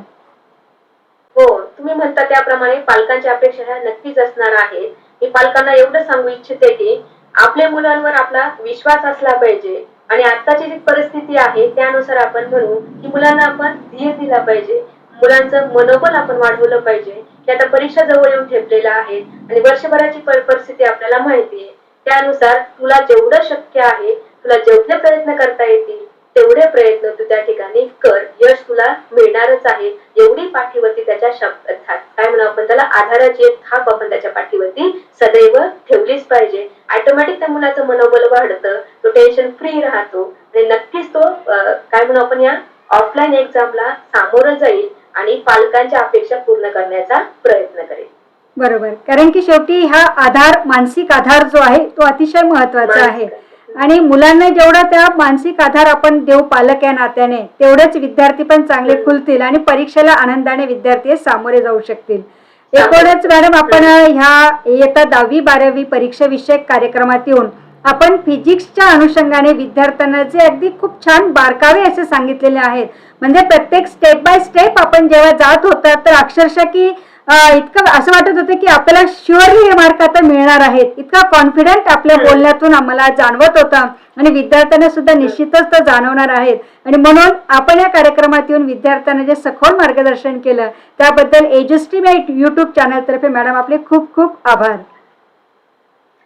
Speaker 2: हो, तुम्ही म्हणता त्याप्रमाणे पालकांच्या अपेक्षा ह्या नक्कीच असणार आहेत. मी पालकांना एवढं सांगू इच्छिते की आपल्या मुलांवर आपला विश्वास असला पाहिजे आणि आताची जी परिस्थिती आहे त्यानुसार आपण म्हणू की मुलांना आपण धीर दिला पाहिजे, मुलांचं मनोबल आपण वाढवलं पाहिजे की आता परीक्षा जवळ येऊन ठेपलेल्या आहेत आणि वर्षभराची परिस्थिती आपल्याला माहिती आहे. त्यानुसार तुला जेवढं शक्य आहे, तुला जेवढे प्रयत्न करता येतील तेवढे प्रयत्न तू त्या ठिकाणी कर, यश तुला मिळणारच आहे. एवढी पाठीवरती त्याच्या काय म्हणू आपण त्याला आधाराची एक थाप आपण त्याच्या पाठीवरती सदैव ठेवलीच पाहिजे. ऑटोमॅटिक त्या मुलाचं मनोबल वाढतं, तो टेन्शन फ्री राहतो आणि नक्कीच तो काय म्हणू आपण या ऑफलाईन एक्झामला सामोरं जाईल आणि पालकांच्या अपेक्षा पूर्ण करण्याचा प्रयत्न करेल.
Speaker 1: बरोबर, कारण की शेवटी हा आधार, मानसिक आधार जो आहे तो अतिशय महत्वाचा आहे आणि मुलांना जेवढा त्या मानसिक आधार आपण देऊ पालक या नात्याने, तेवढेच विद्यार्थी पण चांगले खुलतील आणि परीक्षेला आनंदाने विद्यार्थी सामोरे जाऊ शकतील. एकूणच मॅडम, आपण ह्या इयत्ता 10वी-12वी परीक्षा विषयक कार्यक्रमात येऊन आपण फिजिक्सच्या अनुषंगाने विद्यार्थ्यांना जे अगदी खूप छान बारकावे असे सांगितलेले आहेत, म्हणजे प्रत्येक स्टेप बाय स्टेप आपण जेव्हा जात होता तर अक्षरशः की इतकं असं वाटत होतं की आपल्याला शुअरली हे मार्क आता मिळणार आहेत, इतका कॉन्फिडंट आपल्या बोलण्यातून आम्हाला जाणवत होता आणि विद्यार्थ्यांना सुद्धा निश्चितच तो जाणवणार आहेत. आणि म्हणून आपण या कार्यक्रमात येऊन विद्यार्थ्यांना जे सखोल मार्गदर्शन केलं त्याबद्दल एजस्ट्रीम या युट्यूब चॅनल तर्फे मॅडम आपले खूप खूप आभार.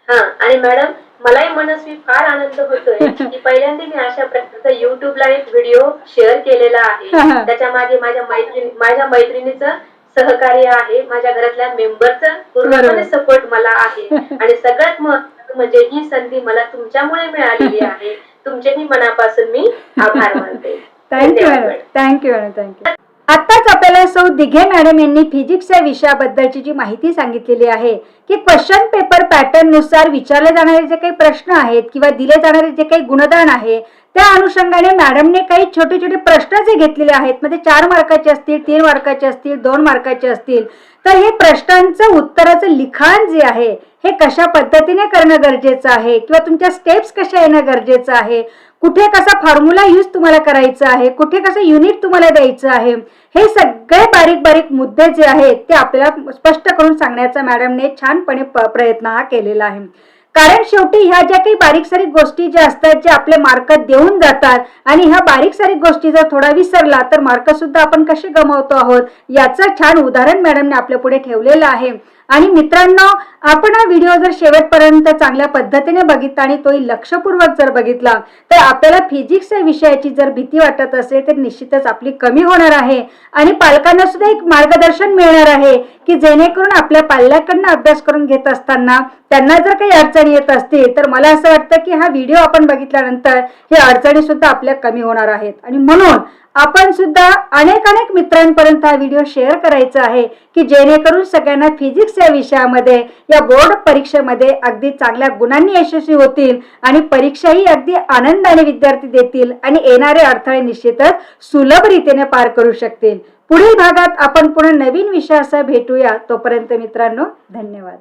Speaker 2: आणि मॅडम, मलाही मनस्वी फार आनंद होतोय की पहिल्यांदा मी अशा प्रकारचा युट्यूबला एक व्हिडिओ शेअर केलेला आहे. त्याच्या मागे माझ्या मैत्रिणीचं सहकार्य आहे, माझ्या घरातल्या मेंबरचा पूर्णपणे सपोर्ट मला आहे आणि सगळ्यात महत्त्वाचं म्हणजे ही संधी मला तुमच्यामुळे मिळालेली आहे. तुमचेही मनापासून मी आभार मानते.
Speaker 1: Thank you madam, thank you madam, thank you. आताच आपल्याला सौ दिघे मॅडम यांनी फिजिक्स या विषयाबद्दलची जी माहिती सांगितलेली आहे की क्वेश्चन पेपर पॅटर्न नुसार विचारले जाणारे जे काही प्रश्न आहेत किंवा दिले जाणारे जे काही गुणदान आहे त्या अनुषंगाने मॅडमने काही छोटे छोटे प्रश्न जे घेतलेले आहेत, म्हणजे 4 मार्काचे असतील, 3 मार्काचे असतील, 2 मार्काचे असतील, तर हे प्रश्नांचं उत्तराचं लिखाण जे आहे हे कशा पद्धतीने करणं गरजेचं आहे किंवा तुमच्या स्टेप्स कशा येणं गरजेचं आहे, कुठे कसा फॉर्म्युला यूज तुम्हाला करायचा आहे, कुठे कसं युनिट तुम्हाला द्यायचं आहे, हे सगळे बारीक बारीक मुद्दे जे आहेत ते आपल्याला स्पष्ट करून सांगण्याचा मॅडमने छानपणे प्रयत्न हा केलेला आहे. कारण शेवटी ह्या ज्या काही बारीक सारीक गोष्टी ज्या असतात जे आपले मार्क देऊन जातात आणि ह्या बारीक सारीक गोष्टी जर थोडा विसरला तर मार्क सुद्धा आपण कसे गमावतो आहोत याचं छान उदाहरण मॅडमने आपल्या पुढे ठेवलेलं आहे. आणि मित्रांनो, आपण हा व्हिडिओ जर शेवटपर्यंत चांगल्या पद्धतीने बघितला आणि तोही लक्षपूर्वक जर बघितला तर आपल्याला फिजिक्स या विषयाची जर भीती वाटत असेल तर निश्चितच आपली कमी होणार आहे आणि पालकांना सुद्धा एक मार्गदर्शन मिळणार आहे की जेणेकरून आपल्या पाल्याकडनं अभ्यास करून घेत असताना त्यांना जर काही अडचणी येत असतील तर मला असं वाटतं की हा व्हिडिओ आपण बघितल्यानंतर हे अडचणी सुद्धा आपल्या कमी होणार आहेत. आणि म्हणून आपण सुद्धा अनेक मित्रांपर्यंत हा व्हिडिओ शेअर करायचा आहे की जेणेकरून सगळ्यांना फिजिक्स या विषयामध्ये या बोर्ड परीक्षेमध्ये अगदी चांगल्या गुणांनी यशस्वी होतील आणि परीक्षाही अगदी आनंदाने विद्यार्थी देतील आणि येणारे अडथळे निश्चितच सुलभ रीतीने पार करू शकतील. पुढील भागात आपण पुन्हा नवीन विषयासह भेटूया. तोपर्यंत मित्रांनो, धन्यवाद.